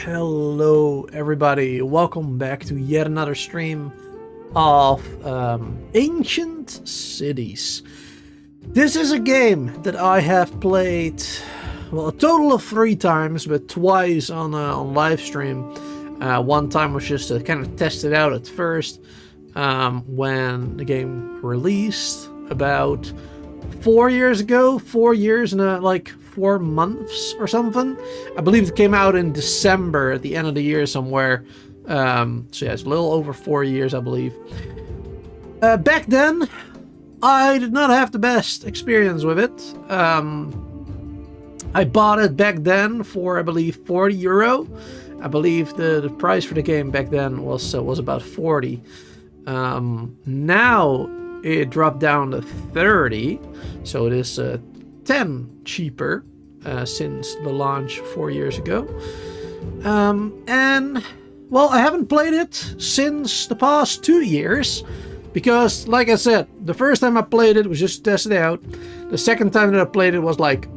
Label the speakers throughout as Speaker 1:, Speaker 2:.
Speaker 1: Hello, everybody. Welcome back to yet another stream of Ancient Cities. This is a game that I have played, well, a total of 3 times, but twice on live stream. One time was just to kind of test it out at first when the game released about 4 years ago. 4 years and like 4 months or something. I believe it came out in December at the end of the year somewhere. So yeah, it's a little over 4 years, I believe. Back then, I did not have the best experience with it. I bought it back then for, I believe, €40. I believe the price for the game back then was about 40. Now it dropped down to 30, so it is 10 cheaper since the launch 4 years ago. And well, I haven't played it since the past 2 years because, like I said, the first time I played it was just to test it out. The second time that I played it was like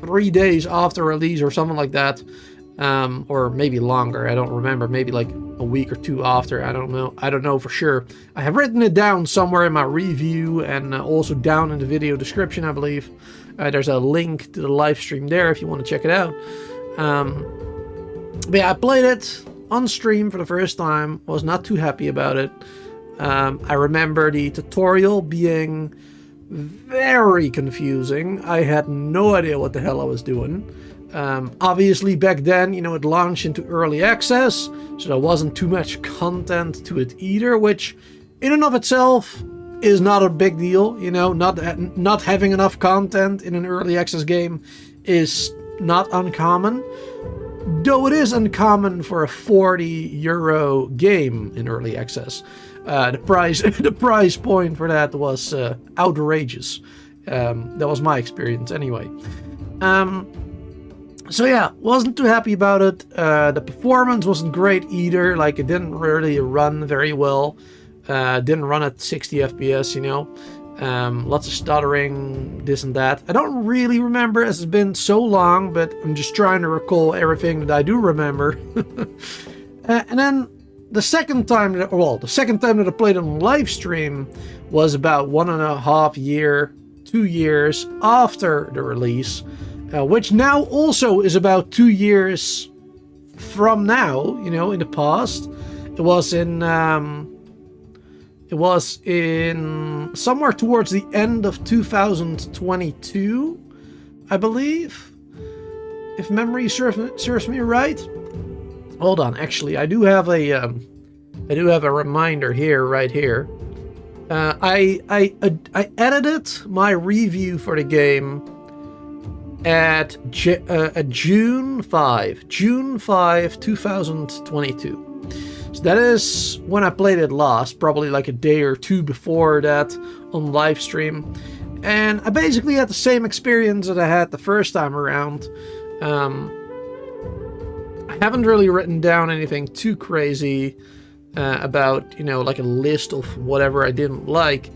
Speaker 1: 3 days after release or something like that, or maybe longer. I don't remember. Maybe like a week or 2 after. I don't know for sure. I have written it down somewhere in my review and also down in the video description, I believe. There's a link to the live stream there if you want to check it out. But yeah, I played it on stream for the first time. Was not too happy about it. I remember the tutorial being very confusing. I had no idea what the hell I was doing. Obviously back then, it launched into early access, so there wasn't too much content to it either, which in and of itself is not a big deal. Not having enough content in an early access game is not uncommon, though it is uncommon for a €40 game in early access. The price point for that was outrageous. That was my experience anyway. So yeah, wasn't too happy about it. The performance wasn't great either. Like, it didn't really run very well. Didn't run at 60 FPS, lots of stuttering, this and that. I don't really remember, as it's been so long, but I'm just trying to recall everything that I do remember. And then the second time that I played on live stream was about 1.5 years, 2 years after the release, which now also is about 2 years from now, in the past. It was in somewhere towards the end of 2022, I believe, if memory serves me right. Hold on, actually, I do have a reminder here, right here. I edited my review for the game at June 5, 2022. So that is when I played it last, probably like a day or 2 before that on live stream. And I basically had the same experience that I had the first time around. I haven't really written down anything too crazy about, like a list of whatever I didn't like.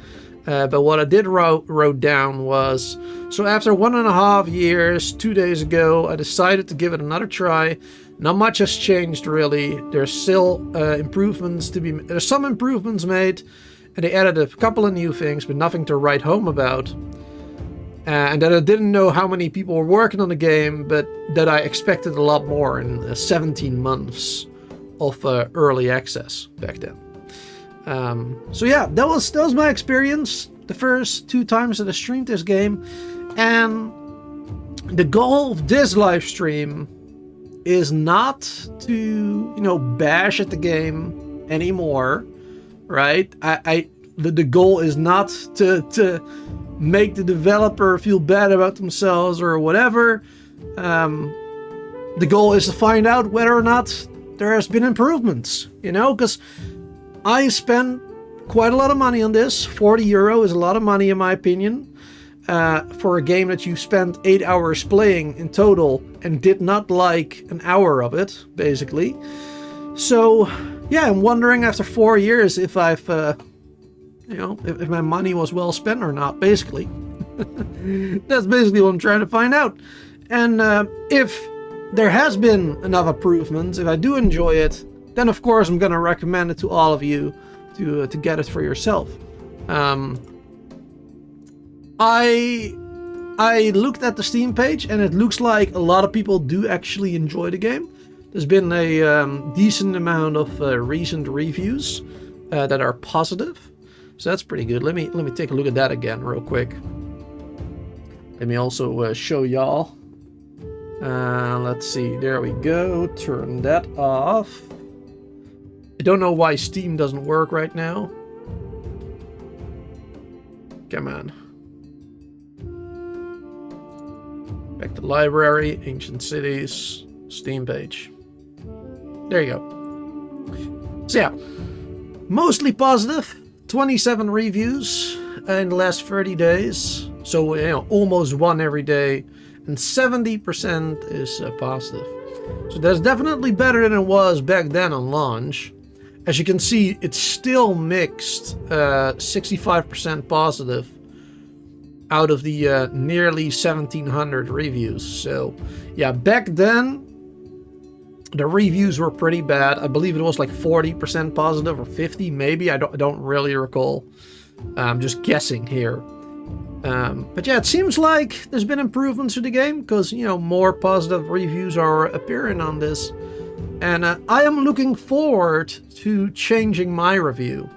Speaker 1: But what I did wrote down was, so after 1.5 years, 2 days ago, I decided to give it another try. Not much has changed really. There's still improvements to be. There's some improvements made, and they added a couple of new things, but nothing to write home about. And that I didn't know how many people were working on the game, but that I expected a lot more in 17 months of early access back then. So yeah, that was my experience the first 2 times that I streamed this game, and the goal of this live stream is not to, you know, bash at the game anymore, right? The goal is not to make the developer feel bad about themselves or whatever. The goal is to find out whether or not there has been improvements, you know, because I spent quite a lot of money on this. 40 euro is a lot of money in my opinion, for a game that you spent 8 hours playing in total and did not like an hour of it, basically. So yeah, I'm wondering after 4 years if I've, you know, if my money was well spent or not, basically. That's basically what I'm trying to find out. And if there has been enough improvements, if I do enjoy it, then of course I'm going to recommend it to all of you to get it for yourself. I looked at the Steam page and it looks like a lot of people do actually enjoy the game. There's been a decent amount of recent reviews that are positive, so that's pretty good. Let me take a look at that again real quick. Let me also show y'all. Let's see, there we go. Turn that off. I don't know why Steam doesn't work right now. Come on. Back to library, ancient cities, Steam page. There you go. So yeah, mostly positive. 27 reviews in the last 30 days. So, you know, almost one every day. And 70% is positive. So that's definitely better than it was back then on launch. As you can see, it's still mixed, 65% positive out of the nearly 1,700 reviews. So yeah, back then the reviews were pretty bad. I believe it was like 40% positive or 50 maybe. I don't really recall. I'm just guessing here. But yeah, it seems like there's been improvements to the game because, you know, more positive reviews are appearing on this. And I am looking forward to changing my review.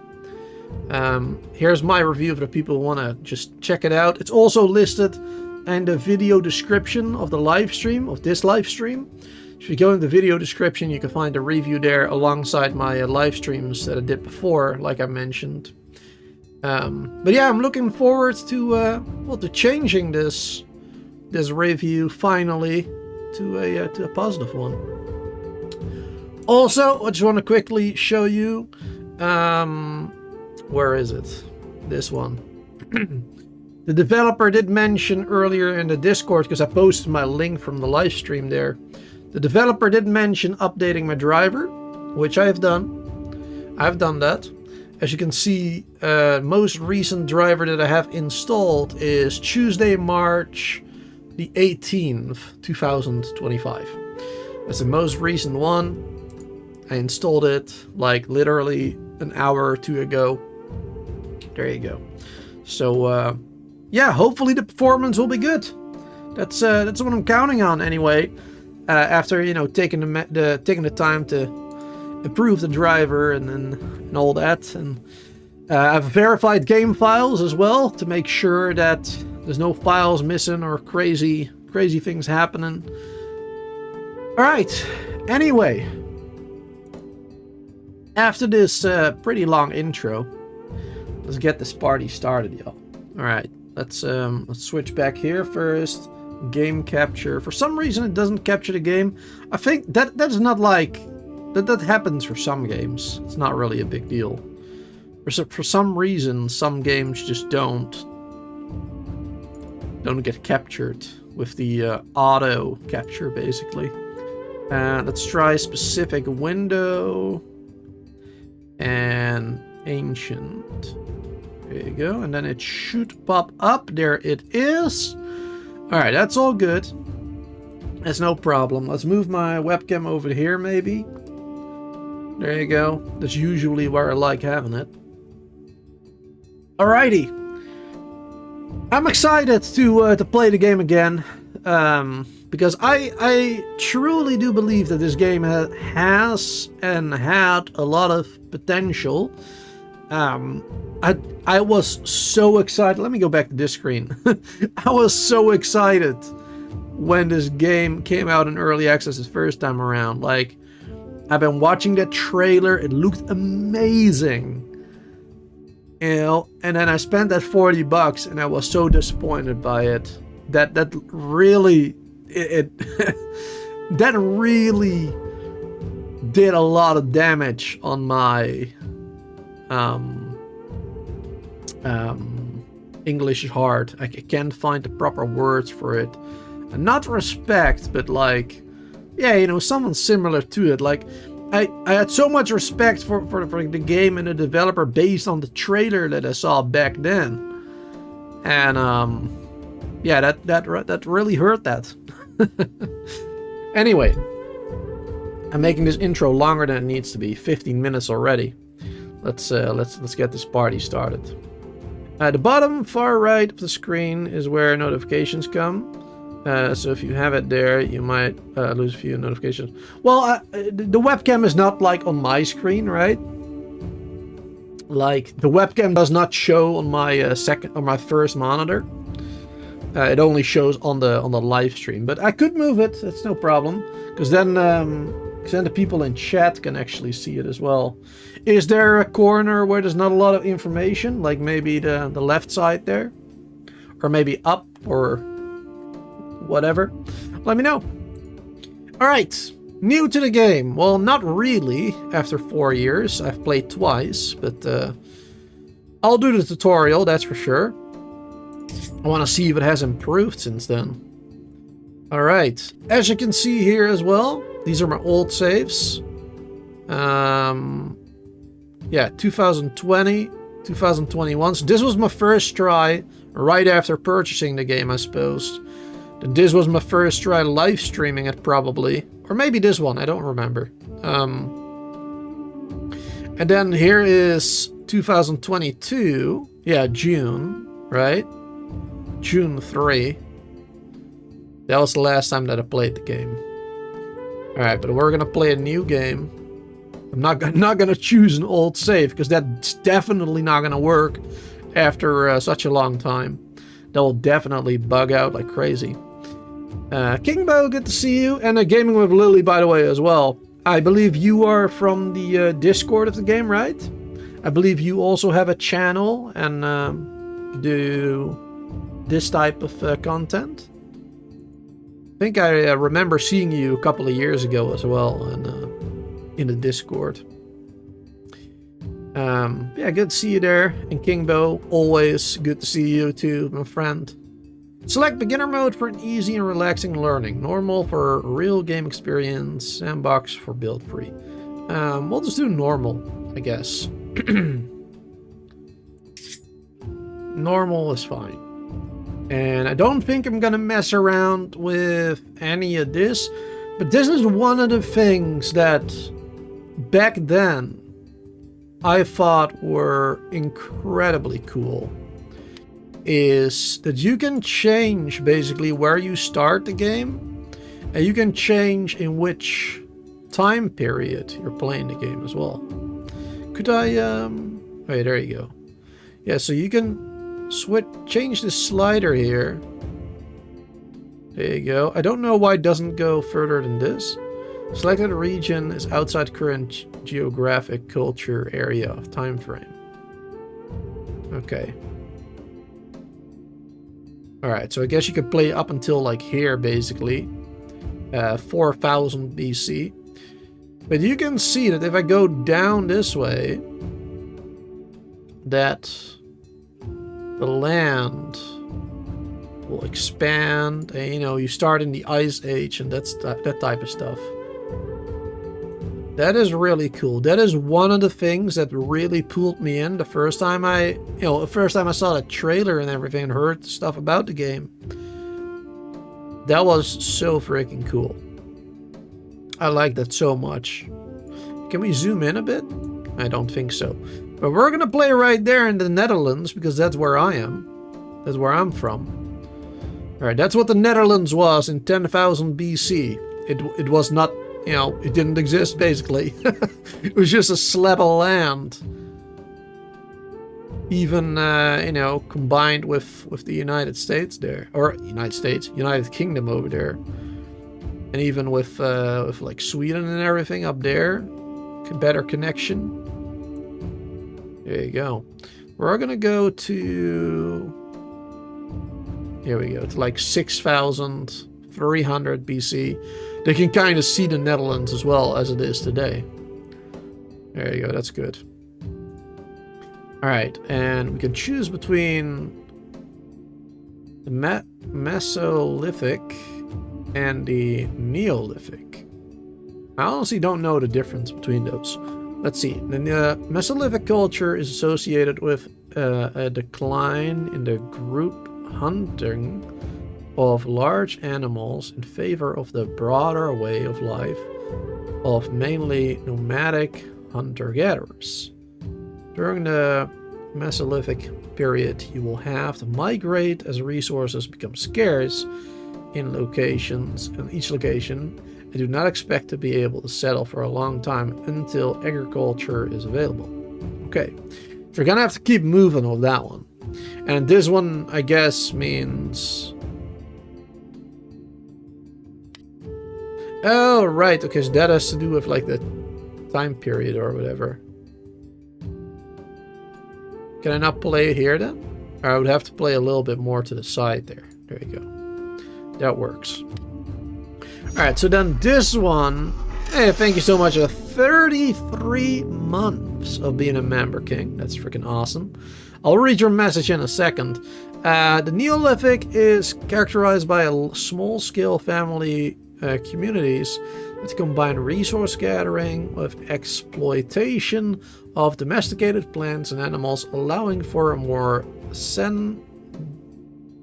Speaker 1: Here's my review for the people who want to just check it out. It's also listed in the video description of the live stream, of this live stream. If you go in the video description, you can find a review there alongside my live streams that I did before, like I mentioned. But yeah, I'm looking forward to well, to changing this review finally to a positive one. Also, I just want to quickly show you, where is it? This one. The developer did mention earlier in the Discord, because I posted my link from the live stream there. The developer did mention updating my driver, which I have done. I've done that. As you can see, most recent driver that I have installed is Tuesday, March the 18th, 2025. That's the most recent one. I installed it like literally an hour or two ago. There you go. So yeah, hopefully the performance will be good. That's what I'm counting on anyway. After, you know, taking the time to improve the driver and all that, and I've verified game files as well to make sure that there's no files missing or crazy things happening. All right. Anyway, after this pretty long intro, let's get this party started, y'all. All right, let's switch back here first. Game capture. For some reason, it doesn't capture the game. I think that's not like that happens for some games. It's not really a big deal. For some reason, some games just don't get captured with the auto capture, basically. Let's try specific window and ancient. There you go. And then it should pop up. There it is. Alright, that's all good. That's no problem. Let's move my webcam over here, maybe. There you go. That's usually where I like having it. Alrighty. I'm excited to play the game again. Because I truly do believe that this game has and had a lot of potential. I was so excited. Let me go back to this screen. I was so excited when this game came out in early access the first time around. Like, I've been watching that trailer. It looked amazing. You know, and then I spent that $40 and I was so disappointed by it. That really that really did a lot of damage on my English is hard. I can't find the proper words for it. And not respect, but like, yeah, you know, something similar to it. Like, I had so much respect for the game and the developer based on the trailer that I saw back then. And yeah, that really hurt that. Anyway, I'm making this intro longer than it needs to be. 15 minutes already. Let's get this party started. At the bottom far right of the screen is where notifications come. So if you have it there, you might lose a few notifications. Well, the webcam is not like on my screen, right? Like, the webcam does not show on my first monitor. It only shows on the live stream, but I could move it. That's no problem, because then the people in chat can actually see it as well. Is there a corner where there's not a lot of information, like maybe the left side there, or maybe up or whatever? Let me know. All right, new to the game. Well, not really. After 4 years, I've played twice, but I'll do the tutorial. That's for sure. I want to see if it has improved since then. Alright, as you can see here as well, these are my old saves. Yeah, 2020, 2021. So this was my first try right after purchasing the game, I suppose. This was my first try live streaming it, probably. Or maybe this one, I don't remember. And then here is 2022. Yeah, June, right? June 3. That was the last time that I played the game. Alright, but we're gonna play a new game. I'm not gonna choose an old save, because that's definitely not gonna work after such a long time. That will definitely bug out like crazy. Kingbo, good to see you. And Gaming with Lily, by the way, as well. I believe you are from the Discord of the game, right? I believe you also have a channel and do this type of content. I think I remember seeing you a couple of years ago as well, and in the Discord. Yeah, good to see you there. And Kingbo, always good to see you too, my friend. Select beginner mode for an easy and relaxing learning. Normal for real game experience. Sandbox for build free. We'll just do normal, I guess. Normal is fine. And I don't think I'm gonna mess around with any of this, but this is one of the things that back then I thought were incredibly cool, is that you can change basically where you start the game, and you can change in which time period you're playing the game as well. Could I wait, there you go. Yeah, so you can change the slider here. There you go. I don't know why it doesn't go further than this. Selected region is outside current geographic culture area of time frame. Okay. Alright, so I guess you could play up until like here, basically. 4000 BC. But you can see that if I go down this way, that the land will expand, and you know, you start in the Ice Age and that type of stuff. That is really cool. That is one of the things that really pulled me in the first time the first time I saw the trailer and everything and heard stuff about the game. That was so freaking cool. I like that so much. Can we zoom in a bit? I don't think so. But we're gonna play right there in the Netherlands because that's where I am. That's where I'm from. Alright, that's what the Netherlands was in 10,000 BC. It was not, it didn't exist basically. It was just a slab of land. Even, combined with the United States there. Or United Kingdom over there. And even with like Sweden and everything up there. Better connection. There you go. We're gonna go to... Here we go. It's like 6,300 BC. They can kind of see the Netherlands as well as it is today. There you go. That's good. Alright. And we can choose between the Mesolithic and the Neolithic. I honestly don't know the difference between those. Let's see. The Mesolithic culture is associated with a decline in the group hunting of large animals in favor of the broader way of life of mainly nomadic hunter-gatherers. During the Mesolithic period, you will have to migrate as resources become scarce in each location, and do not expect to be able to settle for a long time until agriculture is available. Okay, so we're gonna have to keep moving with that one. And this one, I guess, means... Oh, right, okay, so that has to do with, like, the time period or whatever. Can I not play it here, then? Or I would have to play a little bit more to the side there. There you go. That works. Alright, so then this one... Hey, thank you so much. 33 months of being a member king. That's freaking awesome. I'll read your message in a second. The Neolithic is characterized by a small-scale family communities that combine resource gathering with exploitation of domesticated plants and animals, allowing for a more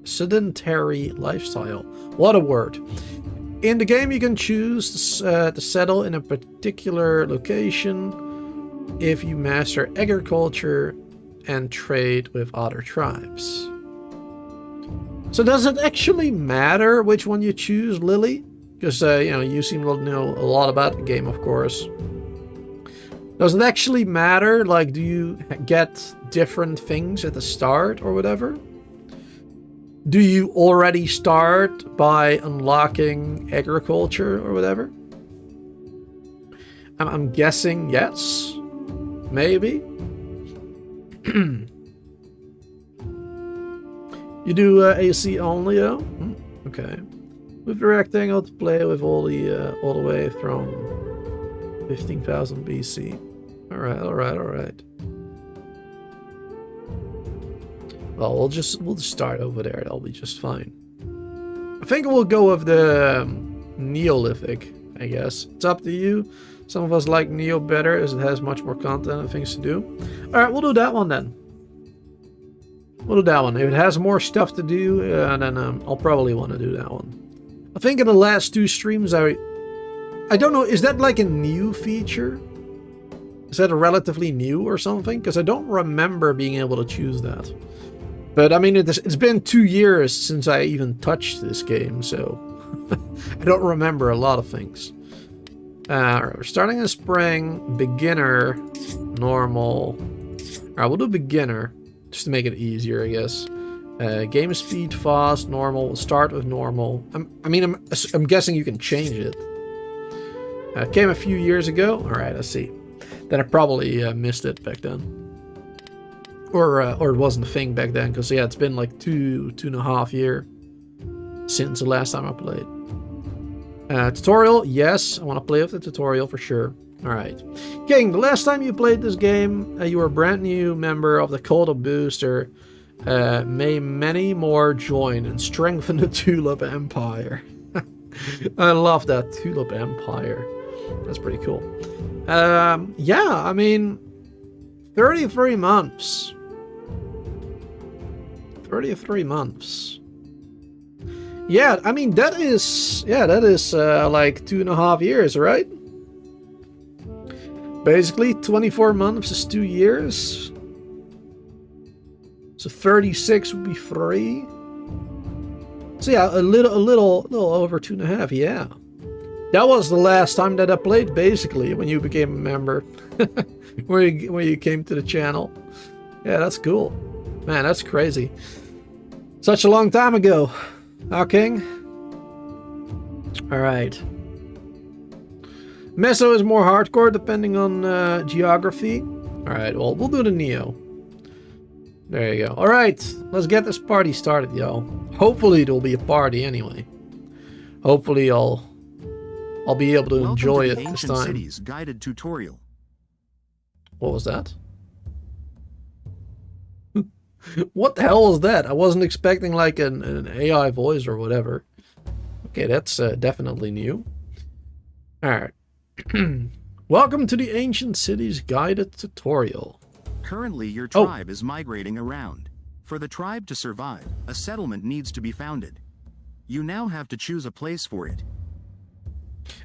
Speaker 1: sedentary lifestyle. What a word. In the game, you can choose to settle in a particular location if you master agriculture and trade with other tribes. So does it actually matter which one you choose, Lily? Because, you seem to know a lot about the game, of course. Does it actually matter? Like, do you get different things at the start or whatever? Do you already start by unlocking agriculture or whatever? I'm guessing yes. Maybe. You do AC only, though? Okay. With the rectangle to play with all the way from 15,000 BC. Alright. Well, we'll just start over there. That'll be just fine. I think we'll go with the Neolithic, I guess. It's up to you. Some of us like Neo better as it has much more content and things to do. Alright, we'll do that one then. We'll do that one. If it has more stuff to do, then I'll probably want to do that one. I think in the last two streams, I don't know, is that like a new feature? Is that a relatively new or something? Because I don't remember being able to choose that. But I mean, it's been 2 years since I even touched this game, so I don't remember a lot of things. We're starting in spring, beginner, normal. Alright, we'll do beginner, just to make it easier, I guess. Game speed, fast, normal. We'll start with normal. I'm guessing you can change it. Came a few years ago. Alright, let's see. Then I probably missed it back then. Or it wasn't a thing back then, because yeah, it's been like 2.5 years since the last time I played. Tutorial, yes, I want to play with the tutorial for sure. Alright. King, the last time you played this game, you were a brand new member of the Cult of Booster. May many more join and strengthen the Tulip Empire. I love that Tulip Empire. That's pretty cool. Yeah, I mean, 33 months. 33 months. Yeah, I mean, that is like 2.5 years, right? Basically, 24 months is 2 years. So 36 would be 3. So yeah, a little over 2.5. Yeah, that was the last time that I played. Basically, when you became a member, when you came to the channel. Yeah, that's cool, man. That's crazy. Such a long time ago. Our king. All right. Meso is more hardcore depending on geography. All right. Well, we'll do the Neo. There you go. All right, let's get this party started, yo. Hopefully there'll be a party anyway. Hopefully I'll be able to enjoy it this time.
Speaker 2: Cities guided tutorial.
Speaker 1: What was that? What the hell was that? I wasn't expecting like an AI voice or whatever. Okay, that's definitely new. All right. Welcome to the Ancient Cities Guided Tutorial.
Speaker 2: Currently, your tribe is migrating around. For the tribe to survive, a settlement needs to be founded. You now have to choose a place for it.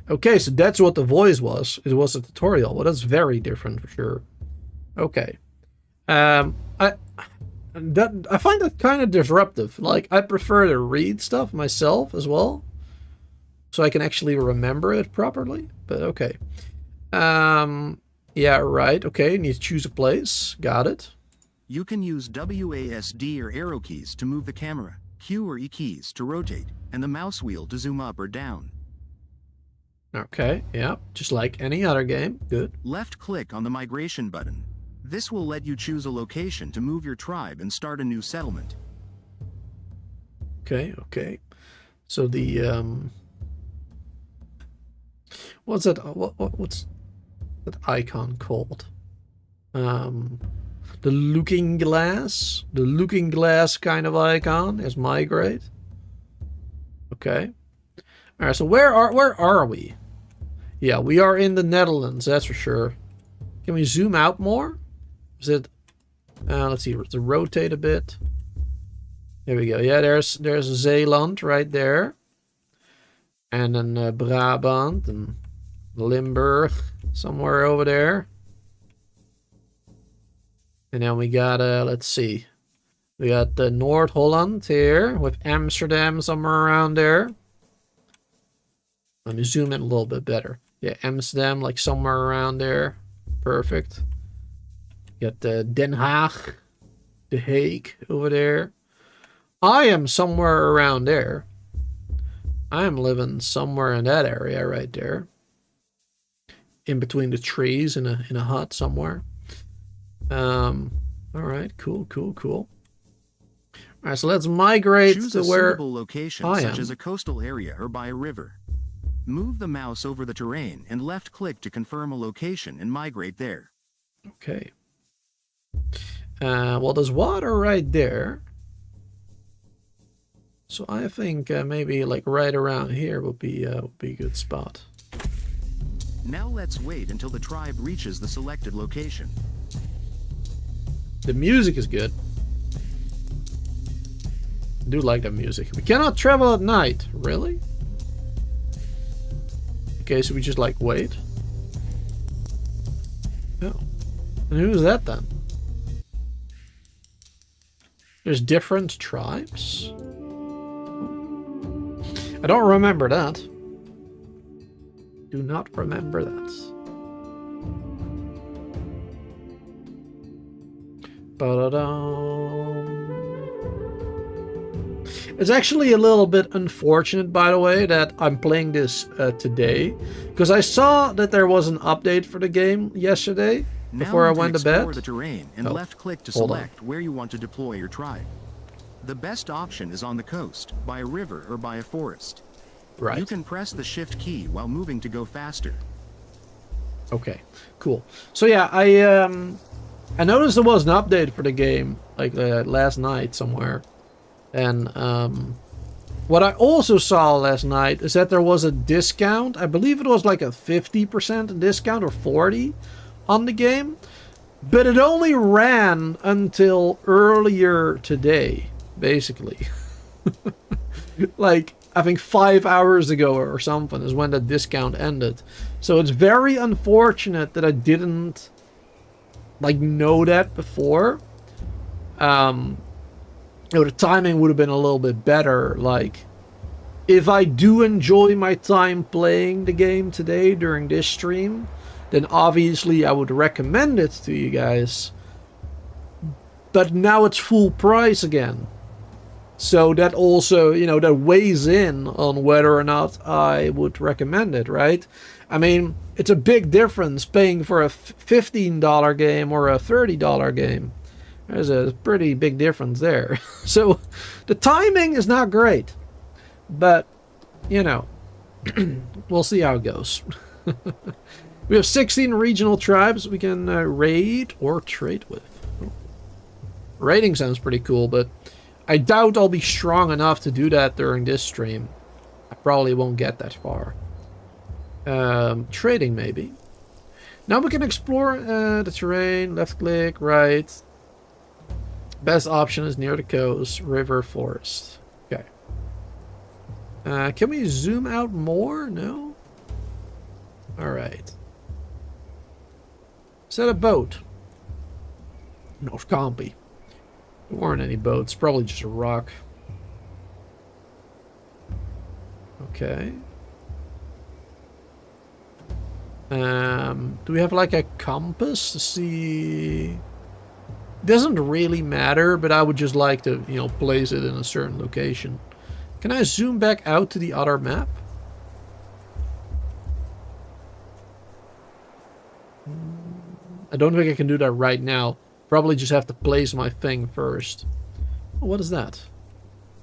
Speaker 1: Okay, so that's what the voice was. It was a tutorial. Well, that's very different for sure. Okay. I find that kind of disruptive. Like, I prefer to read stuff myself as well, so I can actually remember it properly. But okay. Yeah, right. Okay, need to choose a place. Got it.
Speaker 2: You can use WASD or arrow keys to move the camera, Q or E keys to rotate, and the mouse wheel to zoom up or down.
Speaker 1: Okay, yeah, just like any other game. Good.
Speaker 2: Left click on the migration button. This will let you choose a location to move your tribe and start a new settlement.
Speaker 1: Okay, okay. So the what's that? What's that icon called? The looking glass. The looking glass kind of icon is migrate. Okay. All right. So where are we? Yeah, we are in the Netherlands. That's for sure. Can we zoom out more? Is it? Let's see. To rotate a bit. There we go. Yeah, there's Zeeland right there, and then Brabant and Limburg somewhere over there. And then we got, let's see. We got the North Holland here with Amsterdam somewhere around there. Let me zoom in a little bit better. Yeah, Amsterdam like somewhere around there. Perfect. Got Den Haag, The Hague over there. I am somewhere around there. I am living somewhere in that area right there. In between the trees in a hut somewhere. All right, cool. All right, so let's migrate
Speaker 2: Choose
Speaker 1: to
Speaker 2: a
Speaker 1: where
Speaker 2: suitable location,
Speaker 1: I
Speaker 2: such
Speaker 1: am.
Speaker 2: as a coastal area or by a river. Move the mouse over the terrain and left click to confirm a location and migrate there.
Speaker 1: Okay. Well, there's water right there. So I think maybe like right around here would be a good spot.
Speaker 2: Now let's wait until the tribe reaches the selected location.
Speaker 1: The music is good. I do like that music. We cannot travel at night. Really? Okay, so we just like wait. Oh. And who's that then? There's different tribes? I don't remember that. Do not remember that. It's actually a little bit unfortunate, by the way, that I'm playing this today, because I saw that there was an update for the game yesterday before I went to bed.
Speaker 2: Explore the terrain and left click to select where you want to deploy your tribe. The best option is on the coast, by a river or by a forest.
Speaker 1: Right.
Speaker 2: You can press the shift key while moving to go faster.
Speaker 1: Okay, cool. So yeah, I noticed there was an update for the game like last night somewhere, and What I also saw last night is that there was a discount. I believe it was like a 50% discount or 40 on the game. But it only ran until earlier today, basically. Like, I think 5 hours ago or something is when that discount ended. So it's very unfortunate that I didn't, like, know that before. The timing would have been a little bit better. Like, if I do enjoy my time playing the game today during this stream, then obviously I would recommend it to you guys. But now it's full price again. So that also, you know, that weighs in on whether or not I would recommend it, right? I mean, it's a big difference paying for a $15 game or a $30 game. There's a pretty big difference there. So the timing is not great. But, you know, we'll see how it goes. We have 16 regional tribes we can raid or trade with. Raiding sounds pretty cool, but I doubt I'll be strong enough to do that during this stream. I probably won't get that far. Trading, maybe. Now we can explore the terrain. Left click, right. Best option is near the coast, river, forest. Okay. Can we zoom out more? No? Alright. Is that a boat? No, it can't be. There weren't any boats. Probably just a rock. Okay. Do we have like a compass to see? Doesn't really matter, but I would just like to, you know, place it in a certain location. Can I zoom back out to the other map? I don't think I can do that right now. Probably just have to place my thing first. Oh, what is that?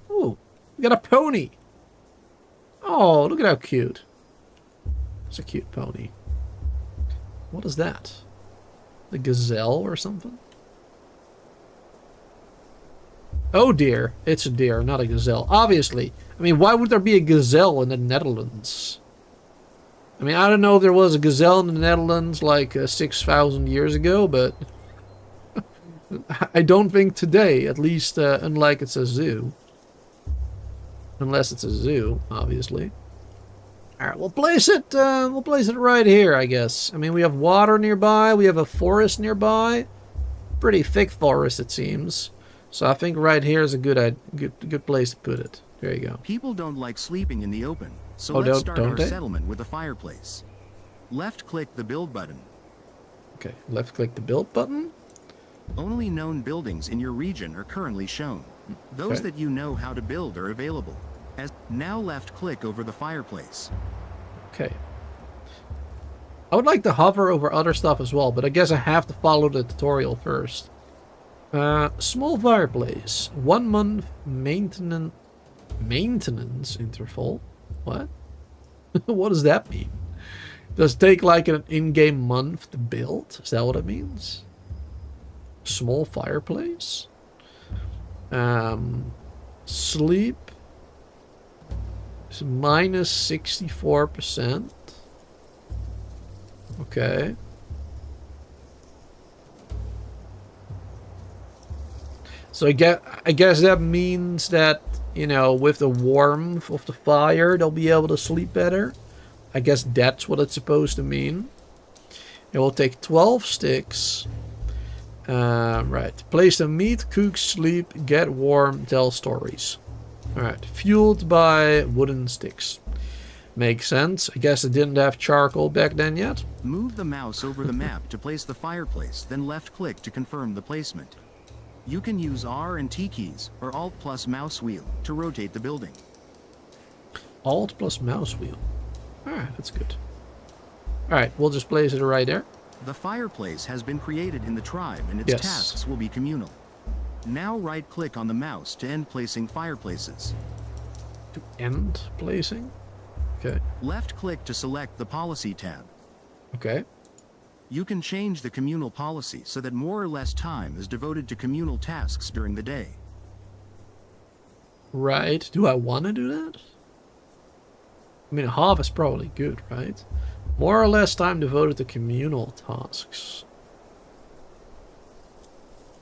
Speaker 1: Oh, we got a pony. Oh, look at how cute. It's a cute pony. What is that? The gazelle or something? Oh dear, it's a deer, not a gazelle. Obviously. I mean, why would there be a gazelle in the Netherlands? I mean, I don't know if there was a gazelle in the Netherlands like 6,000 years ago, but I don't think today, at least unlike it's a zoo. Unless it's a zoo, obviously. Alright, we'll place it right here, I guess. I mean, we have water nearby, we have a forest nearby. Pretty thick forest, it seems. So I think right here is a good place to put it. There you go.
Speaker 2: People don't like sleeping in the open, so let's start our
Speaker 1: they?
Speaker 2: settlement with a fireplace. Left-click the build button.
Speaker 1: Okay, left-click the build button.
Speaker 2: Only known buildings in your region are currently shown. Those that you know how to build are available. Now left-click over the fireplace.
Speaker 1: Okay. I would like to hover over other stuff as well, but I guess I have to follow the tutorial first. Small fireplace. 1 month maintenance interval. What? What does that mean? Does it take like an in-game month to build? Is that what it means? Small fireplace. Sleep is minus 64%. Okay. So I guess that means that, you know, with the warmth of the fire, they'll be able to sleep better. I guess that's what it's supposed to mean. It will take 12 sticks. Right. Place the meat, cook, sleep, get warm, tell stories. Alright. Fueled by wooden sticks. Makes sense. I guess it didn't have charcoal back then yet.
Speaker 2: Move the mouse over the map to place the fireplace, then left-click to confirm the placement. You can use R and T keys, or Alt plus mouse wheel, to rotate the building.
Speaker 1: Alt plus mouse wheel. Alright, that's good. Alright, we'll just place it right there.
Speaker 2: The fireplace has been created in the tribe and its tasks will be communal. Now right-click on the mouse to end placing fireplaces.
Speaker 1: To end placing? Okay.
Speaker 2: Left-click to select the Policy tab.
Speaker 1: Okay.
Speaker 2: You can change the communal policy so that more or less time is devoted to communal tasks during the day.
Speaker 1: Right. Do I want to do that? I mean, half is probably good, right? More or less time devoted to communal tasks.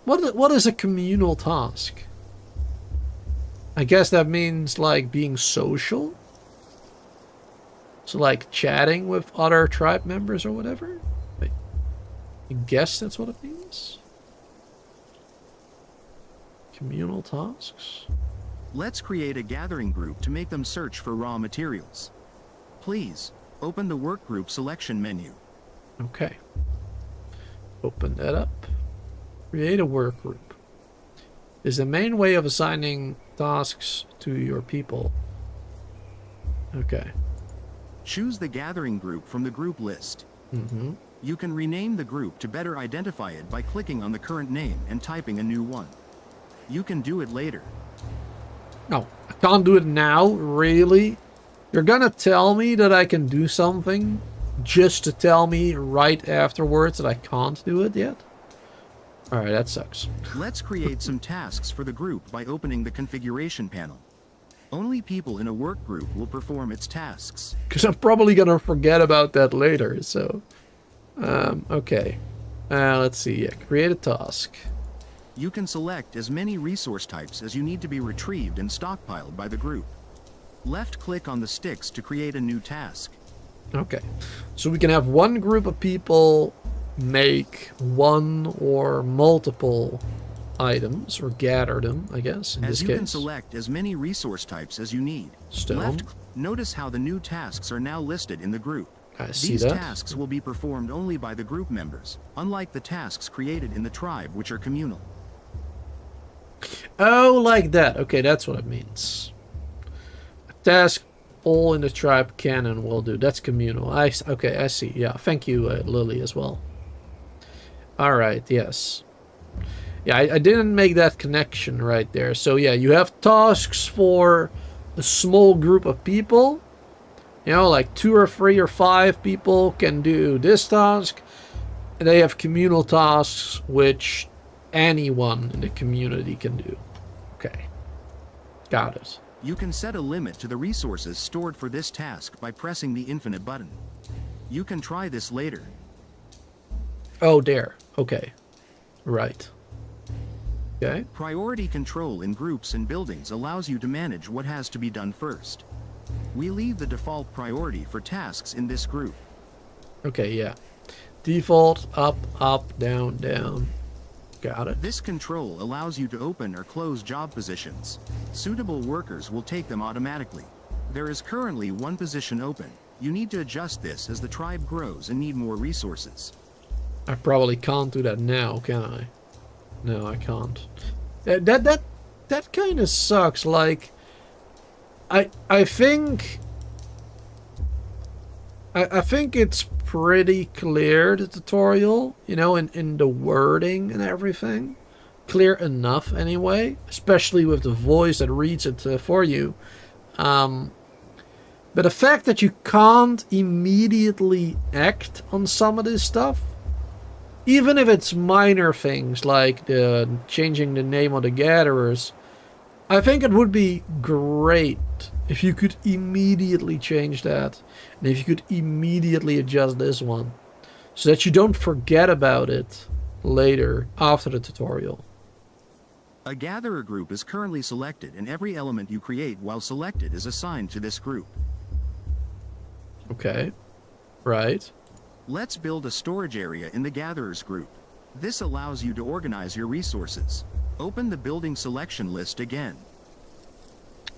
Speaker 1: What is a communal task? I guess that means like being social. So like chatting with other tribe members or whatever? I guess that's what it means. Communal tasks.
Speaker 2: Let's create a gathering group to make them search for raw materials. Please, open the workgroup selection menu.
Speaker 1: Okay. Open that up. Create a work group. Is the main way of assigning tasks to your people. Okay.
Speaker 2: Choose the gathering group from the group list.
Speaker 1: Mm-hmm.
Speaker 2: You can rename the group to better identify it by clicking on the current name and typing a new one. You can do it later.
Speaker 1: No, I can't do it now, really? You're gonna tell me that I can do something just to tell me right afterwards that I can't do it yet? Alright, that sucks.
Speaker 2: Let's create some tasks for the group by opening the configuration panel. Only people in a work group will perform its tasks.
Speaker 1: Because I'm probably gonna forget about that later, so... okay. Let's see. Yeah, create a task.
Speaker 2: You can select as many resource types as you need to be retrieved and stockpiled by the group. Left-click on the sticks to create a new task.
Speaker 1: Okay. So we can have one group of people make one or multiple items, or gather them, I guess, in this
Speaker 2: As you
Speaker 1: case.
Speaker 2: can select as many resource types as you need.
Speaker 1: Stone.
Speaker 2: Notice how the new tasks are now listed in the group.
Speaker 1: I see
Speaker 2: These
Speaker 1: that.
Speaker 2: tasks will be performed only by the group members, unlike the tasks created in the tribe, which are communal.
Speaker 1: Oh, like that. Okay, that's what it means. A task all in the tribe canon will do. That's communal. Okay, I see. Yeah, thank you, Lily, as well. Alright, yes. Yeah, I didn't make that connection right there. So yeah, you have tasks for a small group of people. You know, like 2 or 3 or 5 people can do this task. And they have communal tasks, which anyone in the community can do. Okay. Got it.
Speaker 2: You can set a limit to the resources stored for this task by pressing the infinite button. You can try this later.
Speaker 1: Oh, there. Okay. Right. Okay.
Speaker 2: Priority control in groups and buildings allows you to manage what has to be done first. We leave the default priority for tasks in this group.
Speaker 1: Okay, yeah. Default, up, up, down, down. Got it.
Speaker 2: This control allows you to open or close job positions. Suitable workers will take them automatically. There is currently 1 position open. You need to adjust this as the tribe grows and need more resources.
Speaker 1: I probably can't do that now, can I? No, I can't. That kind of sucks. Like, I think it's pretty clear, the tutorial, you know, in the wording and everything. Clear enough anyway, especially with the voice that reads it for you. But the fact that you can't immediately act on some of this stuff, even if it's minor things like the changing the name of the gatherers, I think it would be great if you could immediately change that. And if you could immediately adjust this one. So that you don't forget about it later after the tutorial.
Speaker 2: A gatherer group is currently selected, and every element you create while selected is assigned to this group.
Speaker 1: Okay. Right.
Speaker 2: Let's build a storage area in the gatherers group. This allows you to organize your resources. Open the building selection list again.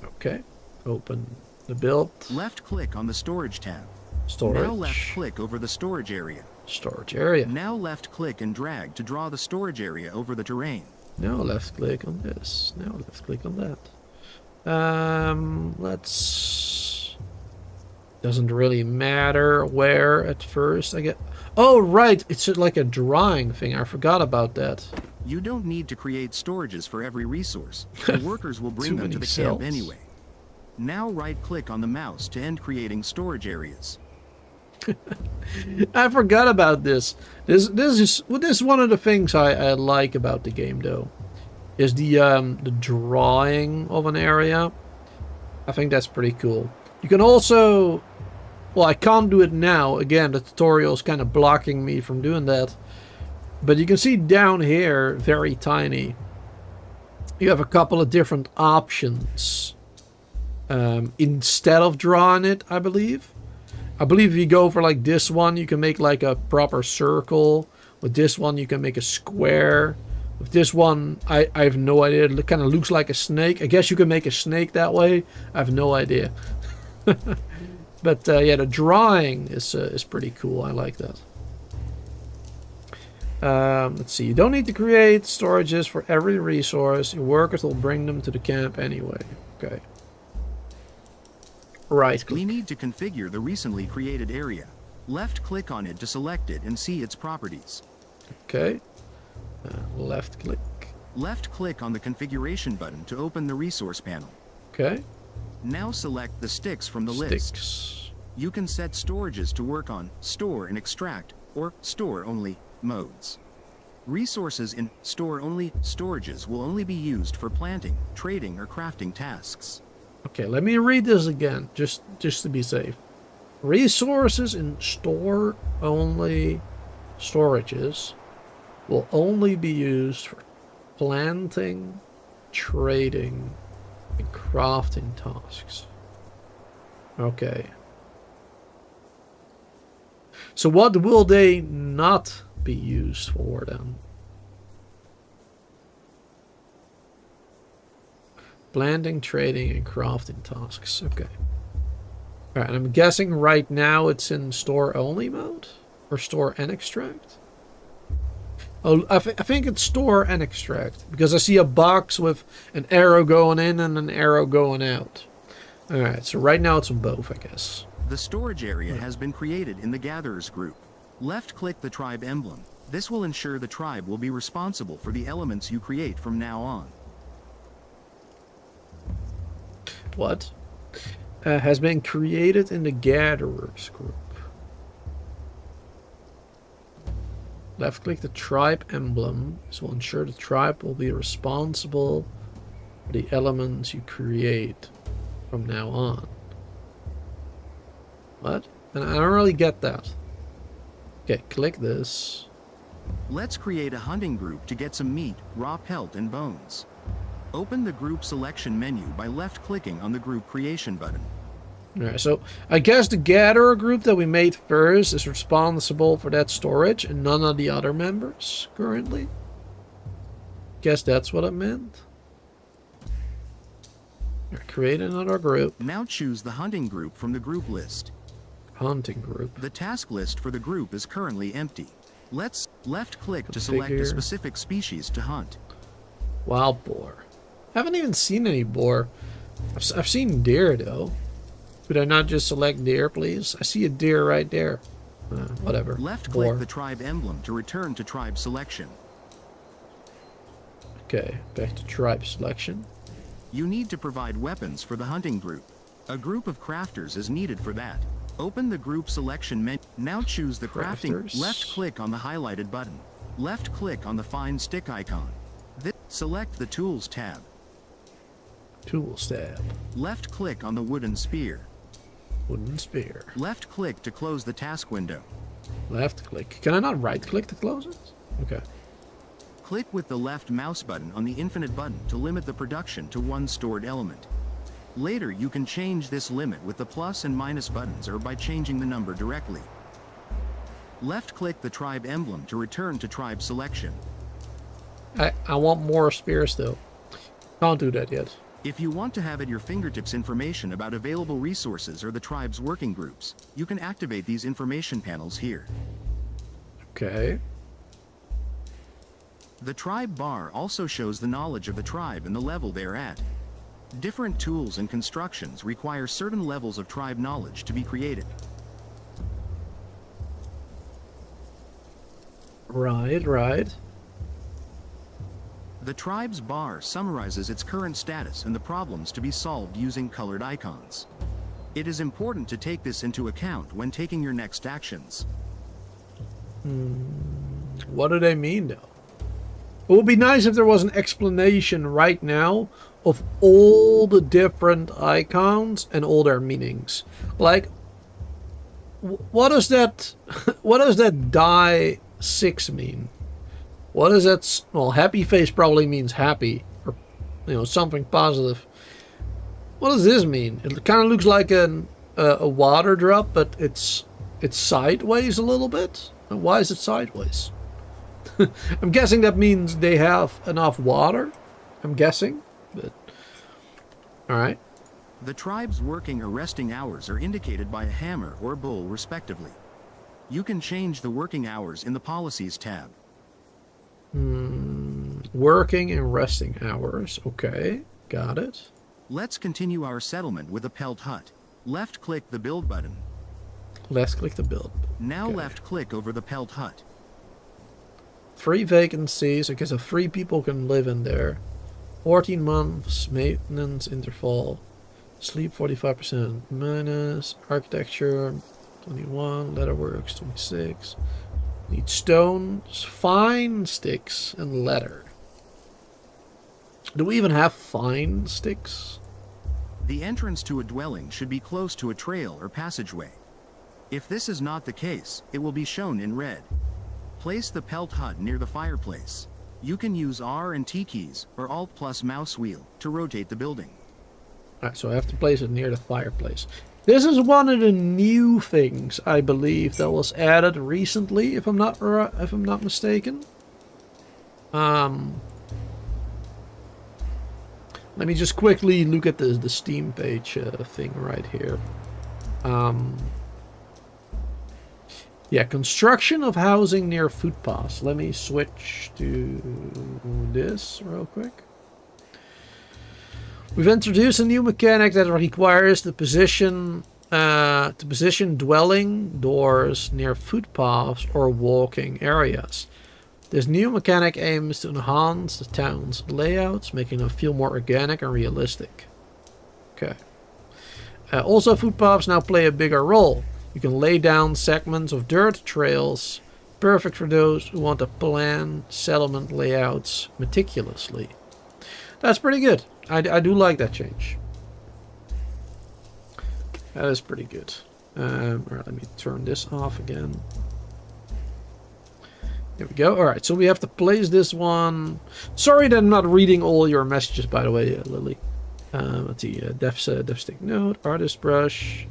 Speaker 1: Okay. Open the build.
Speaker 2: Left-click on the storage tab.
Speaker 1: Storage.
Speaker 2: Now left-click over the storage area.
Speaker 1: Storage area.
Speaker 2: Now left-click and drag to draw the storage area over the terrain.
Speaker 1: Now left-click on this. Now left-click on that. Let's... Doesn't really matter where at first I get... Oh, right! It's like a drawing thing. I forgot about that.
Speaker 2: You don't need to create storages for every resource. The workers will bring them to the camp anyway. Now right-click on the mouse to end creating storage areas.
Speaker 1: I forgot about this. This is one of the things I like about the game, though. is the drawing of an area. I think that's pretty cool. You can also, well, I can't do it now. Again, the tutorial is kind of blocking me from doing that. But you can see down here, very tiny, you have a couple of different options. Instead of drawing it, I believe. I believe if you go for like this one, you can make like a proper circle. With this one, you can make a square. With this one, I have no idea. It kind of looks like a snake. I guess you can make a snake that way. I have no idea. But yeah, the drawing is pretty cool. I like that. Let's see. You don't need to create storages for every resource. Your workers will bring them to the camp anyway. Okay. Right.
Speaker 2: We need to configure the recently created area. Left click on it to select it and see its properties.
Speaker 1: Okay. Left click.
Speaker 2: Left click on the configuration button to open the resource panel.
Speaker 1: Okay.
Speaker 2: Now select the sticks from the list. You can set storages to work on store and extract or store only modes. Resources in store only storages will only be used for planting, trading, or crafting tasks.
Speaker 1: Okay, let me read this again, just to be safe. Resources in store only storages will only be used for planting, trading, and crafting tasks. Okay. So what will they not be used for then? Planting, trading, and crafting tasks. Okay. Alright, I'm guessing right now it's in store only mode? Or store and extract? Oh, I think it's store and extract. Because I see a box with an arrow going in and an arrow going out. Alright, so right now it's on both, I guess.
Speaker 2: The storage area has been created in the Gatherers group. Left-click the tribe emblem. This will ensure the tribe will be responsible for the elements you create from now on.
Speaker 1: What? Has been created in the Gatherers group. Left-click the tribe emblem. This will ensure the tribe will be responsible for the elements you create from now on. What? And I don't really get that. Okay, click this.
Speaker 2: Let's create a hunting group to get some meat, raw pelt, and bones. Open the group selection menu by left-clicking on the group creation button.
Speaker 1: Alright, so I guess the gatherer group that we made first is responsible for that storage and none of the other members currently. Guess that's what it meant. Create another group.
Speaker 2: Now choose the hunting group from the group list.
Speaker 1: Hunting group.
Speaker 2: The task list for the group is currently empty. Let's left-click to select a specific species to hunt.
Speaker 1: Wild boar. Haven't even seen any boar. I've seen deer though. Could I not just select deer, please? I see a deer right there. Whatever.
Speaker 2: Left-click the tribe emblem to return to tribe selection.
Speaker 1: Okay, back to tribe selection.
Speaker 2: You need to provide weapons for the hunting group. A group of crafters is needed for that. Open the group selection menu. Now choose the crafting. Left-click on the highlighted button. Left-click on the fine stick icon. Select the Tools tab.
Speaker 1: Tools tab.
Speaker 2: Left-click on the wooden spear.
Speaker 1: Wooden spear.
Speaker 2: Left-click to close the task window.
Speaker 1: Left-click. Can I not right-click to close it? Okay.
Speaker 2: Click with the left mouse button on the infinite button to limit the production to one stored element. Later, you can change this limit with the plus and minus buttons or by changing the number directly. Left-click the tribe emblem to return to tribe selection.
Speaker 1: I want more spears though. Can't do that yet.
Speaker 2: If you want to have at your fingertips information about available resources or the tribe's working groups, you can activate these information panels here.
Speaker 1: Okay.
Speaker 2: The tribe bar also shows the knowledge of the tribe and the level they are at. Different tools and constructions require certain levels of tribe knowledge to be created.
Speaker 1: Right.
Speaker 2: The tribe's bar summarizes its current status and the problems to be solved using colored icons. It is important to take this into account when taking your next actions.
Speaker 1: What do they mean though? It would be nice if there was an explanation right now of all the different icons and all their meanings. Like, what does that what does that die 6 mean? What is that? Well, happy face probably means happy, or something positive. What does this mean? It kind of looks like a water drop, but it's sideways a little bit. And why is it sideways? I'm guessing that means they have enough water. I'm guessing, but all right.
Speaker 2: The tribe's working or resting hours are indicated by a hammer or bull, respectively. You can change the working hours in the Policies tab.
Speaker 1: Working and resting hours. Okay, got it.
Speaker 2: Let's continue our settlement with a pelt hut. Left-click the build button.
Speaker 1: Let's click the build.
Speaker 2: Now
Speaker 1: Okay.
Speaker 2: left-click over the pelt hut.
Speaker 1: 3 vacancies. I guess 3 people can live in there. 14 months maintenance interval. Sleep 45% minus. Architecture 21. Leatherworks 26. Need stones, fine sticks, and leather. Do we even have fine sticks?
Speaker 2: The entrance to a dwelling should be close to a trail or passageway. If this is not the case, it will be shown in red. Place the pelt hut near the fireplace. You can use R and T keys or Alt plus mouse wheel to rotate the building.
Speaker 1: Alright, so I have to place it near the fireplace. This is one of the new things, I believe, that was added recently, if I'm not mistaken. Let me just quickly look at the Steam page thing right here. Yeah, construction of housing near footpaths. Let me switch to this real quick. We've introduced a new mechanic that requires to position dwelling doors near footpaths or walking areas. This new mechanic aims to enhance the town's layouts, making them feel more organic and realistic. Okay. Also, footpaths now play a bigger role. You can lay down segments of dirt trails, perfect for those who want to plan settlement layouts meticulously. That's pretty good. I do like that change. That is pretty good. Alright, let me turn this off again. There we go. Alright, so we have to place this one. Sorry that I'm not reading all your messages, by the way, Lily. Let's see. Def stick note, artist brush.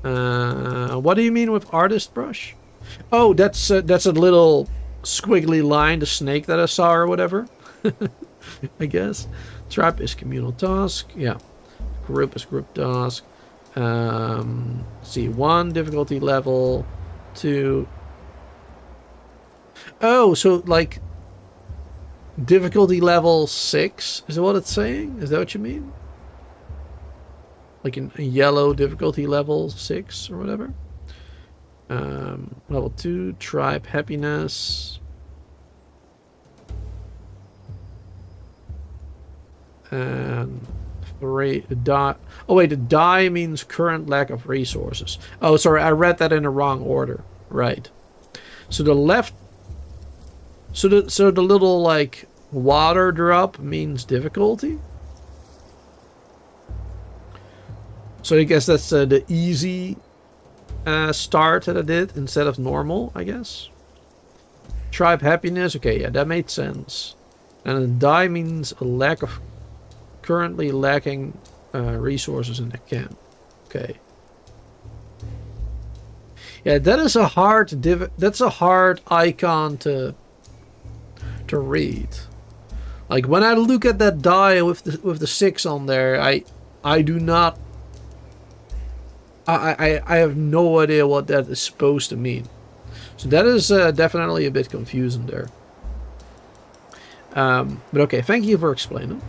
Speaker 1: What do you mean with artist brush? Oh, that's a little squiggly line, the snake that I saw or whatever. I guess. Trap is communal task. Yeah. Group is group task. See, 1 difficulty level, 2. Oh, so like difficulty level 6 is that what it's saying? Is that what you mean? Like in a yellow difficulty level 6 or whatever. Level 2, tribe happiness. And 3, the die. Oh wait, the die means current lack of resources. Oh, sorry, I read that in the wrong order. Right. So the left. So the little like water drop means difficulty. So I guess that's the easy start that I did instead of normal, I guess. Tribe happiness. Okay, yeah, that made sense. And the die means a lack of. Currently lacking resources in the camp. Okay. Yeah, that is a hard that's a hard icon to read. Like when I look at that die with the 6 on there, I do not. I have no idea what that is supposed to mean. So that is definitely a bit confusing there. But okay, thank you for explaining.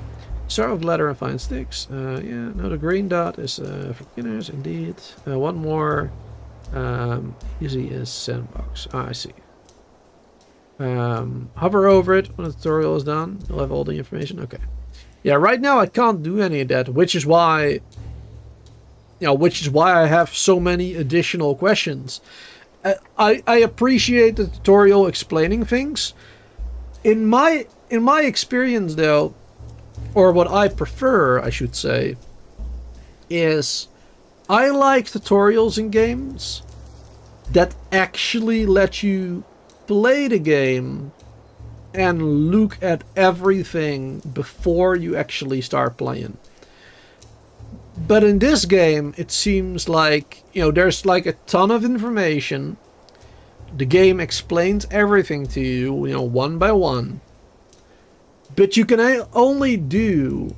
Speaker 1: Start with leather and fine sticks. Yeah, no, the green dot is for beginners, indeed. One more. Easy is sandbox. Ah, I see. Hover over it when the tutorial is done. You'll have all the information. Okay. Yeah, right now I can't do any of that, which is why I have so many additional questions. I appreciate the tutorial explaining things. In my experience, though, or what I prefer, I should say, is I like tutorials in games that actually let you play the game and look at everything before you actually start playing. But in this game, it seems like, there's like a ton of information. The game explains everything to you, one by one. But you can only do...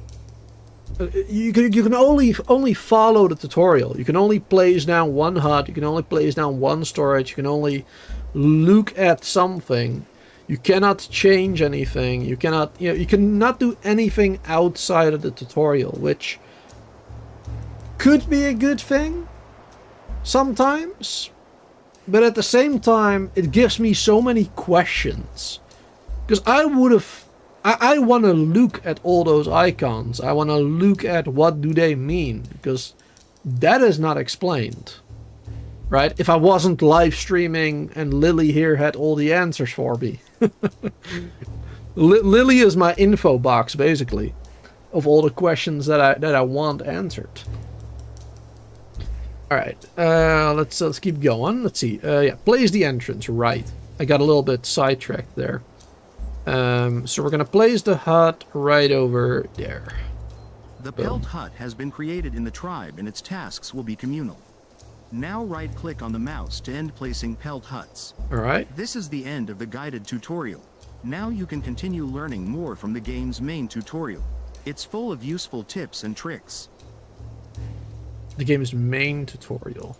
Speaker 1: You can only follow the tutorial. You can only place down one hut. You can only place down one storage. You can only look at something. You cannot change anything. You cannot, you cannot do anything outside of the tutorial, which could be a good thing sometimes. But at the same time, it gives me so many questions. Because I want to look at all those icons. I want to look at what do they mean. Because that is not explained. Right? If I wasn't live streaming and Lily here had all the answers for me. Lily is my info box, basically. Of all the questions that I want answered. Alright, let's keep going. Let's see. Yeah, place the entrance, right. I got a little bit sidetracked there. So we're gonna place the hut right over there.
Speaker 2: The Pelt Hut has been created in the tribe and its tasks will be communal. Now right-click on the mouse to end placing Pelt Huts.
Speaker 1: Alright.
Speaker 2: This is the end of the guided tutorial. Now you can continue learning more from the game's main tutorial. It's full of useful tips and tricks.
Speaker 1: The game's main tutorial.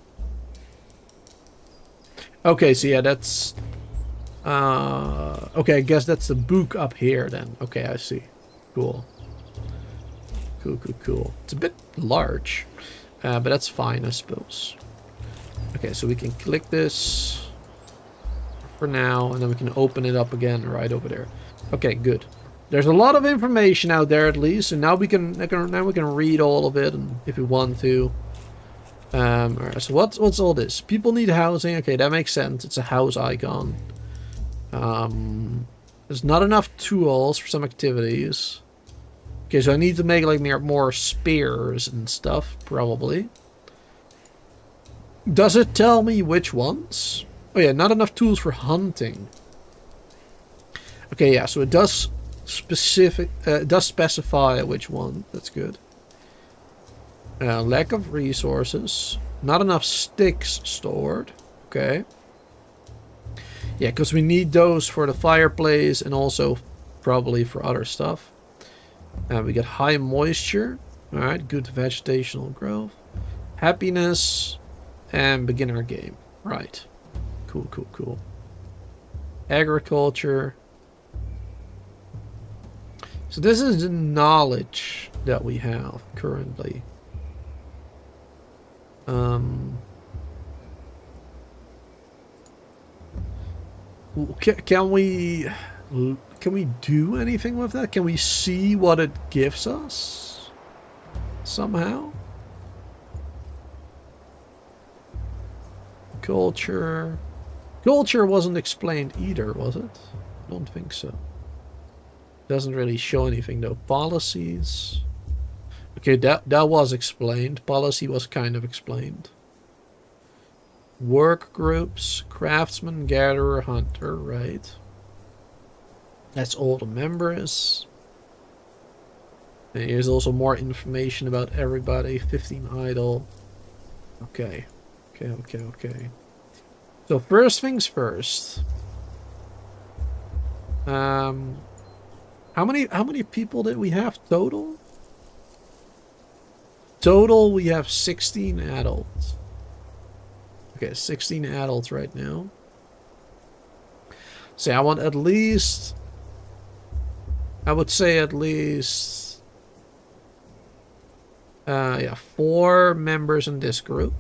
Speaker 1: Okay, so yeah, that's... okay, I guess that's the book up here then. Okay, I see. Cool. Cool. It's a bit large, but that's fine, I suppose. Okay, so we can click this for now, and then we can open it up again right over there. Okay, good. There's a lot of information out there at least, and now we can read all of it, and if we want to. Alright, so what's all this? People need housing. Okay, that makes sense. It's a house icon. There's not enough tools for some activities. Okay, so I need to make like more spears and stuff, probably. Does it tell me which ones? Oh yeah, not enough tools for hunting. Okay, yeah, so it does specify which one. That's good. Lack of resources. Not enough sticks stored. Okay. Yeah, because we need those for the fireplace and also probably for other stuff. We get high moisture. Alright, good vegetational growth. Happiness. And beginner game. Right. Cool. Agriculture. So this is the knowledge that we have currently. Can we do anything with that? Can we see what it gives us somehow? Culture wasn't explained either, was it? I don't think so. Doesn't really show anything though. Policies. Okay, that was explained. Policy was kind of explained. Work groups, craftsman, gatherer, hunter, right. That's all the members. And here's also more information about everybody. 15 idle. Okay. So first things first. How many people did we have total? Total, we have 16 adults. Okay, 16 adults right now. So I want at least... I would say at least... yeah, 4 members in this group.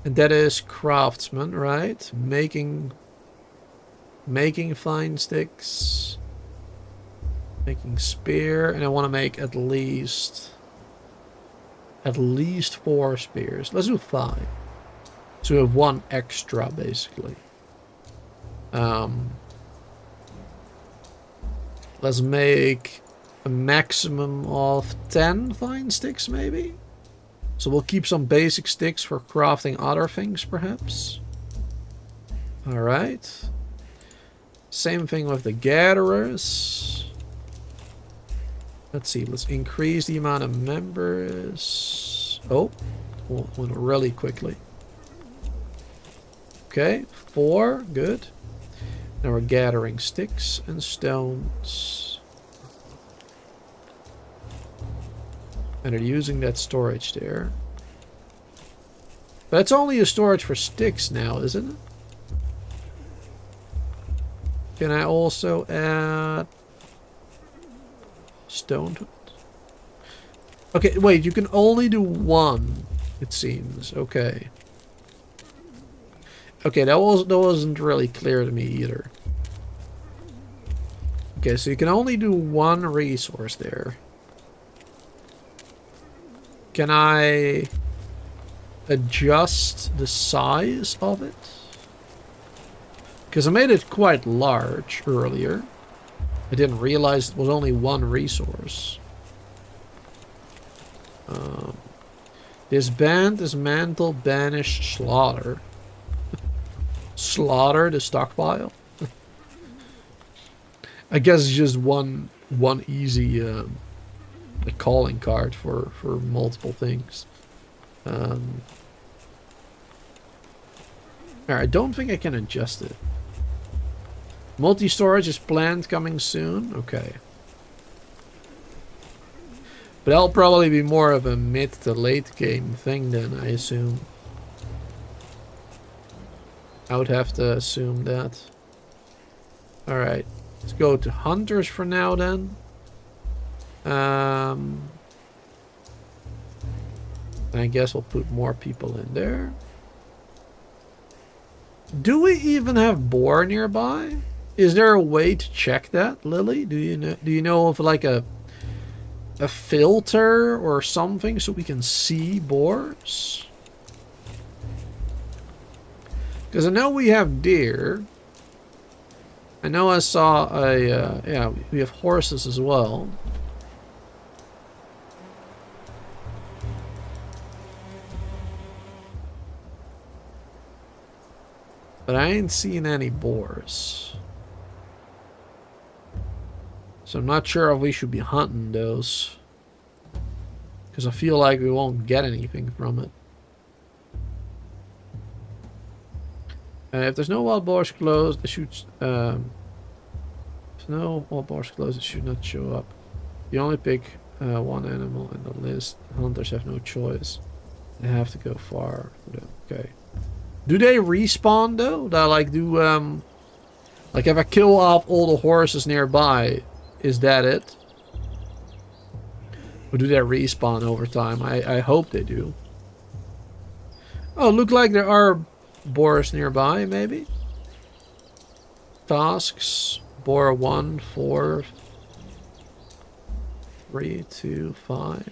Speaker 1: And that is craftsman, right? Making fine sticks. Making spear, and I want to make at least 4 spears. Let's do 5. So we have one extra, basically. Let's make a maximum of 10 vine sticks, maybe? So we'll keep some basic sticks for crafting other things, perhaps. Alright. Same thing with the gatherers. Let's see, let's increase the amount of members. Oh, went really quickly. Okay, 4, good. Now we're gathering sticks and stones. And they're using that storage there. But it's only a storage for sticks now, isn't it? Can I also add stone? Okay, wait, you can only do one, it seems. Okay. Okay, that wasn't really clear to me either. Okay, so you can only do one resource there. Can I adjust the size of it? Because I made it quite large earlier. I didn't realize it was only one resource. Disband, dismantle, banish, slaughter. Slaughter the stockpile. I guess it's just one easy a calling card for multiple things. Alright, I don't think I can adjust it. Multi-storage is planned coming soon. Okay. But that'll probably be more of a mid to late game thing then, I assume. I would have to assume that. Alright. Let's go to hunters for now then. I guess we'll put more people in there. Do we even have boar nearby? Is there a way to check that, Lily? Do you know of like a filter or something so we can see boars? Because I know we have deer. I know I saw a yeah, we have horses as well. But I ain't seen any boars. So I'm not sure if we should be hunting those. Because I feel like we won't get anything from it. If there's no wild boars close, they should... if no wild boars close, it should not show up. You only pick one animal in the list. Hunters have no choice. They have to go far. Okay. Do they respawn though? That like do like if I kill off all the horses nearby, is that it? Or do they respawn over time? I hope they do. Oh, look like there are boars nearby, maybe? Tasks. Boar 1, 4, 3, 2, 5.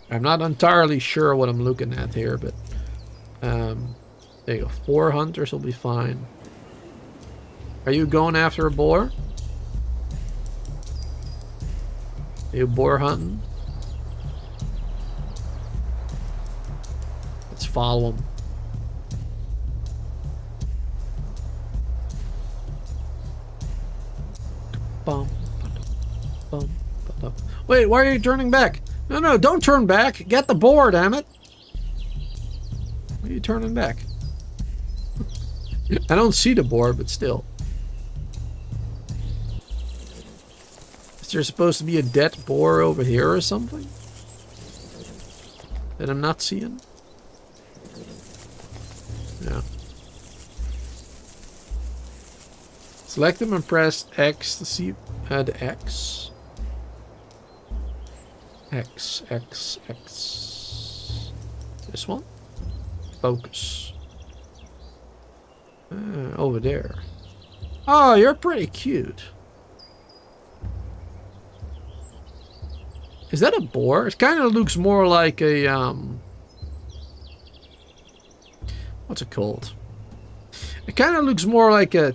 Speaker 1: I'm not entirely sure what I'm looking at here, but there you go. 4 hunters will be fine. Are you going after a boar? Are you boar hunting? Let's follow him. Wait, why are you turning back? No, don't turn back. Get the boar, damn it. Why are you turning back? I don't see the boar, but still. Is there supposed to be a dead boar over here or something? That I'm not seeing? Yeah. Select them and press X to see the X. X. This one? Focus. Over there. Oh, you're pretty cute. Is that a boar? It kind of looks more like a, what's it called? It kind of looks more like a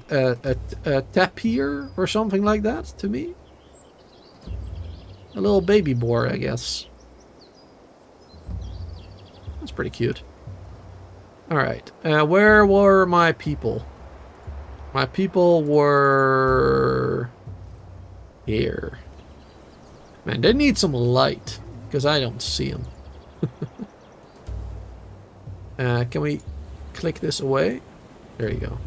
Speaker 1: tapir or something like that to me. A little baby boar, I guess. That's pretty cute. Alright, where were my people? My people were here. Man, they need some light, because I don't see them. Can we click this away? There you go.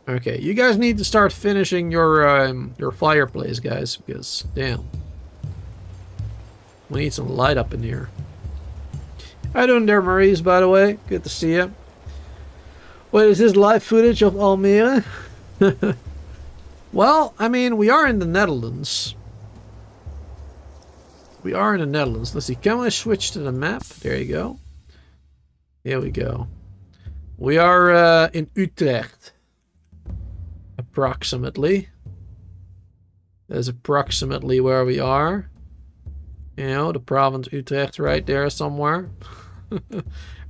Speaker 1: Okay, you guys need to start finishing your fireplace, guys, because, damn. We need some light up in here. How you doing there, Maurice, by the way? Good to see you. Wait, is this live footage of Almere? Well, I mean, we are in the Netherlands. We are in the Netherlands. Let's see, can we switch to the map? There you go. Here we go. We are in Utrecht. Approximately. That's approximately where we are. You know, the province Utrecht right there somewhere.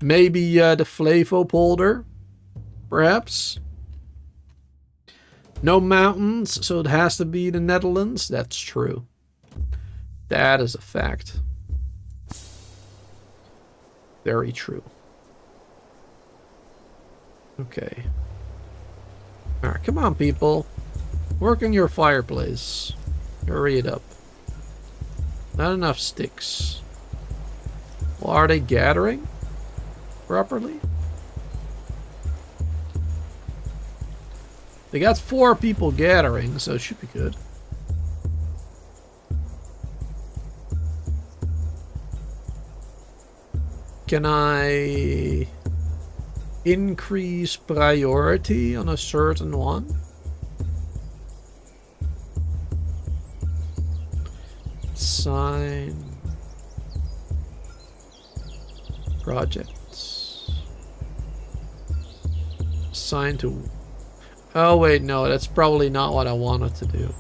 Speaker 1: Maybe the Flevopolder, perhaps. No mountains, so it has to be the Netherlands. That's true. That is a fact. Very true. Okay. Alright, come on, people. Work on your fireplace. Hurry it up. Not enough sticks. Well, are they gathering properly? They got 4 people gathering, so it should be good. Can I increase priority on a certain one? Sign projects. Assign to. Oh wait, no, that's probably not what I wanted to do.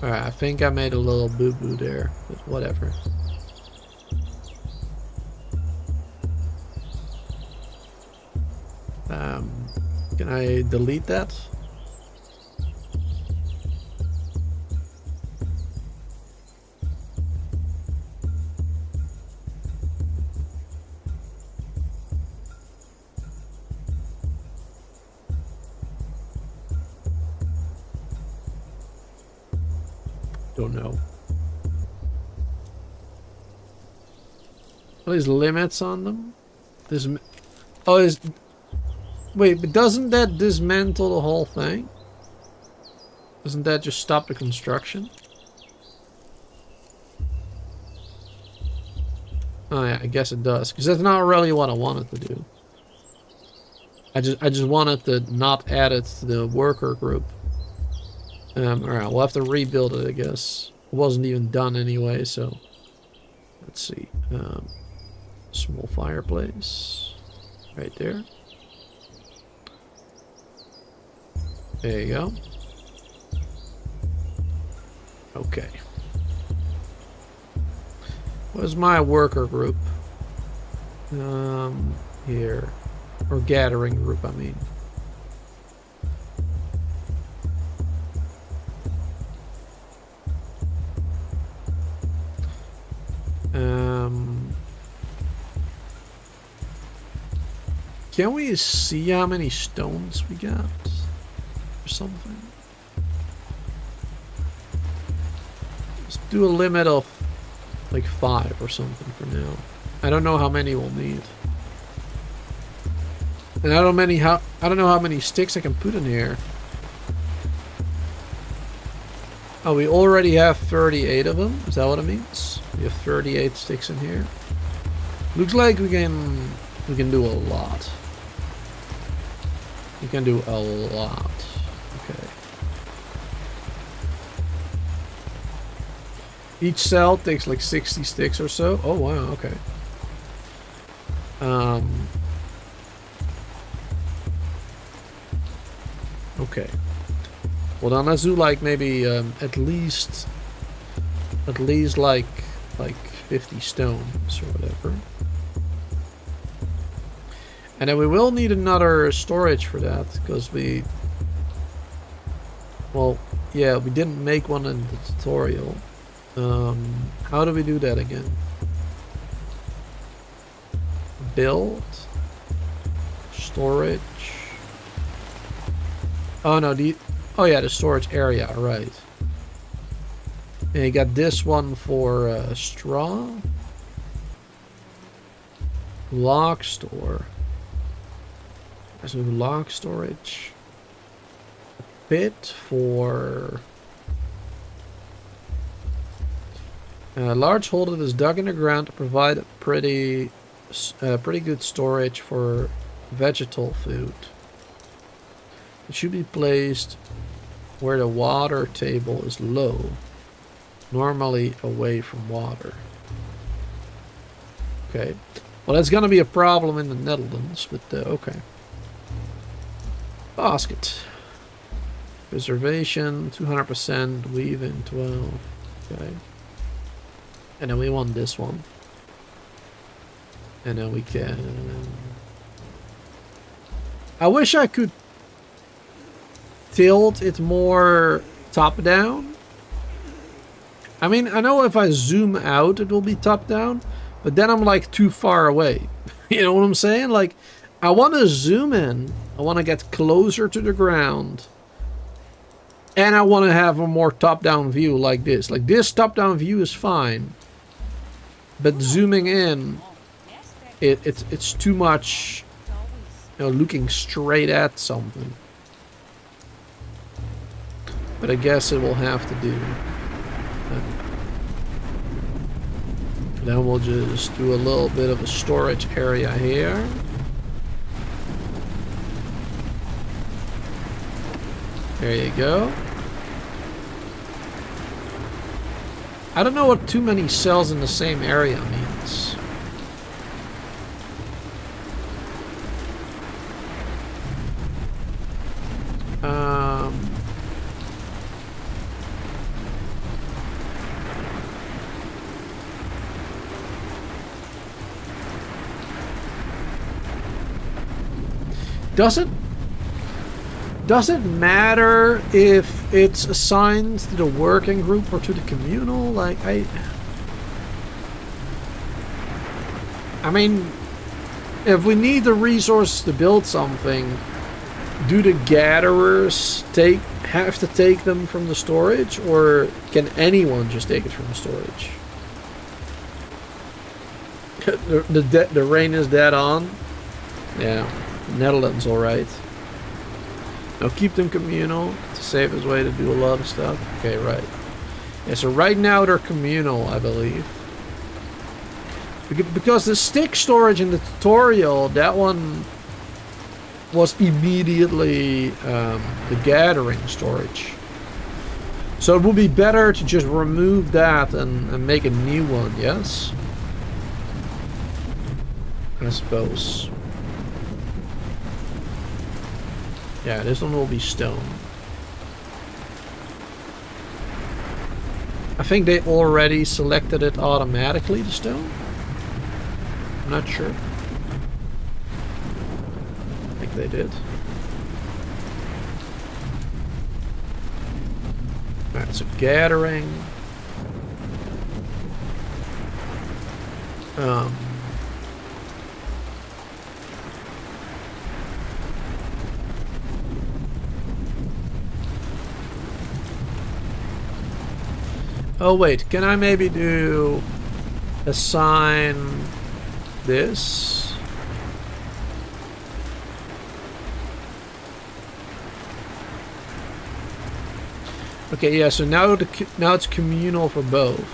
Speaker 1: Alright, I think I made a little boo-boo there, but whatever. Can I delete that? Don't know. Are these limits on them? This. Oh, is. Wait, but doesn't that dismantle the whole thing? Doesn't that just stop the construction? Oh yeah, I guess it does, because that's not really what I wanted to do. I just wanted to not add it to the worker group. Alright, we'll have to rebuild it, I guess. It wasn't even done anyway, so let's see. Small fireplace right there. There you go. Okay. Where's my worker group? Here. Or gathering group, I mean. Can we see how many stones we got? Or something? Let's do a limit of like 5 or something for now. I don't know how many we'll need. And I don't know how many sticks I can put in here. Oh, we already have 38 of them. Is that what it means? We have 38 sticks in here. Looks like we can do a lot. We can do a lot. Okay. Each cell takes like 60 sticks or so. Oh wow, okay. Okay. Well, then let's do like maybe at least like 50 stones or whatever. And then we will need another storage for that, because well, yeah, we didn't make one in the tutorial. How do we do that again? Build. Storage. Oh no, oh yeah, the storage area, right. And you got this one for straw. Log store. There's a log storage. A pit for... a large hole that is dug in the ground to provide a pretty good storage for vegetal food. It should be placed where the water table is low, normally away from water. Okay, well that's gonna be a problem in the Netherlands, but okay. Basket. Preservation, 200%, weave in 12. Okay. And then we want this one. And then we can... I wish I could tilt it more top down. I mean, I know if I zoom out it will be top down, but then I'm like too far away. You know what I'm saying? Like, I want to zoom in, I want to get closer to the ground, and I want to have a more top-down view like this. Like, this top-down view is fine, but zooming in, it's too much, you know, looking straight at something. But I guess it will have to do. Then we'll just do a little bit of a storage area here. There you go. I don't know what too many cells in the same area means. Does it matter if it's assigned to the working group or to the communal? Like, I mean, if we need the resources to build something, do the gatherers have to take them from the storage, or can anyone just take it from the storage? The rain is dead on. Yeah, Netherlands, all right. Now keep them communal. It's the safest way to do a lot of stuff. Okay, right. Yeah, so right now they're communal, I believe. Because the stick storage in the tutorial, that one was immediately the gathering storage. So it would be better to just remove that and make a new one, yes? I suppose. Yeah, this one will be stone. I think they already selected it automatically, the stone. I'm not sure. I think they did. Alright, so gathering. Oh wait, can I maybe do assign this? Okay, yeah, so now it's communal for both.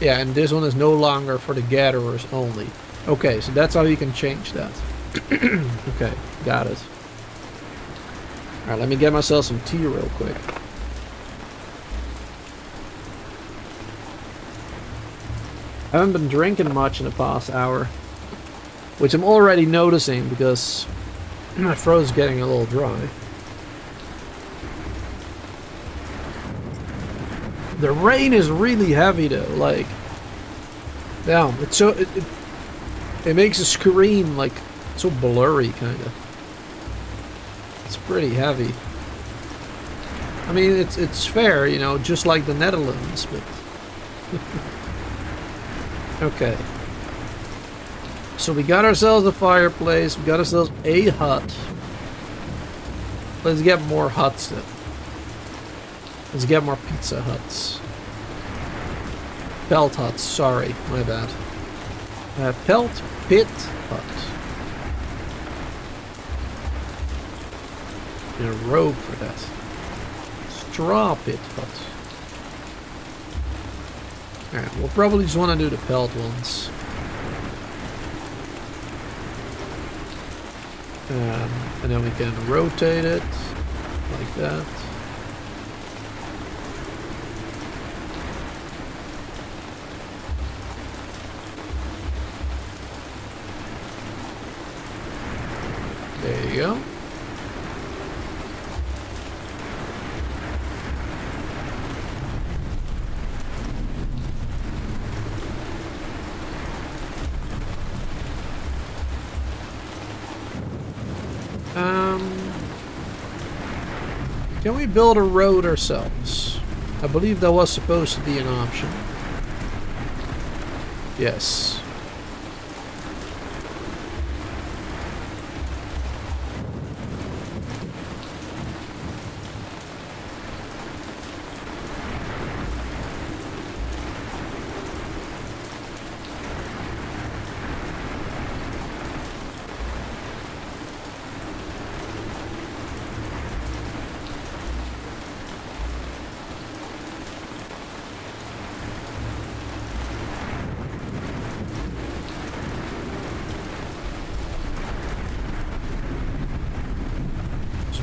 Speaker 1: Yeah, and this one is no longer for the gatherers only. Okay, so that's how you can change that. Okay, got it. Alright, let me get myself some tea real quick. I haven't been drinking much in the past hour, which I'm already noticing because My throat's getting a little dry. The rain is really heavy though, like, damn, it's so, it makes the screen like so blurry kinda. It's pretty heavy. I mean, it's fair, you know, just like the Netherlands, but okay. So we got ourselves a fireplace, we got ourselves a hut. Let's get more huts then. Let's get more pizza huts. Pelt huts, sorry, my bad. Pelt pit hut. And a rope for that. Straw pit hut. Alright, we'll probably just want to do the pelt ones. And then we can rotate it like that. There you go. Can we build a road ourselves? I believe that was supposed to be an option. Yes.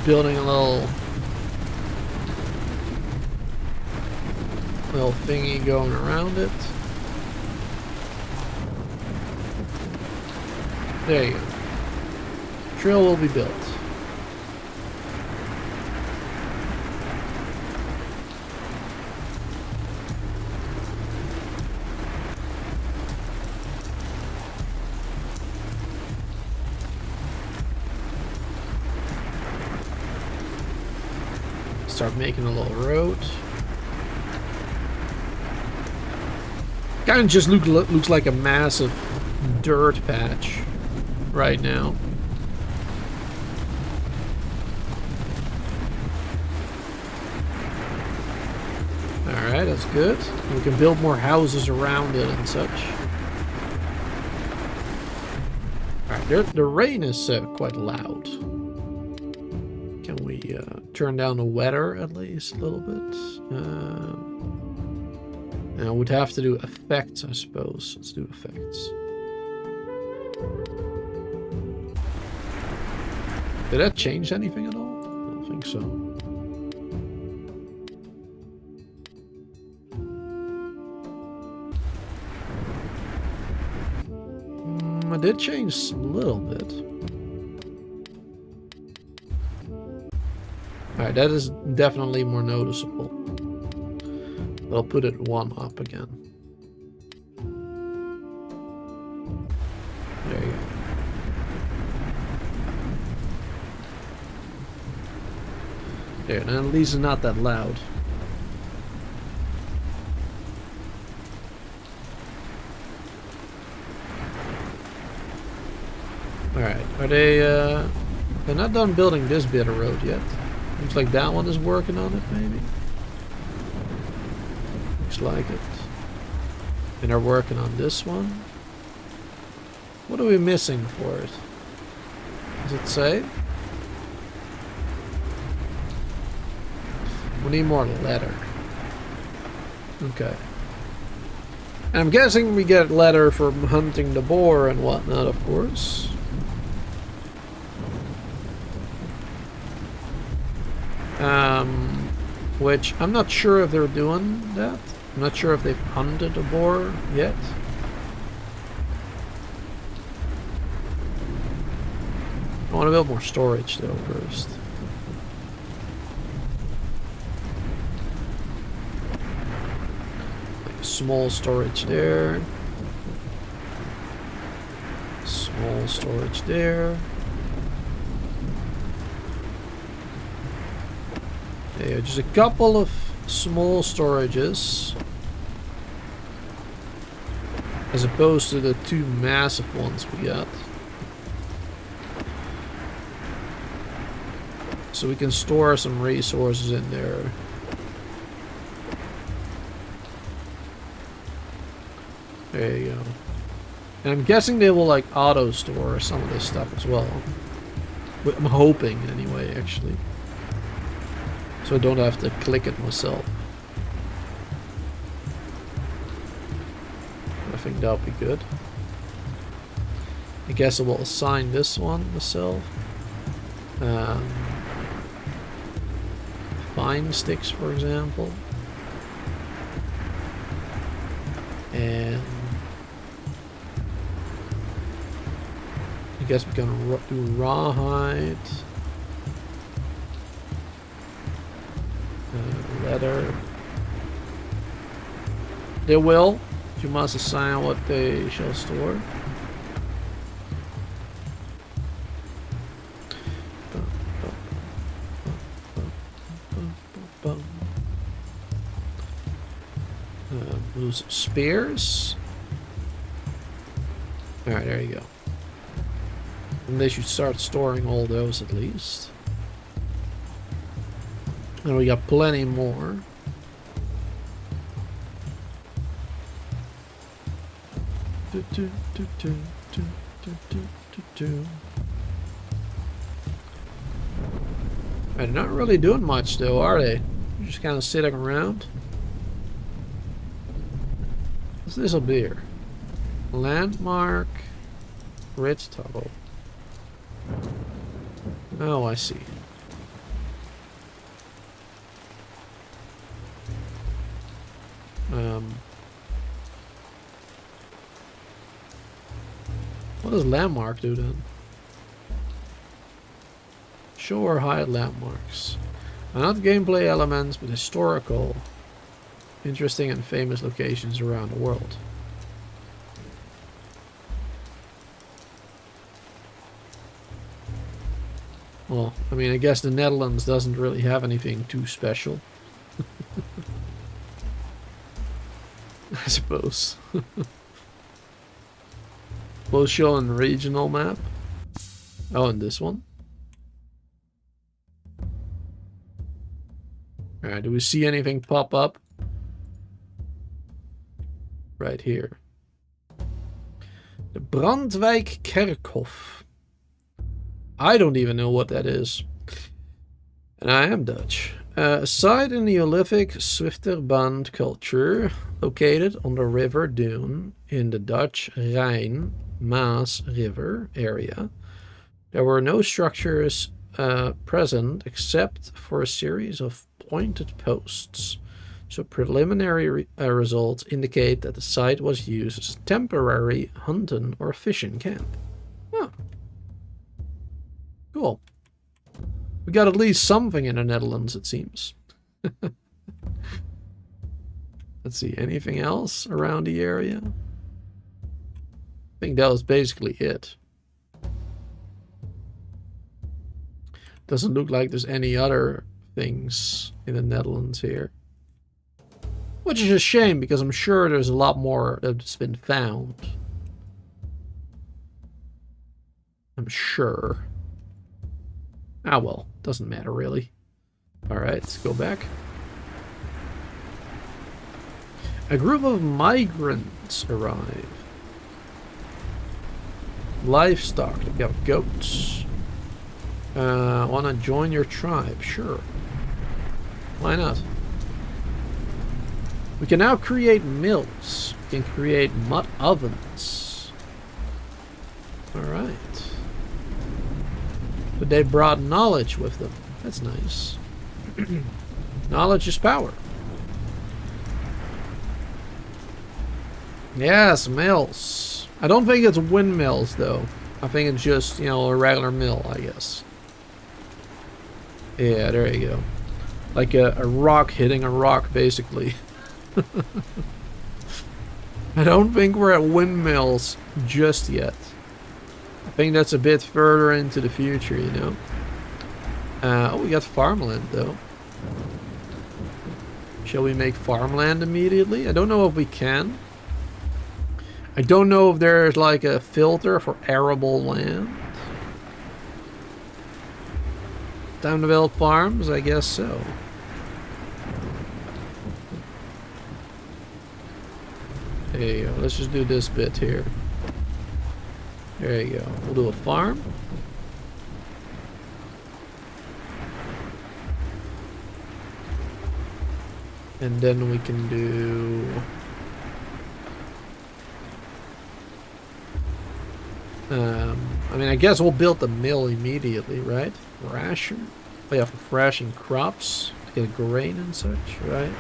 Speaker 1: Building a little thingy going around it. There you go. Trail will be built. Start making a little road. Kind of just looks like a massive dirt patch right now. Alright, that's good. We can build more houses around it and such. Alright, the rain is quite loud. Can we turn down the weather at least a little bit? Now we'd have to do effects, I suppose. Let's do effects. Did that change anything at all? I don't think so. I did change a little bit. Alright, that is definitely more noticeable. I'll put it one up again. There you go. There, now at least it's not that loud. Alright, are they, they're not done building this bit of road yet. Looks like that one is working on it, maybe. Looks like it. And they're working on this one. What are we missing for it? Does it say? We need more leather. Okay. And I'm guessing we get leather from hunting the boar and whatnot, of course. Which I'm not sure if they're doing that. I'm not sure if they've hunted a boar yet. I want to build more storage though first. Like a small storage there. Small storage there. Yeah, just a couple of small storages. As opposed to the 2 massive ones we got. So we can store some resources in there. There you go. And I'm guessing they will like auto store some of this stuff as well. I'm hoping anyway, actually. So I don't have to click it myself. I think that'll be good. I guess I will assign this one myself. Fine sticks, for example. And I guess we can do rawhide. Leather. They will. You must assign what they shall store. Lose spears. Alright, there you go. And they should start storing all those at least. And we got plenty more. They're not really doing much though, are they? They're just kind of sitting around. What's this up here? Landmark. Ridge toggle. Oh, I see. What does landmark do then? Show or hide landmarks. Not gameplay elements, but historical, interesting and famous locations around the world. Well, I mean, I guess the Netherlands doesn't really have anything too special. I suppose. We'll show on regional map. Oh, and this one. Alright, do we see anything pop up? Right here. The Brandwijk Kerkhof. I don't even know what that is. And I am Dutch. A site in Neolithic Zwifterband culture located on the River Dune in the Dutch Rhine Maas River area. There were no structures present except for a series of pointed posts. So preliminary results indicate that the site was used as a temporary hunting or fishing camp. Oh. Cool. We got at least something in the Netherlands, it seems. Let's see, anything else around the area? I think that was basically it. Doesn't look like there's any other things in the Netherlands here. Which is a shame, because I'm sure there's a lot more that's been found. I'm sure. Ah well, doesn't matter really. Alright, let's go back. A group of migrants arrive. Livestock, we got goats. Wanna join your tribe? Sure. Why not? We can now create mills. We can create mud ovens. Alright. But they brought knowledge with them. That's nice. Knowledge is power. Yes, mills. I don't think it's windmills though. I think it's just, you know, a regular mill, I guess. Yeah, there you go. Like a rock hitting a rock, basically. I don't think we're at windmills just yet. I think that's a bit further into the future, you know. Oh, we got farmland, though. Shall we make farmland immediately? I don't know if we can. I don't know if there's like a filter for arable land. Time to build farms? I guess so. There you go. Let's just do this bit here. There you go. We'll do a farm. And then we can do... I mean, I guess we'll build the mill immediately, right? Ration? Oh yeah, for thrashing crops. To get grain and such, right?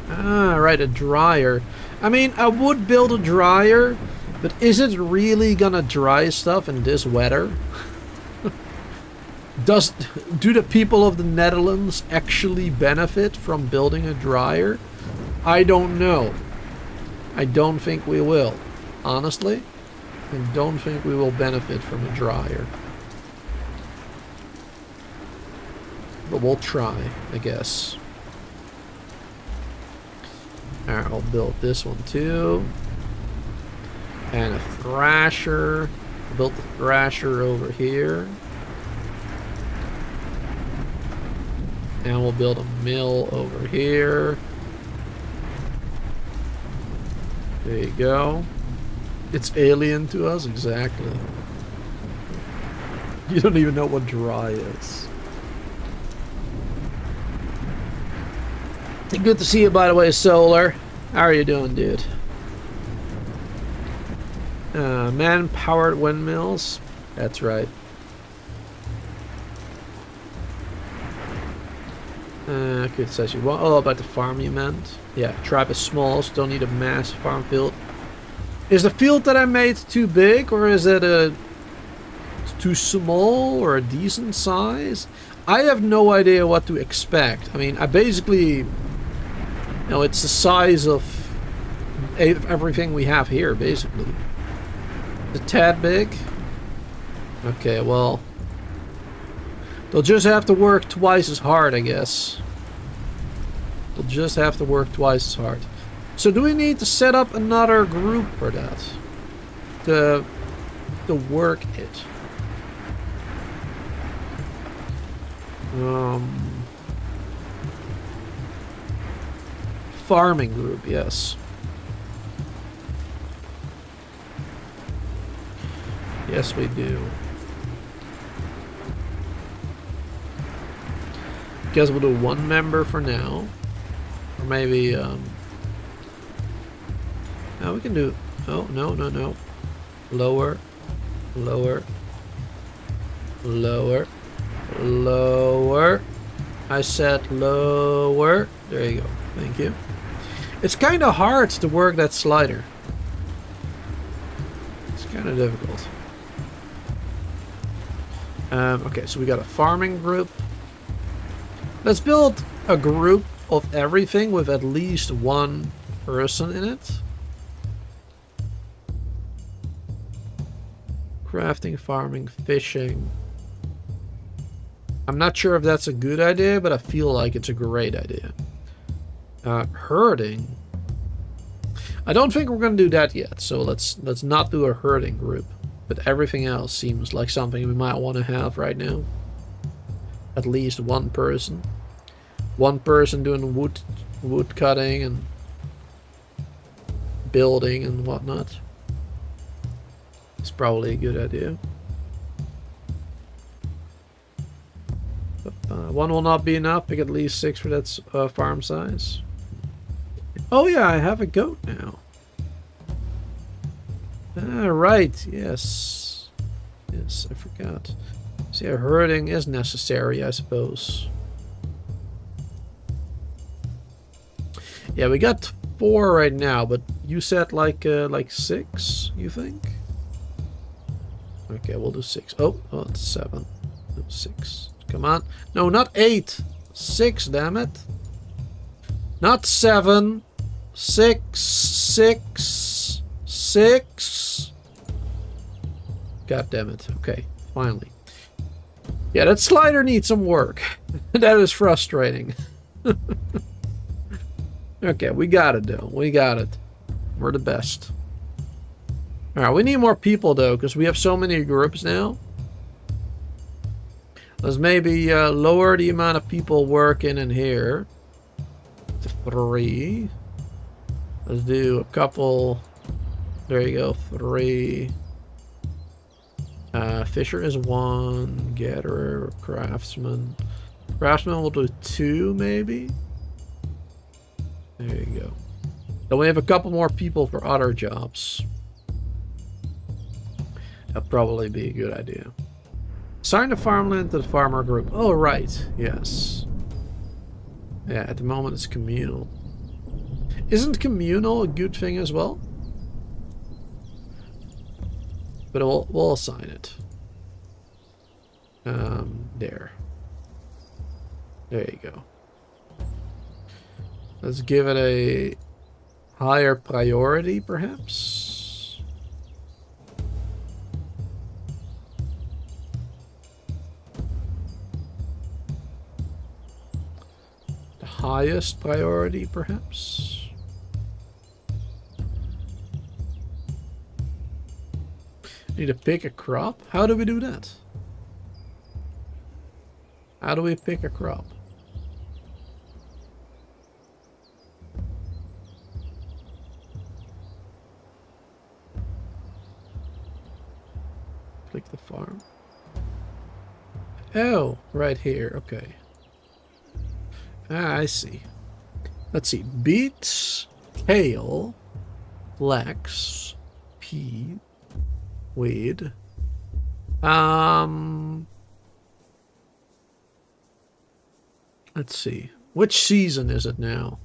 Speaker 1: Ah, right, a dryer. I mean, I would build a dryer, but is it really gonna dry stuff in this weather? Do the people of the Netherlands actually benefit from building a dryer? I don't know. I don't think we will. Honestly, I don't think we will benefit from a dryer. But we'll try, I guess. Alright, I'll build this one too. And a thrasher. I built the thrasher over here. And we'll build a mill over here. There you go. It's alien to us, exactly. You don't even know what dry is. Good to see you, by the way, Solar. How are you doing, dude? Man-powered windmills. That's right. Good says you want. Oh, about the farm you meant. Yeah, tribe is small, so don't need a massive farm field. Is the field that I made too big, or is it too small, or a decent size? I have no idea what to expect. I mean, I basically, you know, it's the size of everything we have here, basically. A tad big. Okay, well, they'll just have to work twice as hard, I guess. They'll just have to work twice as hard. So do we need to set up another group for that? To work it? Farming group, yes. Yes, we do. Guess we'll do one member for now. Or maybe, now we can do... Oh, no, no, no. Lower. Lower. Lower. Lower. I said lower. There you go. Thank you. It's kind of hard to work that slider. It's kind of difficult. Okay, so we got a farming group. Let's build a group of everything with at least one person in it. Crafting, farming, fishing. I'm not sure if that's a good idea, but I feel like it's a great idea. Herding. I don't think we're gonna do that yet, so let's not do a herding group. But everything else seems like something we might want to have right now. At least one person. One person doing wood cutting and building and whatnot. It's probably a good idea. But, one will not be enough. Pick at least 6 for that farm size. Oh yeah, I have a goat now. Right, yes. Yes, I forgot. See, a herding is necessary, I suppose. Yeah, we got 4 right now, but you said like 6, you think? Okay, we'll do 6. Oh, it's 7. 6. Come on. No, not 8. 6, damn it. Not 7. 6. 6. 6. God damn it. Okay, finally. Yeah, that slider needs some work. That is frustrating. Okay, we got it, though. We got it. We're the best. Alright, we need more people, though, because we have so many groups now. Let's maybe lower the amount of people working in here to 3. Let's do a couple. There you go, 3. Fisher is 1. Gatherer, craftsman. Craftsman will do 2, maybe. There you go. Then we have a couple more people for other jobs. That'd probably be a good idea. Assign the farmland to the farmer group. Oh, right. Yes. Yeah, at the moment it's communal. Isn't communal a good thing as well? But we'll assign it. There. There you go. Let's give it a higher priority, perhaps. The highest priority, perhaps. Need to pick a crop? How do we do that? How do we pick a crop? Click the farm. Oh, right here. Okay. Ah, I see. Let's see. Beets, kale, flax, pea, weed. Let's see. Which season is it now?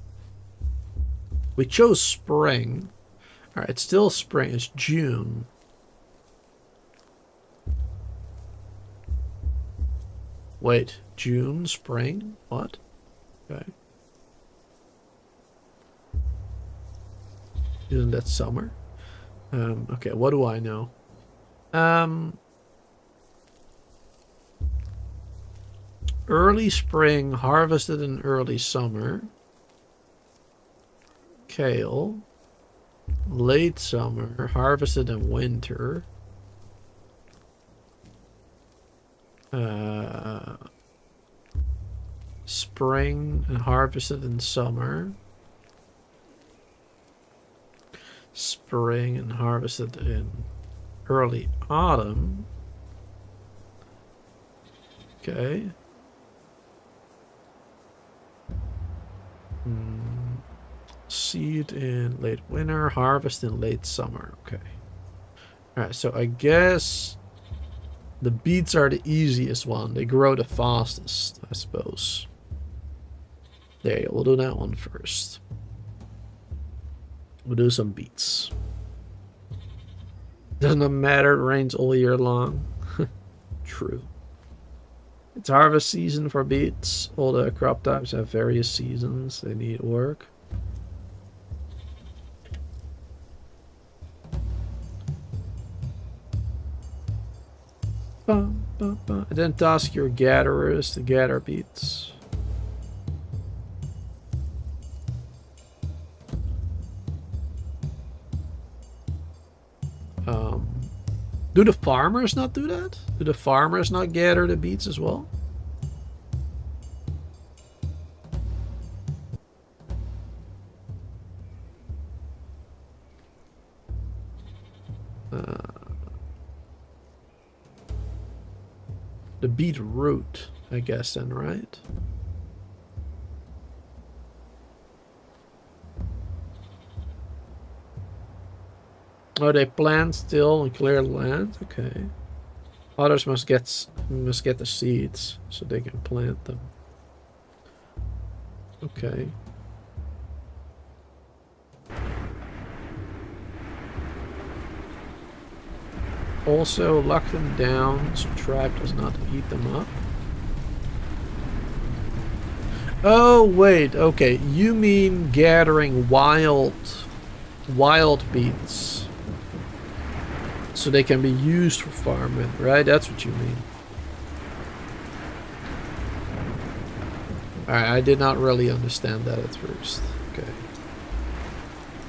Speaker 1: We chose spring. All right, it's still spring. It's June. Wait, June, spring? What? Okay. Isn't that summer? Okay, what do I know? Early spring, harvested in early summer. Kale. Late summer, harvested in winter. Spring and harvested in summer. Spring and harvested in early autumn. Okay. Seed in late winter, harvest in late summer. Okay. Alright, so I guess the beets are the easiest one. They grow the fastest, I suppose. There you go. We'll do that one first. We'll do some beets. Doesn't matter, it rains all year long. True. It's harvest season for beets. All the crop types have various seasons. They need work. And then task your gatherers to gather beets. Do the farmers not do that? Do the farmers not gather the beets as well? The beetroot, I guess, then, right? Oh, they plant still and clear land. Okay. Others must get the seeds so they can plant them. Okay. also lock them down so Tribe does not eat them up? Oh, wait. Okay. You mean gathering wild beets so they can be used for farming, right? That's what you mean. Alright, I did not really understand that at first. Okay.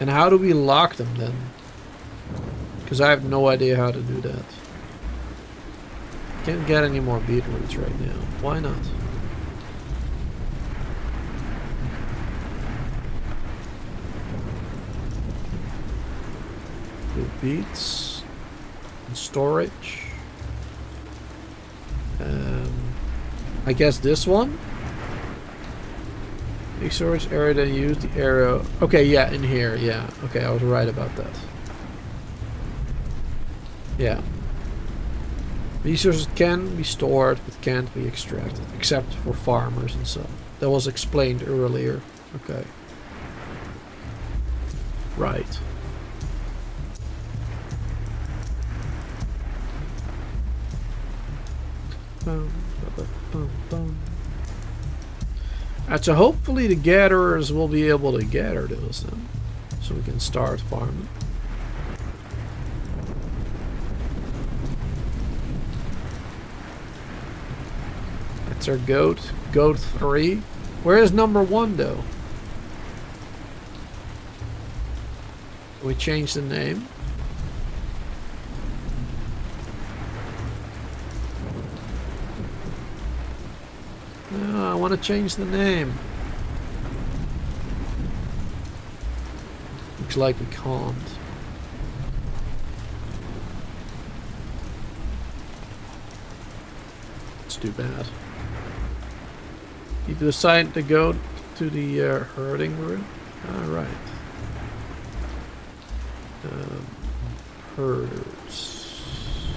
Speaker 1: And how do we lock them then? Because I have no idea how to do that. Can't get any more beetroots right now. Why not? Do beets and storage. I guess this one. Big storage area, then use the arrow. Okay, yeah, in here, yeah. Okay, I was right about that. Yeah. Resources can be stored, but can't be extracted, except for farmers and so. That was explained earlier. Okay. Right. Alright, so hopefully the gatherers will be able to gather those then. So we can start farming. That's our goat. Goat 3. Where is number 1 though? We changed the name. No, I want to change the name. Looks like we can't. It's too bad. Need to assign the goat to the herding route. Alright. Herders.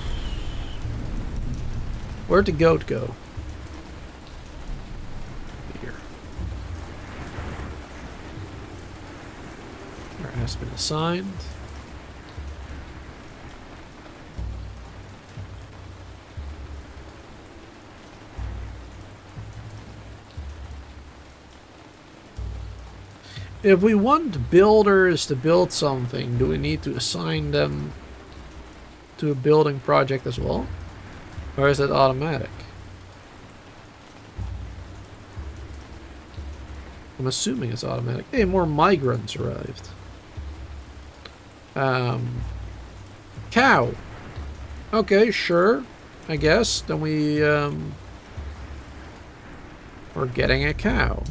Speaker 1: Where'd the goat go? Here. There has been assigned. If we want builders to build something, do we need to assign them to a building project as well? Or is it automatic? I'm assuming it's automatic. Hey, more migrants arrived. Cow. Okay, sure. I guess. Then we're getting a cow.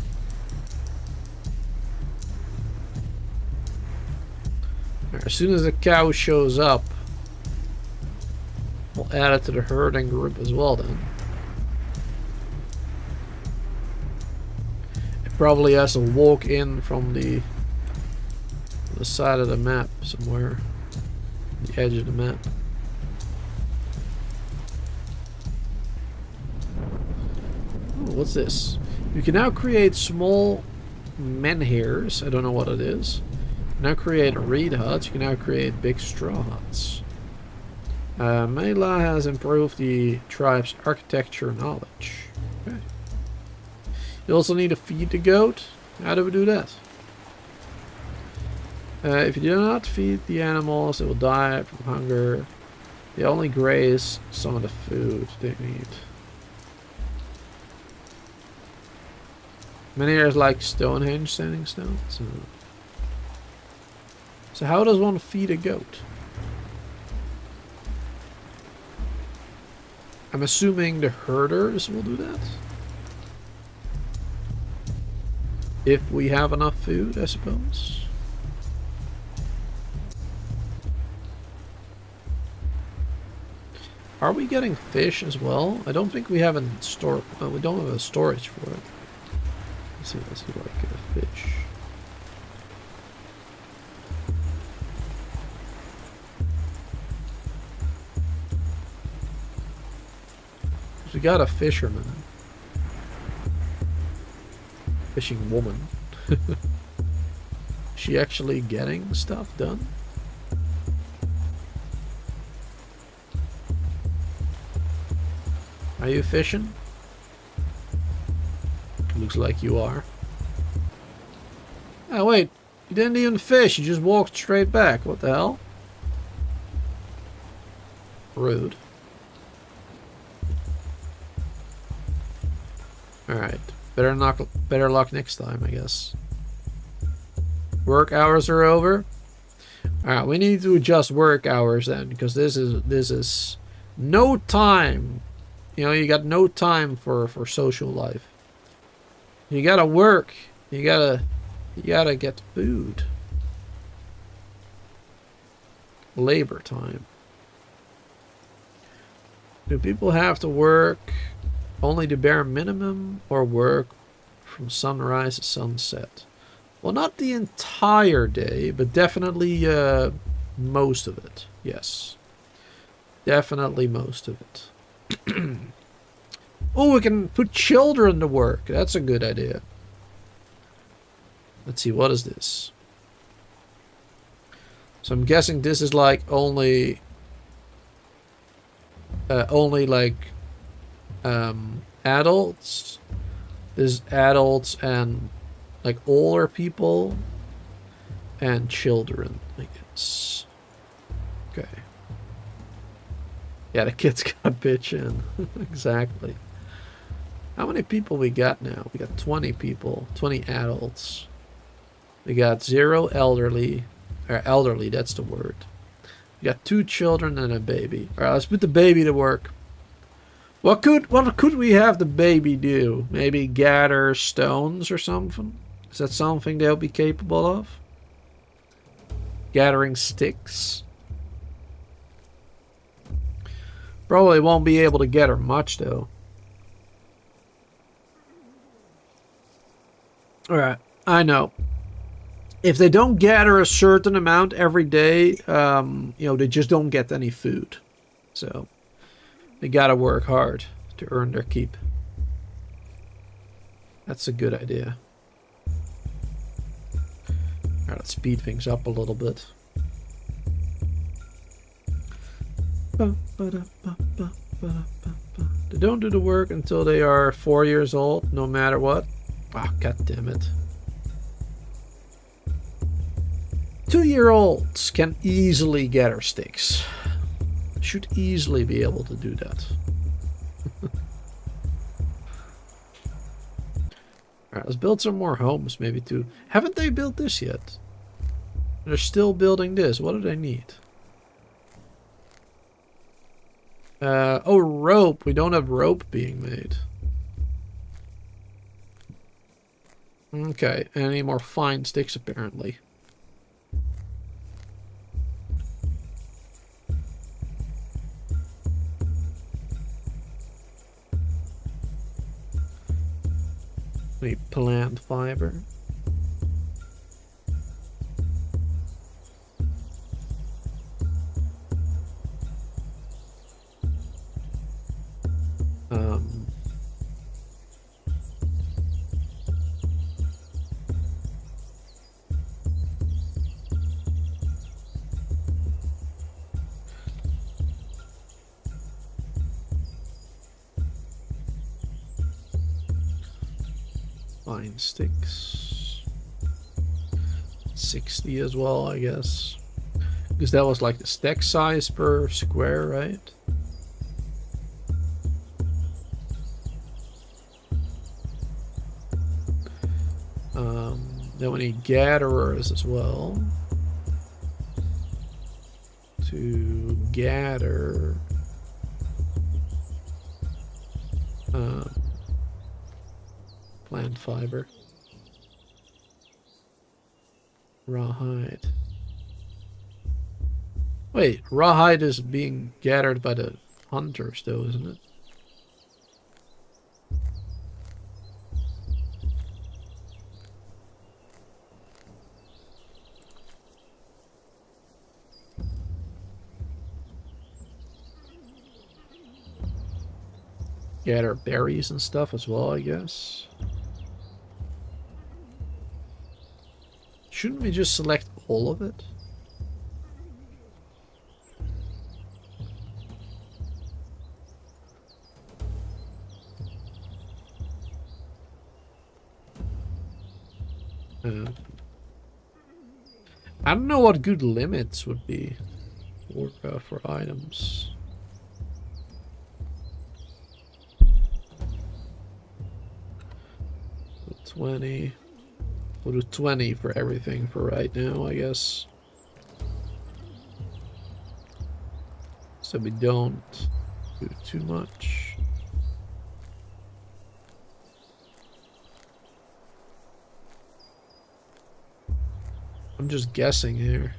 Speaker 1: As soon as the cow shows up, we'll add it to the herding group as well then. It probably has to walk in from the side of the map somewhere. The edge of the map. Oh, what's this? You can now create small menhirs. I don't know what it is. Now create reed huts. You can now create big straw huts. Mela has improved the tribe's architecture knowledge. Okay. You also need to feed the goat. How do we do that? If you do not feed the animals, they will die from hunger. They only graze some of the food they need. Many areas like Stonehenge standing still. So how does one feed a goat? I'm assuming the herders will do that. If we have enough food, I suppose. Are we getting fish as well? I don't think we have a store. We don't have a storage for it. Let's see what I get a fish. We got a fisherman. Fishing woman. She actually getting stuff done? Are you fishing? Looks like you are. Oh, wait. You didn't even fish. You just walked straight back. What the hell? Rude. Alright. Better luck next time, I guess. Work hours are over. Alright, we need to adjust work hours then, because this is no time. You know, you got no time for social life. You gotta work. You gotta get food. Labor time. Do people have to work only the bare minimum or work from sunrise to sunset? Well, not the entire day, but definitely most of it. Yes. Definitely most of it. Oh, we can put children to work. That's a good idea. Let's see, what is this? So I'm guessing this is like only like adults. There's adults and like older people and children, I guess. Okay. Yeah, the kids got bitch in. Exactly. How many people we got now? We got 20 people, 20 adults. We got 0 elderly, or elderly, that's the word. We got 2 children and a baby. All right, let's put the baby to work. What could we have the baby do? Maybe gather stones or something? Is that something they'll be capable of? Gathering sticks? Probably won't be able to gather much though. Alright, I know. If they don't gather a certain amount every day, you know, they just don't get any food. So, they gotta work hard to earn their keep. That's a good idea. Alright, let's speed things up a little bit. They don't do the work until they are 4 years old, no matter what. Ah, god damn it. 2-year-olds can easily gather sticks. Should easily be able to do that. Alright, let's build some more homes maybe too. Haven't they built this yet? They're still building this. What do they need? Oh, rope. We don't have rope being made. Okay, any more fine sticks apparently. Need plant fiber. Fine sticks. 60 as well, I guess. Because that was like the stack size per square, right? Then we need gatherers as well. To gather plant fiber. Rawhide. Wait, rawhide is being gathered by the hunters though, isn't it? Gather berries and stuff as well, I guess. Shouldn't we just select all of it? I don't know what good limits would be for items. So 20. We'll do 20 for everything for right now, I guess. So we don't do too much. I'm just guessing here.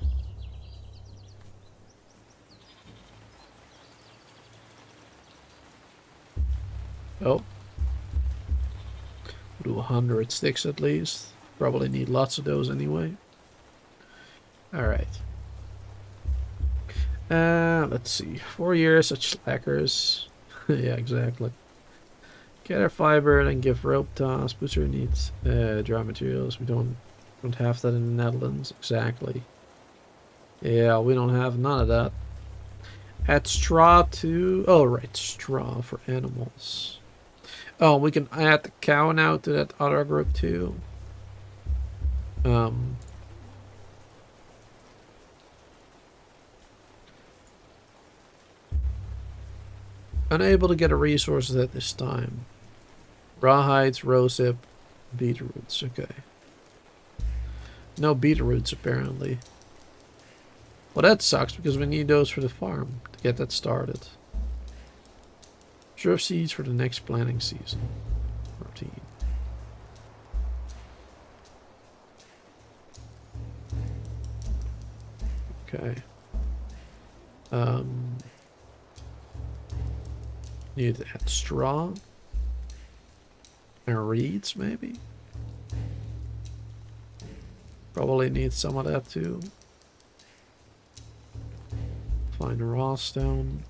Speaker 1: Oh. We'll do 100 sticks at least. Probably need lots of those anyway. Alright. Let's see. 4 years, such slackers. Yeah, exactly. Gather fiber and then give rope tasks. Booster needs dry materials. We don't have that in the Netherlands. Exactly. Yeah, we don't have none of that. Add straw to... Oh, right. Straw for animals. Oh, we can add the cow now to that other group too. Unable to get a resources at this time. Rawhides, rosehip, beetroots. Okay. No beetroots apparently. Well, that sucks because we need those for the farm to get that started. Shrub seeds for the next planting season. 14. Okay. Need to add straw. And reeds, maybe? Probably need some of that too. Find a raw stone.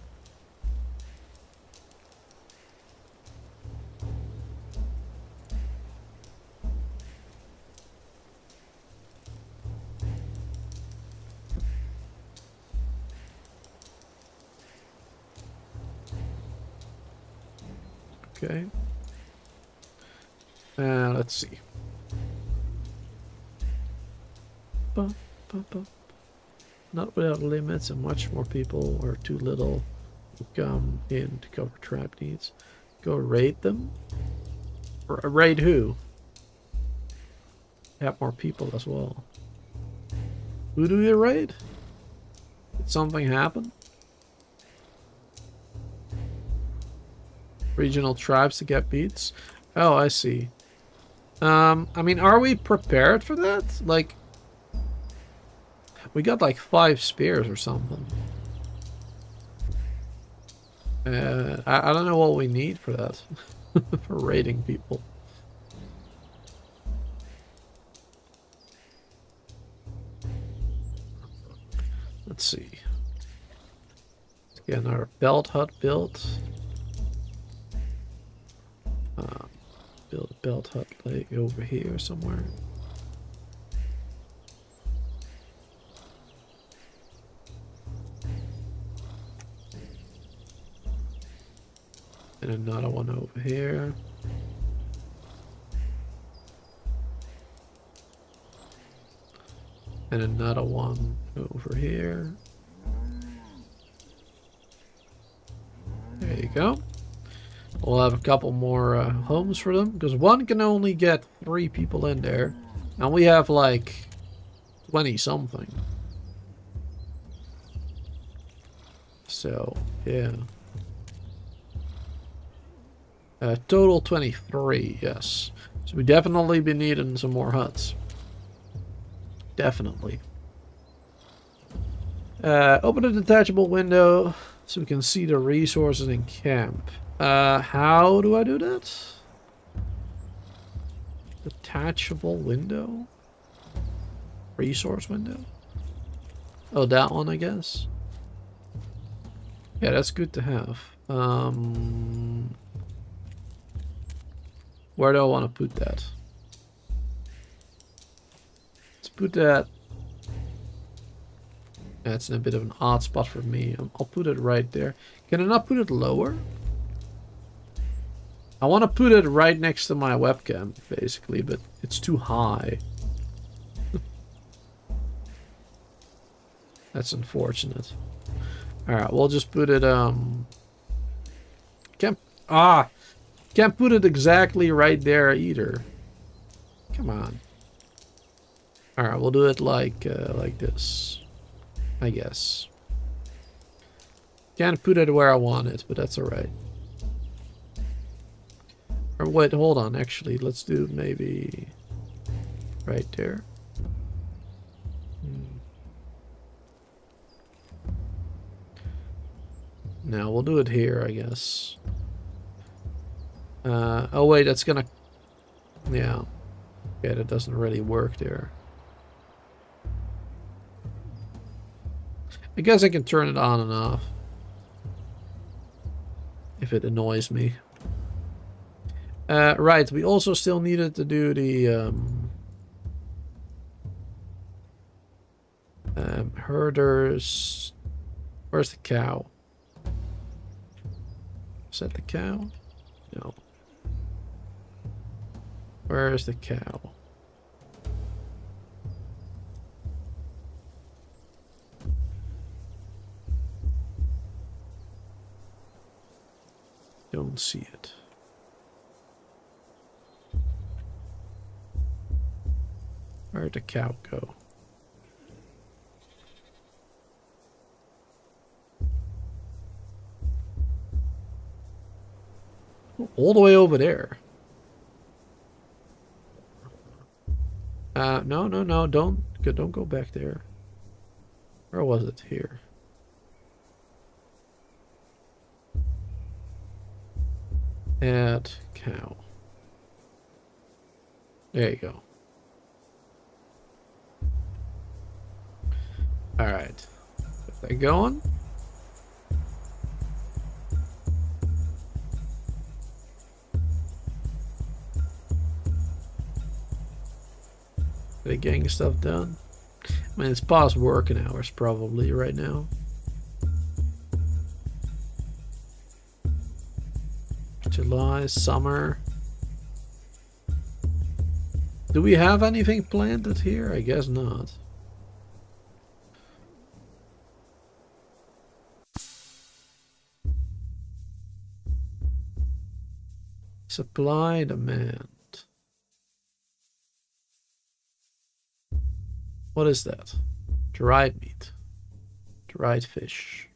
Speaker 1: Okay. Let's see. Not without limits, and much more people or too little will come in to cover tribe needs. Go raid them. Raid who? Have more people as well. Who do you raid? Did something happen? Regional tribes to get beats. Oh, I see. I mean, are we prepared for that? Like, we got like 5 spears or something. I don't know what we need for that. For raiding people. Let's see. Let's get another belt hut built. Build a belt hut like over here somewhere. And another one over here. And another one over here. There you go. We'll have a couple more homes for them, because one can only get 3 people in there. And we have like 20 something. So, yeah. Total 23, yes. So we definitely be needing some more huts. Definitely. Open a detachable window so we can see the resources in camp. How do I do that? Detachable window? Resource window? Oh, that one, I guess. Yeah, that's good to have. Where do I want to put that? Let's put that... That's in a bit of an odd spot for me. I'll put it right there. Can I not put it lower? I want to put it right next to my webcam, basically, but it's too high. That's unfortunate. Alright, we'll just put it, can't put it exactly right there either. Come on. Alright, we'll do it like this. I guess. Can't put it where I want it, but that's alright. Or wait, hold on, actually, let's do maybe right there. Now we'll do it here, I guess. Oh wait, that's gonna... Yeah. Okay, that doesn't really work there. I guess I can turn it on and off. If it annoys me. Right, we also still needed to do the... herders... Where's the cow? Is that the cow? No. Where is the cow? Don't see it. Where'd the cow go? All the way over there. No, don't go back there. Where was it? Here. Add cow. There you go. Alright. Get that going. Are they getting stuff done? I mean, it's past working hours probably right now. July, summer. Do we have anything planted here? I guess not. Supply, demand. What is that? Dried meat. Dried fish.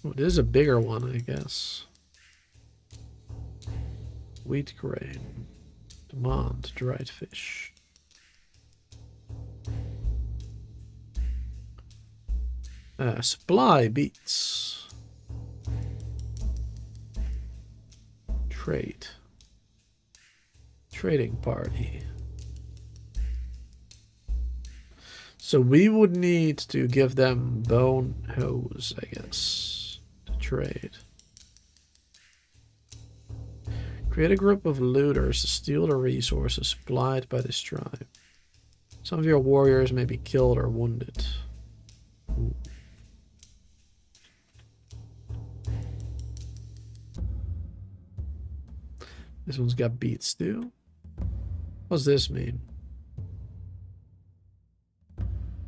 Speaker 1: Oh, this is a bigger one, I guess. Wheat grain. Demand. Dried fish. Supply beets. Trade. Trading party. So we would need to give them bone hose, I guess, to trade. Create a group of looters to steal the resources supplied by this tribe. Some of your warriors may be killed or wounded. Ooh. This one's got beets too. What does this mean?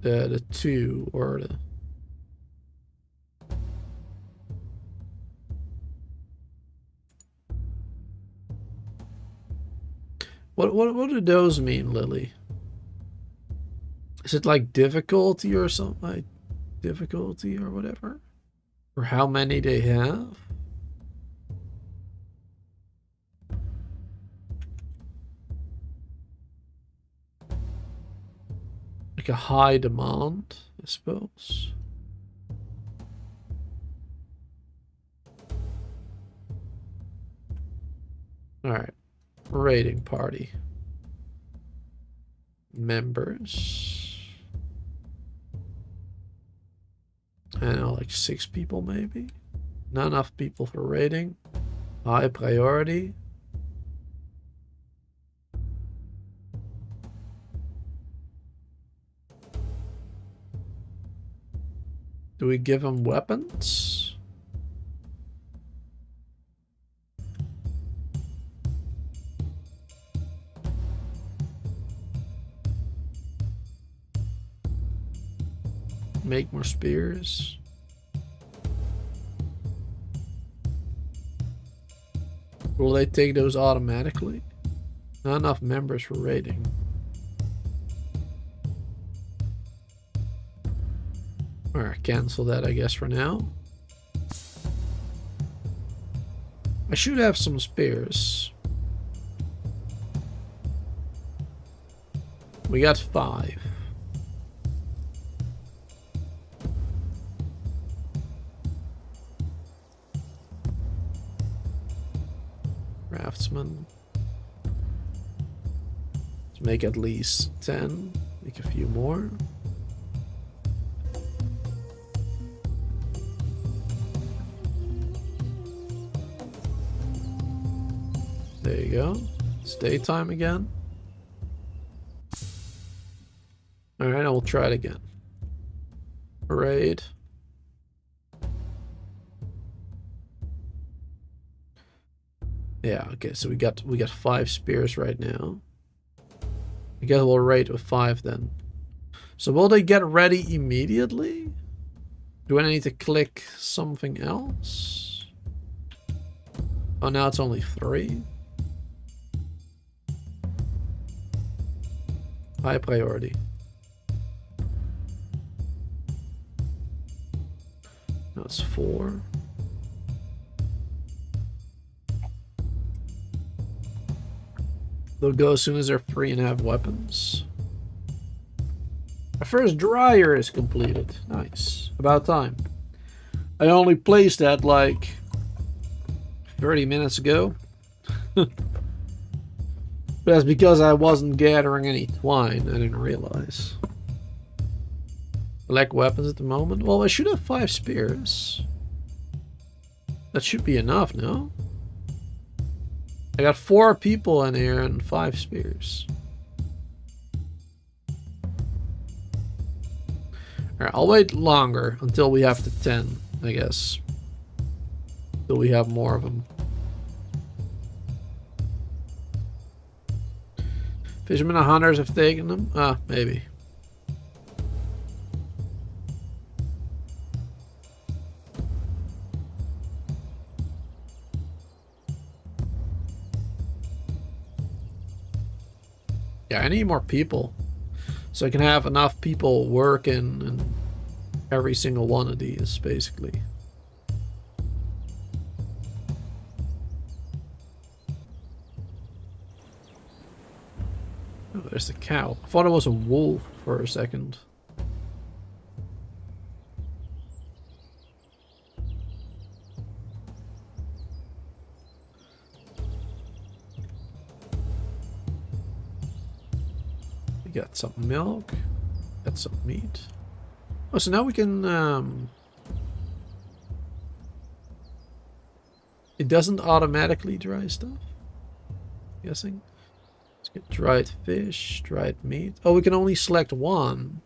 Speaker 1: The two or the... What do those mean, Lily? Is it like difficulty or something? Like difficulty or whatever? Or how many they have? Like a high demand, I suppose. Alright. Raiding party. Members. I don't know, like 6 people maybe? Not enough people for raiding. High priority. Do we give them weapons? make more spears. Will they take those automatically? Not enough members for raiding. Alright, cancel that I guess for now. I should have some spears. We got 5. Craftsman. Let's make at least 10. Make a few more. There you go. It's daytime again. Alright, I will try it again. Raid. Yeah, okay, so we got 5 spears right now. I guess we'll raid with 5 then. So will they get ready immediately? Do I need to click something else? Oh, now it's only 3. High priority. Now it's 4. They'll go as soon as they're free and have weapons. Our first dryer is completed. Nice. About time. I only placed that like 30 minutes ago. But that's because I wasn't gathering any twine. I didn't realize. I lack weapons at the moment. Well, I should have 5 spears. That should be enough, no? I got 4 people in here and 5 spears. Alright, I'll wait longer until we have to 10, I guess. Until we have more of them. Fishermen and hunters have taken them? Ah, maybe. Yeah, I need more people. So I can have enough people working in every single one of these, basically. Oh, there's the cow. I thought it was a wolf for a second. We got some milk. Got some meat. Oh, so now we can... It doesn't automatically dry stuff? I'm guessing. Let's get dried fish, dried meat. Oh, we can only select one.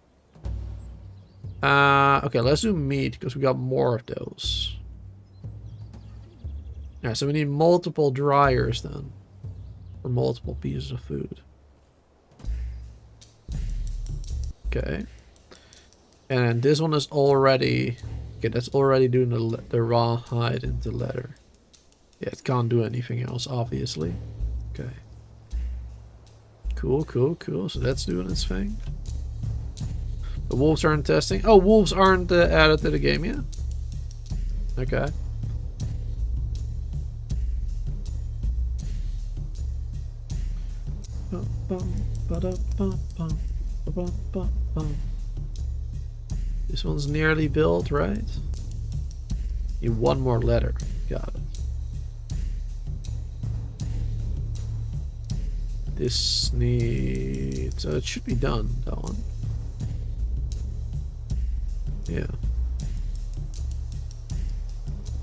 Speaker 1: Okay, let's do meat because we got more of those. Alright, so we need multiple dryers then. For multiple pieces of food. Okay. And this one is already... Okay, that's already doing the raw hide into leather. Yeah, it can't do anything else, obviously. Okay. Cool, cool, cool. So that's doing its thing. The wolves aren't testing. Oh, wolves aren't added to the game yet? Okay. This one's nearly built, right? Need one more letter. Got it. This needs... it should be done, that one. Yeah.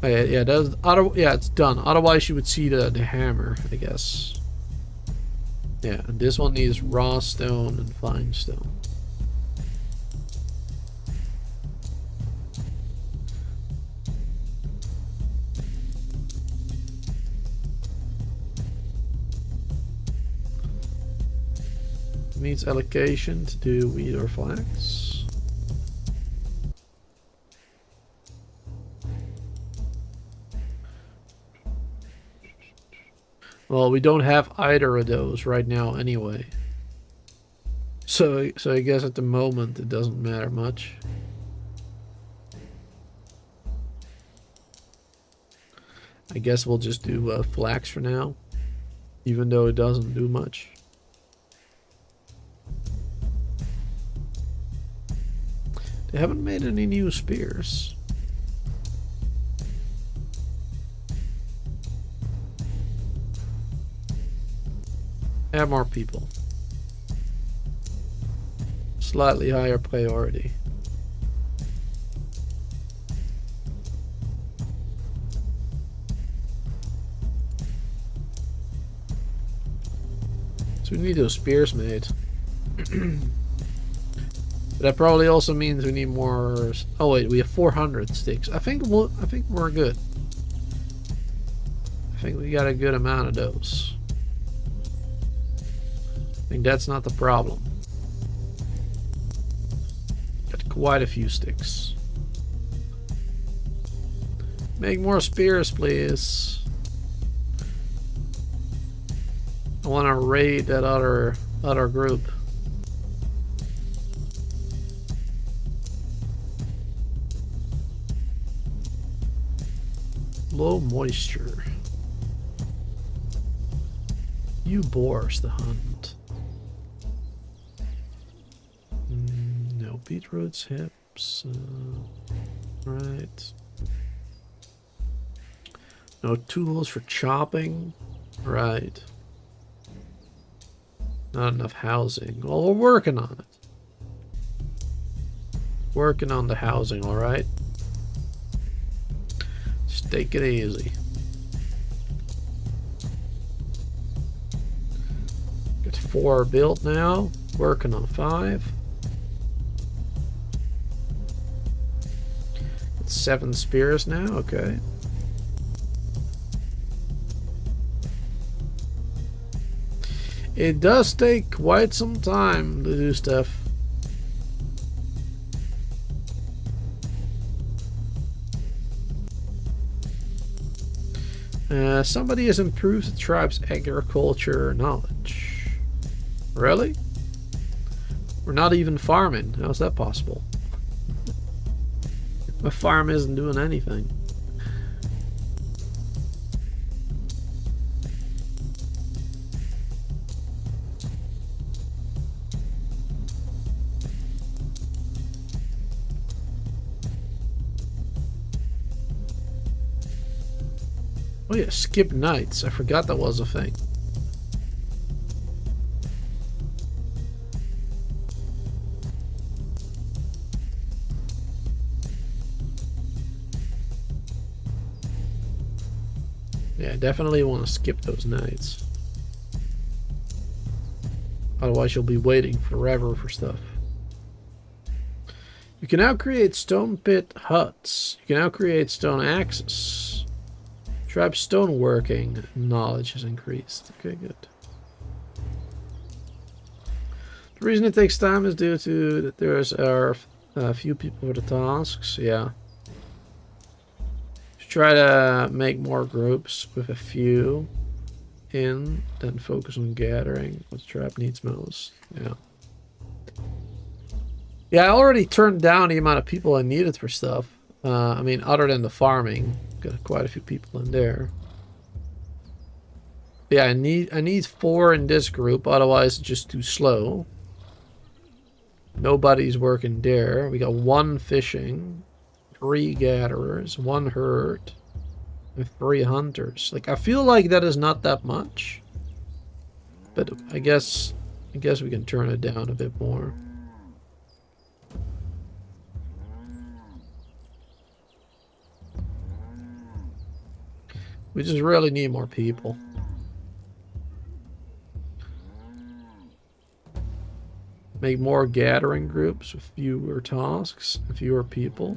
Speaker 1: Oh, yeah, that's, yeah, it's done. Otherwise you would see the hammer, I guess. Yeah, and this one needs raw stone and fine stone. Needs allocation to do wheat or flax. Well, we don't have either of those right now anyway. So I guess at the moment it doesn't matter much. I guess we'll just do flax for now, even though it doesn't do much. They haven't made any new spears. Add more people. Slightly higher priority. So we need those spears made. But that probably also means we need more. Oh wait, we have 400 sticks. I think we're good. I think we got a good amount of those. I think that's not the problem. Got quite a few sticks. Make more spears, please. I want to raid that other group. Low moisture. You boars to hunt. No beetroots, hips. Right. No tools for chopping. Right. Not enough housing. Well, we're working on it. Working on the housing, alright? Just take it easy. Got 4 built now. Working on 5. Got 7 spears now, okay. It does take quite some time to do stuff. Somebody has improved the tribe's agriculture knowledge. Really? We're not even farming. How's that possible? My farm isn't doing anything. Oh yeah, skip nights. I forgot that was a thing. Yeah, I definitely want to skip those nights. Otherwise you'll be waiting forever for stuff. You can now create stone pit huts. You can now create stone axes. Tribe stoneworking knowledge has increased. Okay, good. The reason it takes time is due to that there's a few people for the tasks. Yeah. Just try to make more groups with a few in, then focus on gathering what the tribe needs most. Yeah. Yeah, I already turned down the amount of people I needed for stuff. I mean, other than the farming. Got quite a few people in there. Yeah, I need 4 in this group, otherwise it's just too slow. Nobody's working there. We got 1 fishing, 3 gatherers, 1 herd, and 3 hunters. Like, I feel like that is not that much, but I guess we can turn it down a bit more. We just really need more people. Make more gathering groups with fewer tasks and fewer people.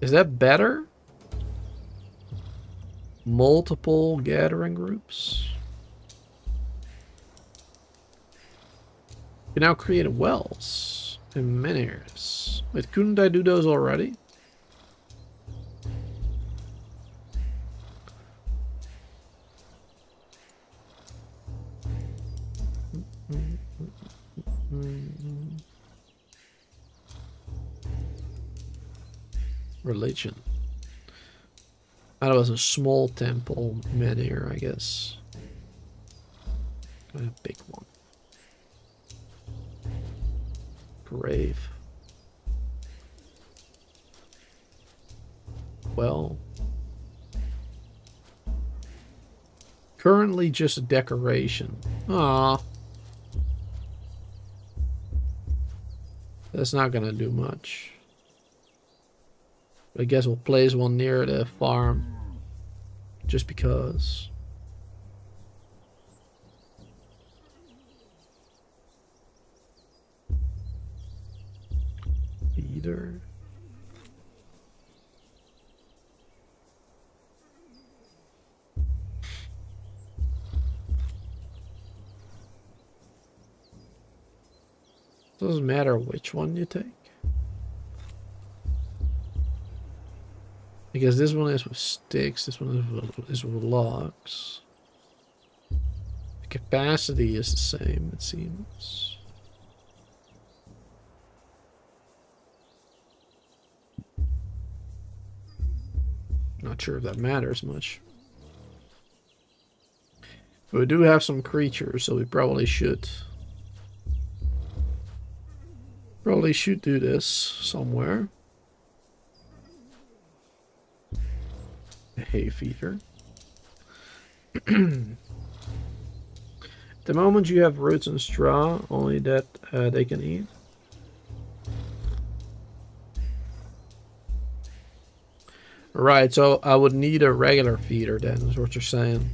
Speaker 1: Is that better? Multiple gathering groups. You can now create wells and menhirs. Wait, couldn't I do those already? Religion. That was a small temple menhir, I guess. A big one. Grave. Well. Currently just a decoration. Ah. That's not gonna do much. I guess we'll place one near the farm. Just because. Feeder. Doesn't matter which one you take. Because this one is with sticks, this one is with logs. The capacity is the same, it seems. Not sure if that matters much. But we do have some creatures, so we probably should. Probably should do this somewhere. A hay feeder. At the moment you have roots and straw, only that they can eat. Right, so I would need a regular feeder then, is what you're saying.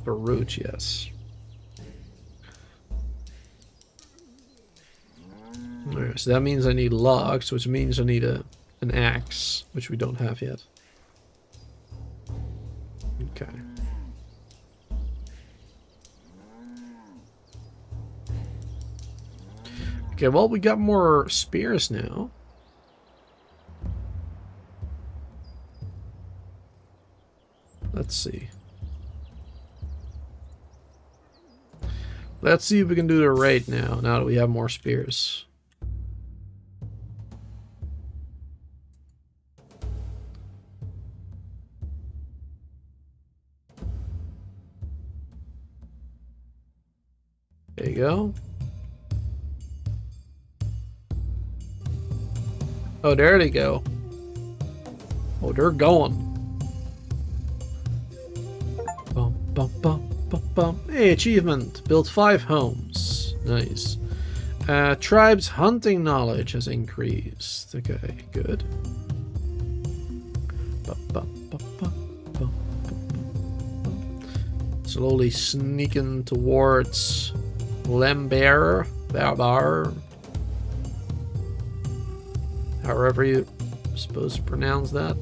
Speaker 1: For roots, yes. Alright, so that means I need logs, which means I need an axe, which we don't have yet. Okay. Okay, well, we got more spears now. Let's see. Let's see if we can do the raid now that we have more spears. There you go. Oh, there they go. Oh, they're going. Bum, bum, bum, bum, bum. Hey, achievement. Built 5 homes. Nice. Tribe's hunting knowledge has increased. Okay, good. Bum, bum, bum, bum, bum, bum, bum. Slowly sneaking towards Lembear. Barbar. However you're supposed to pronounce that.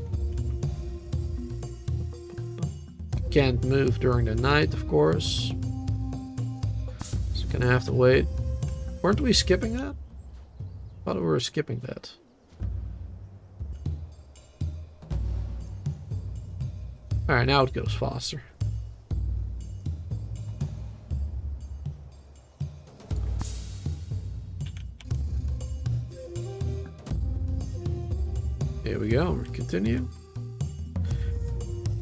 Speaker 1: Can't move during the night, of course. So gonna have to wait. Weren't we skipping that? I thought we were skipping that. Alright, now it goes faster. Here we go, continue.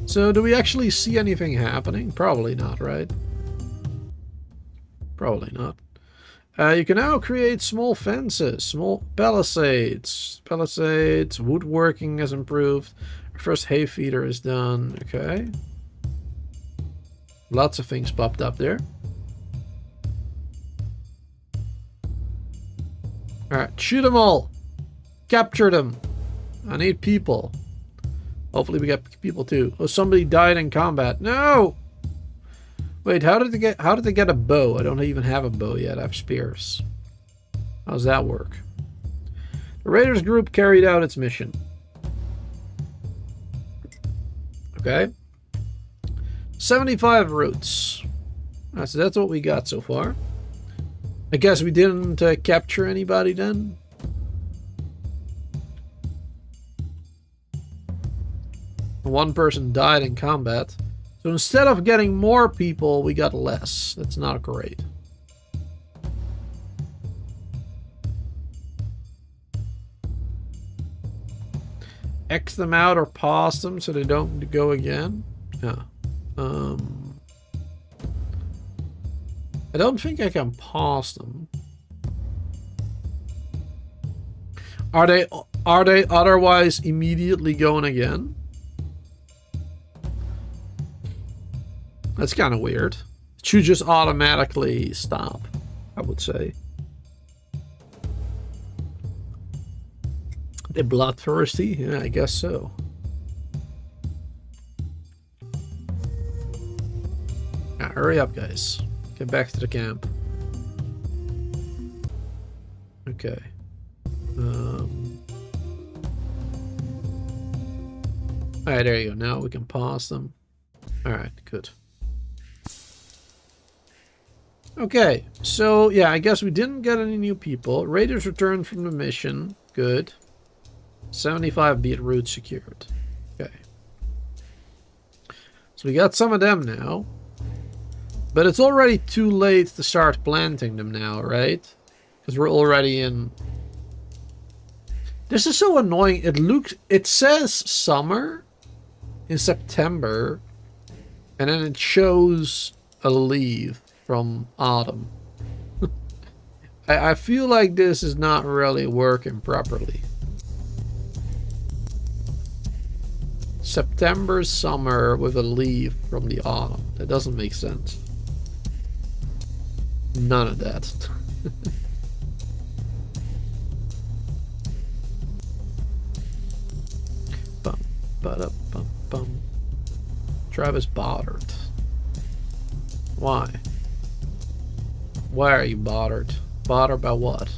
Speaker 1: So, do we actually see anything happening? Probably not, right? Probably not. You can now create small fences, small palisades. Palisades, woodworking has improved. Our first hay feeder is done. Okay. Lots of things popped up there. Alright, shoot them all. Capture them. I need people. Hopefully we get people too. Oh, somebody died in combat. No! Wait, how did they get a bow? I don't even have a bow yet. I have spears. How does that work? The Raiders group carried out its mission. Okay. 75 roots. Alright, so that's what we got so far. I guess we didn't capture anybody then. One person died in combat. So instead of getting more people, we got less. That's not great. X them out or pause them so they don't go again. Yeah. I don't think I can pause them. Are they otherwise immediately going again? That's kind of weird. It should just automatically stop, I would say. They're bloodthirsty? Yeah, I guess so. Yeah, hurry up, guys. Get back to the camp. Okay. Alright, there you go. Now we can pause them. Alright, good. Okay, so yeah, I guess we didn't get any new people. Raiders returned from the mission. Good. 75 beetroot secured. Okay. So we got some of them now. But it's already too late to start planting them now, right? Because we're already in... This is so annoying. It says summer in September. And then it shows a leaf from autumn. I feel like this is not really working properly. September summer with a leaf from the autumn. That doesn't make sense. None of that. Bum, ba-da, bum, bum. Travis bothered. Why? Why are you bothered? Bothered by what?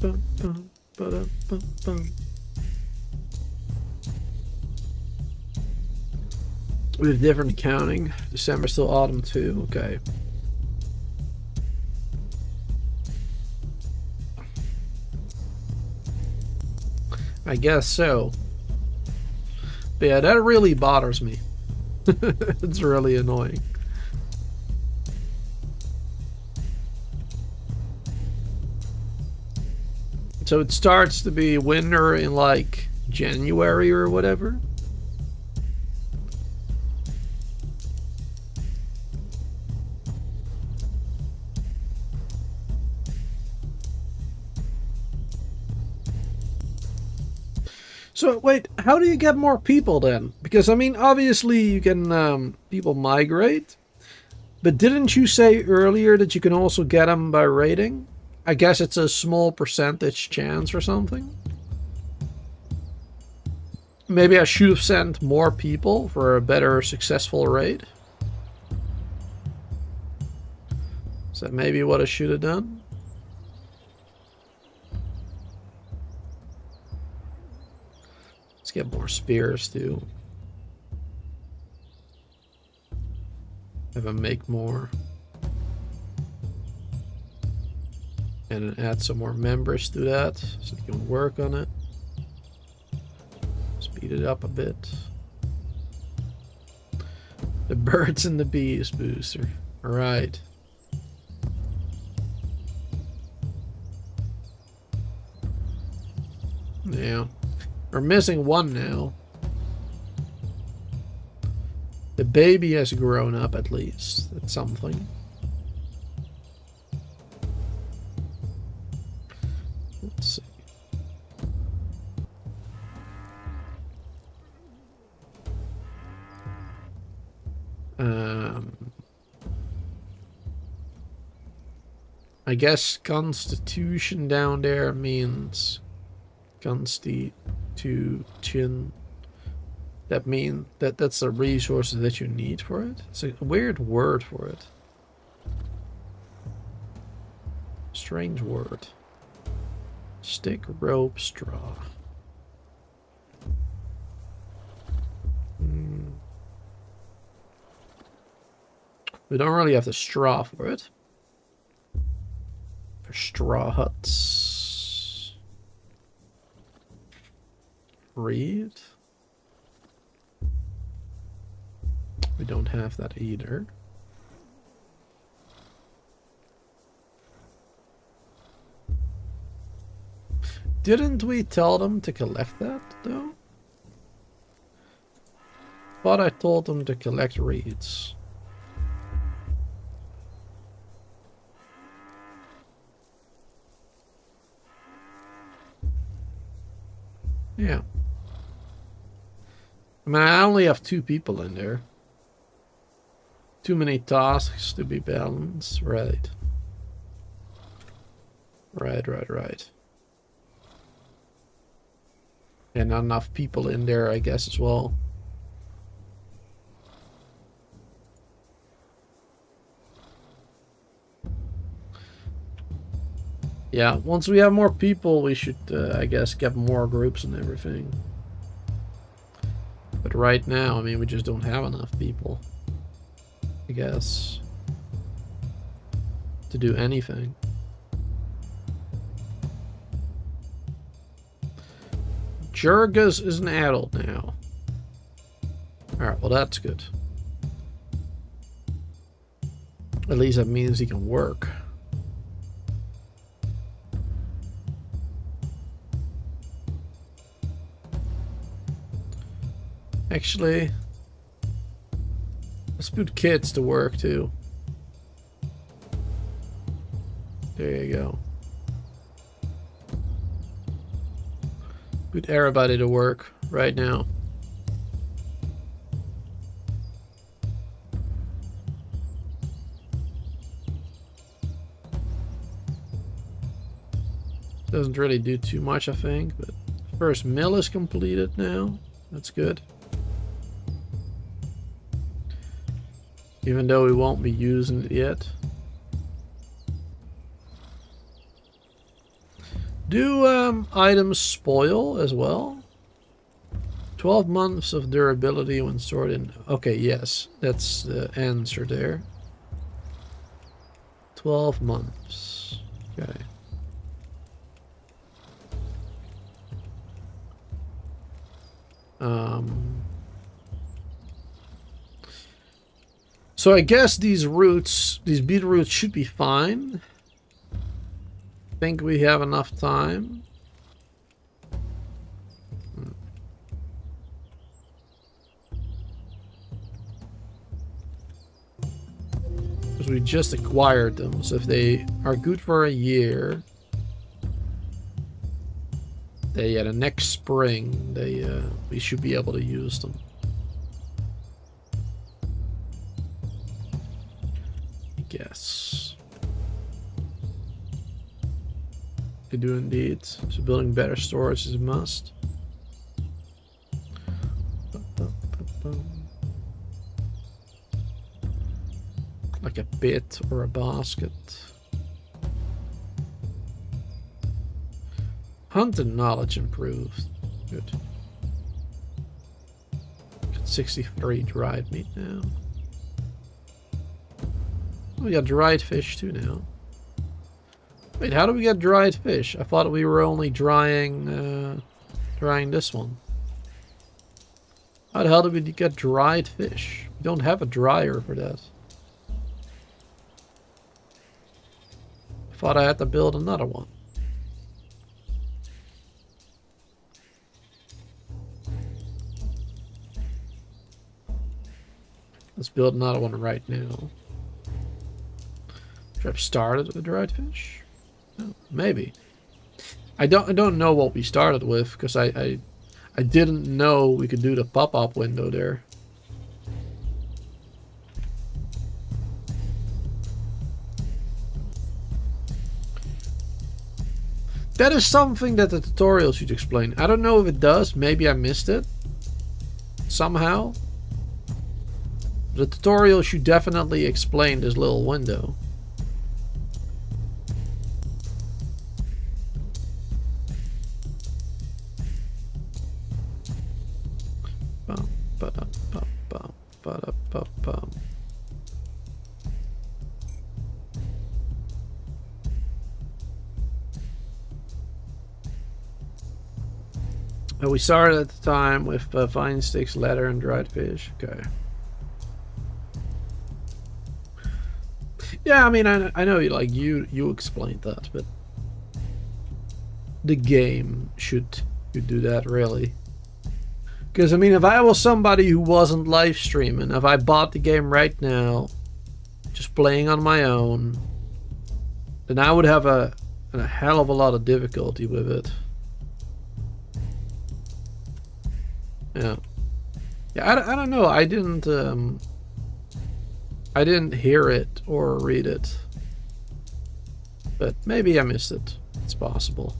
Speaker 1: Bum, bum, ba-da, bum, bum. We have different accounting. December still autumn too. Okay. I guess so. But yeah, that really bothers me. It's really annoying. So it starts to be winter in like January or whatever. So wait, how do you get more people then? Because I mean, obviously you can people migrate, but didn't you say earlier that you can also get them by raiding? I guess it's a small percentage chance or something. Maybe I should have sent more people for a better successful raid. Is that maybe what I should have done? Let's get more spears too. Have them make more. And then add some more members to that so you can work on it. Speed it up a bit. The birds and the bees booster. Alright. Yeah. We're missing one now. The baby has grown up at least. That's something. Let's see. I guess constitution down there means constitution. That means that's the resources that you need for it. It's a weird word for it. Strange word. Stick, rope, straw. We don't really have the straw for it. For straw huts. read. We don't have that either. Didn't we tell them to collect that, though? Thought I told them to collect reeds. Yeah. I mean, I only have 2 people in there. Too many tasks to be balanced. Right. Right. And not enough people in there, I guess, as well. Yeah, once we have more people, we should, I guess, get more groups and everything. But right now, I mean, we just don't have enough people, I guess, to do anything. Jurgis is an adult now. Alright, well that's good. At least that means he can work. Actually, let's put kids to work too. There you go. Put everybody to work right now. Doesn't really do too much, I think, but first mill is completed now. That's good. Even though we won't be using it yet. Do items spoil as well? 12 months of durability when stored in... Okay, yes. That's the answer there. 12 months. Okay. So I guess these roots, these beetroots should be fine. Think we have enough time. Because we just acquired them, so if they are good for a year, the next spring we should be able to use them. I guess. They do indeed. So building better storage is a must. Like a bit or a basket. Hunting knowledge improved. Good. Got 63 dried meat now. We got dried fish too now. Wait, how do we get dried fish? I thought we were only drying this one. How the hell did we get dried fish? We don't have a dryer for that. I thought I had to build another one. Let's build another one right now. Should I have started with dried fish? No, maybe. I don't know what we started with because I didn't know we could do the pop-up window there. That is something that the tutorial should explain. I don't know if it does. Maybe I missed it somehow. The tutorial should definitely explain this little window. We started at the time with vine sticks, leather, and dried fish. Okay. Yeah, I mean, I know like you explained that, but the game should do that really. Because I mean, if I was somebody who wasn't live streaming, if I bought the game right now, just playing on my own, then I would have a hell of a lot of difficulty with it. Yeah. Yeah, I don't know. I didn't hear it or read it. But maybe I missed it. It's possible.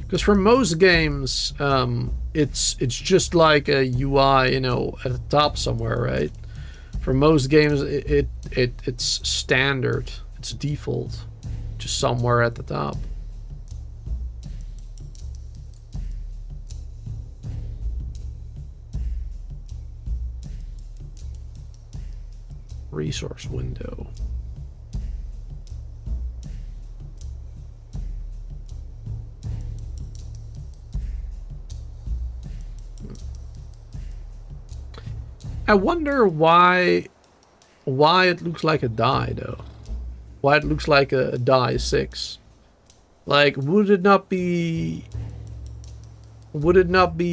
Speaker 1: Because for most games, it's just like a UI, you know, at the top somewhere, right? For most games, it's standard. It's default, just somewhere at the top. Resource window. I wonder why it looks like a die though. Why it looks like a die 6. Like, would it not be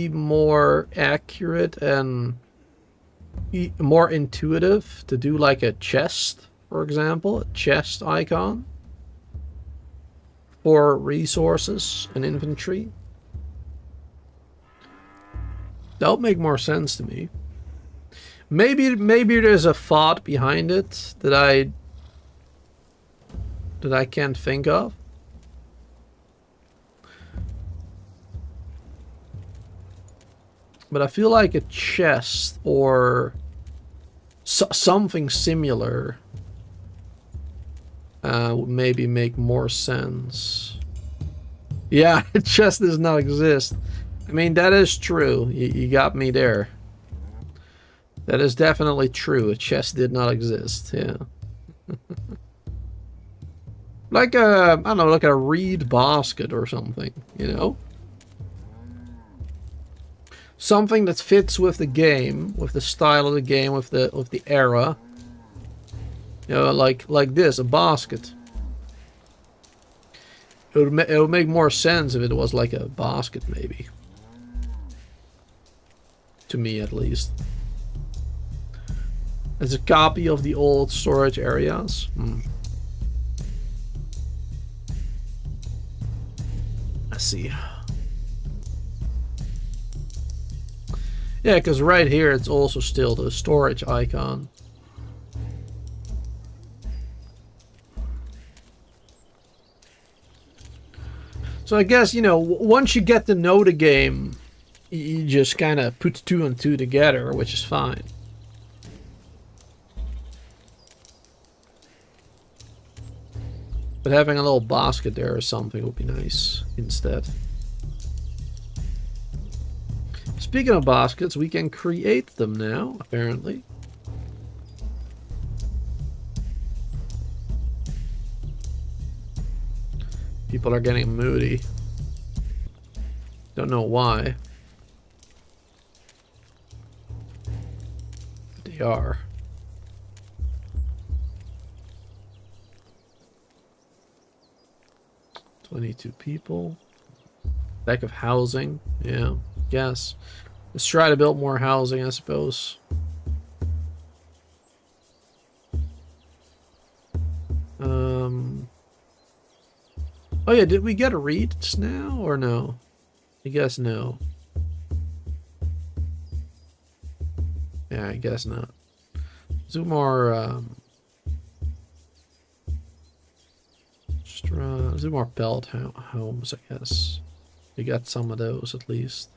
Speaker 1: more accurate and more intuitive to do like a chest, for example, a chest icon for resources and inventory? That would make more sense to me. Maybe there's a thought behind it that I can't think of. But I feel like a chest or something similar would maybe make more sense. Yeah, a chest does not exist. I mean, that is true. You got me there. That is definitely true. A chest did not exist. Yeah. Like a, I don't know, like a reed basket or something, you know? Something that fits with the game, with the style of the game, with the era. You know, like this, a basket. It would make more sense if it was like a basket, maybe. To me, at least. It's a copy of the old storage areas. Let's see. Yeah, because right here it's also still the storage icon. So I guess, you know, once you get to know the game, you just kind of put 2 and 2 together, which is fine. But having a little basket there or something would be nice instead. Speaking of baskets, we can create them now, apparently. People are getting moody. Don't know why. But they are. "22 people. Lack of housing." Yeah, yes. Let's try to build more housing, I suppose. Oh yeah, did we get a reeds now or no? I guess no. Yeah, I guess not. Let's do more let's do more pellet homes, I guess. We got some of those at least.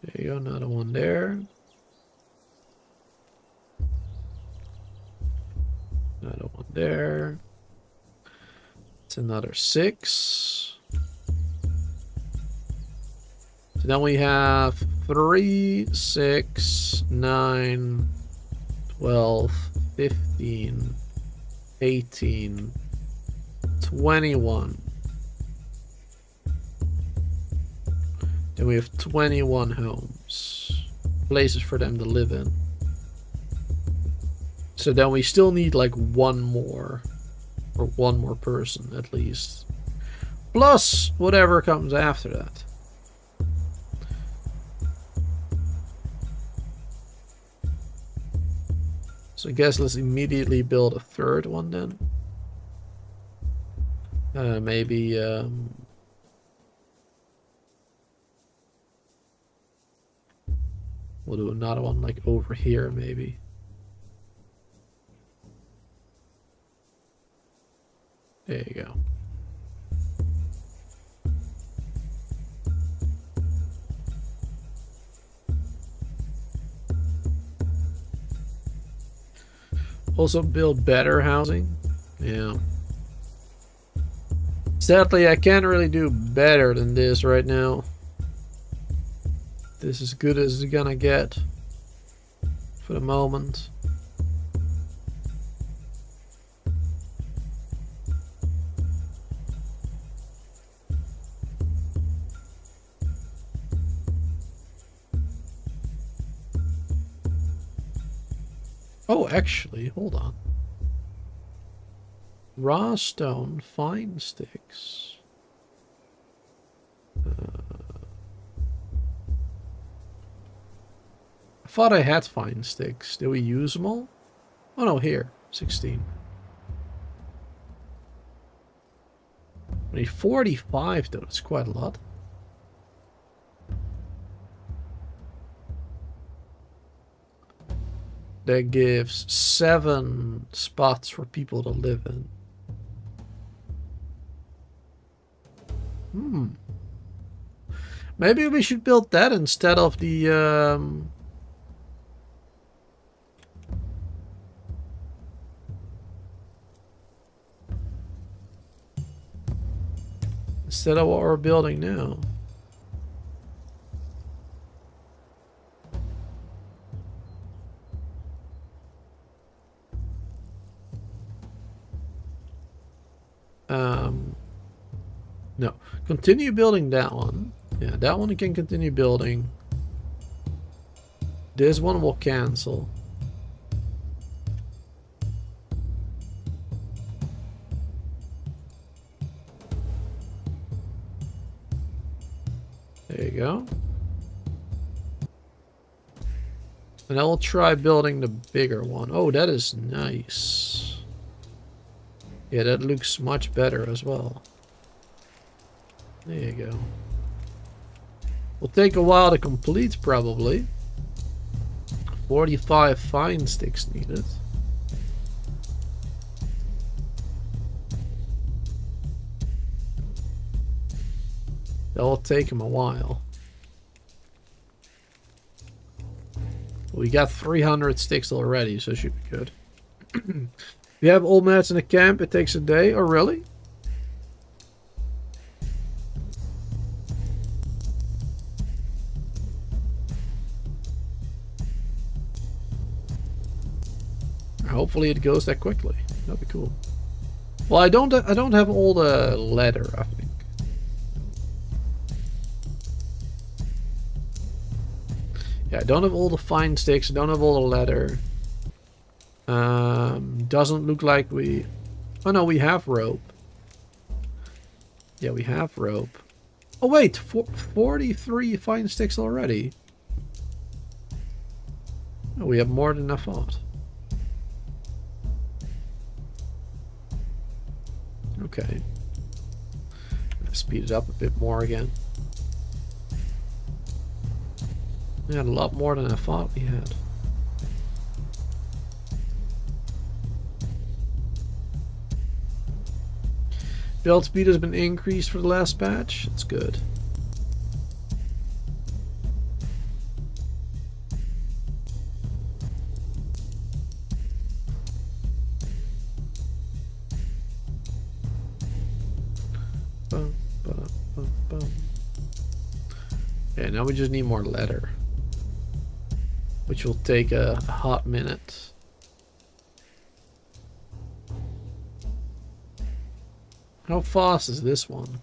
Speaker 1: There you go, another one there. Another one there. It's another 6. So then we have 3, 6, 9, 12, 15, 18, 21. Then we have 21 homes. Places for them to live in. So then we still need like one more. Or one more person at least. Plus whatever comes after that. So I guess let's immediately build a third one then. Maybe we'll do another one like over here maybe. There you go. Also build better housing. Yeah. Sadly, I can't really do better than this right now. This is as good as it's gonna get for the moment. Oh, actually, hold on. Raw stone, fine sticks. I thought I had fine sticks. Did we use them all? Oh no, here. 16. Only 45 though, that's quite a lot. That gives 7 spots for people to live in. Maybe we should build that instead of the instead of what we're building now. No. Continue building that one. Yeah, that one we can continue building. This one will cancel. There you go. And I will try building the bigger one. Oh, that is nice. Yeah, that looks much better as well. There you go. Will take a while to complete, probably. 45 fine sticks needed. That will take him a while. We got 300 sticks already, so it should be good. If you have old mats in a camp, it takes a day. Oh, really? Hopefully it goes that quickly. That'd be cool. Well, I don't have all the leather, I think. Yeah, I don't have all the fine sticks. I don't have all the leather. Doesn't look like we... Oh no, we have rope. Yeah, we have rope. Oh wait, 43 fine sticks already. Oh, we have more than I thought. Okay. Speed it up a bit more again. We had a lot more than I thought we had. Build speed has been increased for the last patch. It's good. Okay, now we just need more leather. Which will take a hot minute. How fast is this one?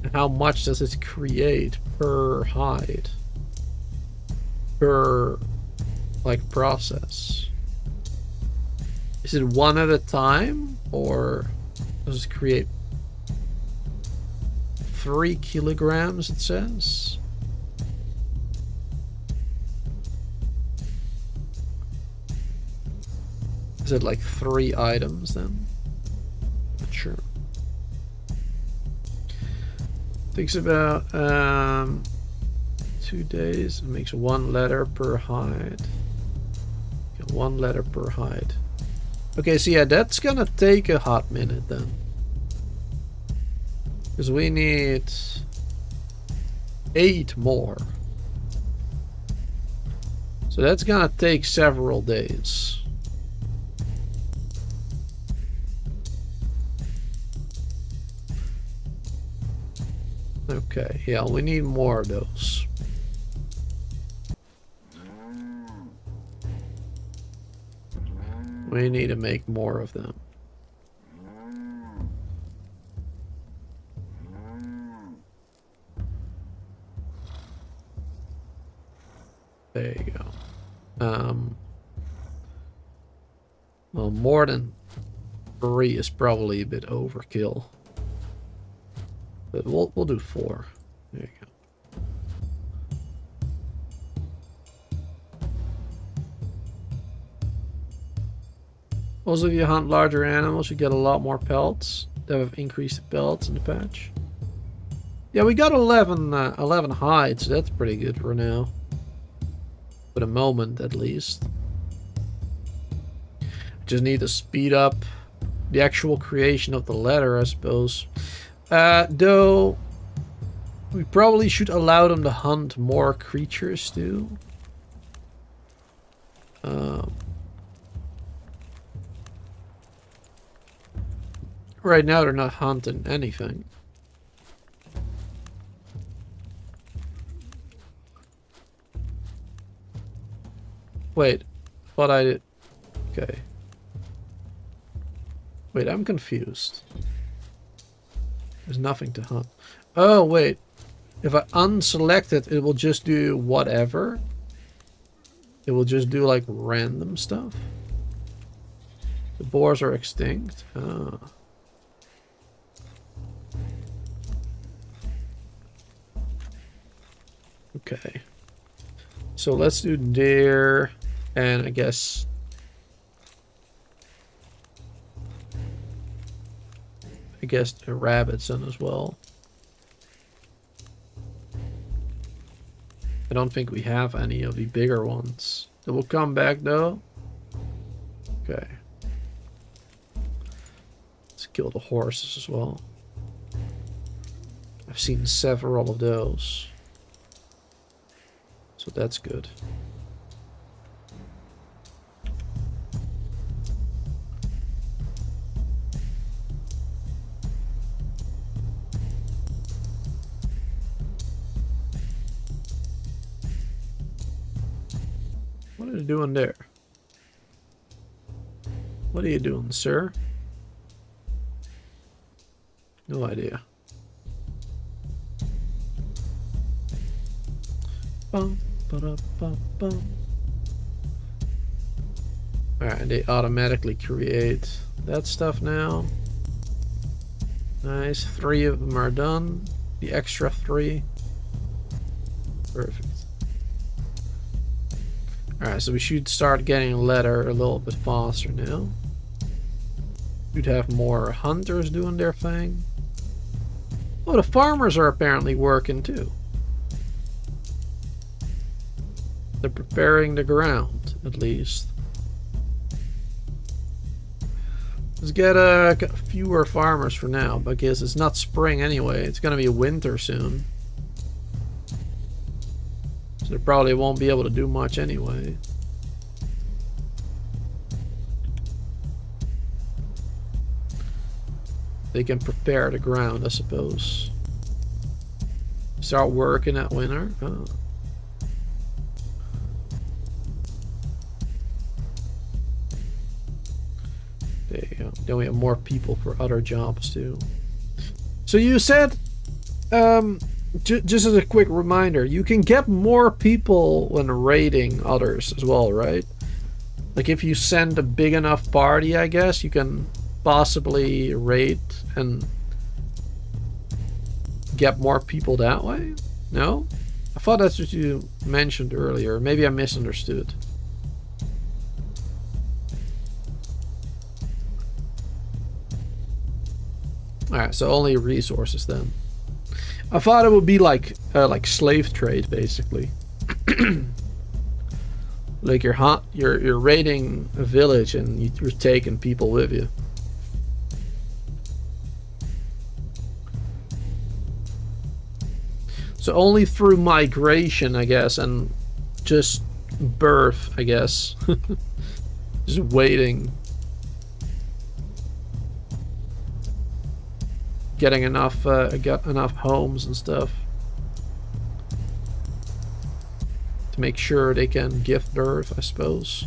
Speaker 1: And how much does it create per hide? Per, like, process? Is it one at a time? Or does it create 3 kilograms, it says? Is it like 3 items then? Not sure. Takes about 2 days. It makes 1 letter per hide. Okay, 1 letter per hide. Okay, so yeah, that's gonna take a hot minute then. Because we need 8 more. So that's gonna take several days. Okay, yeah, we need more of those. We need to make more of them. There you go. Well, more than 3 is probably a bit overkill. But we'll do 4. There you go. Also, if you hunt larger animals, you get a lot more pelts. They have increased pelts in the patch. Yeah, we got 11 hides. So that's pretty good for now. For the moment, at least. Just need to speed up the actual creation of the leather, I suppose. Though, we probably should allow them to hunt more creatures too. Right now they're not hunting anything. Wait, thought I did. Okay. Wait, I'm confused. There's nothing to hunt. Oh, wait. If I unselect it, it will just do whatever. It will just do like random stuff. The boars are extinct. Ah. Okay. So let's do deer and I guess the rabbits in as well. I don't think we have any of the bigger ones. They will come back though. Okay. Let's kill the horses as well. I've seen several of those. So that's good. What are you doing there? What are you doing, sir? No idea. Bum, ba-da, bum, bum. Alright, they automatically create that stuff now. Nice. 3 of them are done. The extra 3. Perfect. Alright, so we should start getting leather a little bit faster now. Should have more hunters doing their thing. Oh, the farmers are apparently working too. They're preparing the ground, at least. Let's get fewer farmers for now, because it's not spring anyway. It's going to be winter soon. So they probably won't be able to do much anyway. They can prepare the ground, I suppose. Start working at winter. Oh. There you go. Then we have more people for other jobs too. So you said, just as a quick reminder, you can get more people when raiding others as well, right? Like if you send a big enough party, I guess, you can possibly raid and get more people that way? No? I thought that's what you mentioned earlier. Maybe I misunderstood. Alright, so only resources then. I thought it would be like slave trade, basically. Like you're raiding a village and you're taking people with you. So only through migration, I guess, and just birth, I guess. Just waiting. Getting enough, got enough homes and stuff to make sure they can give birth, I suppose.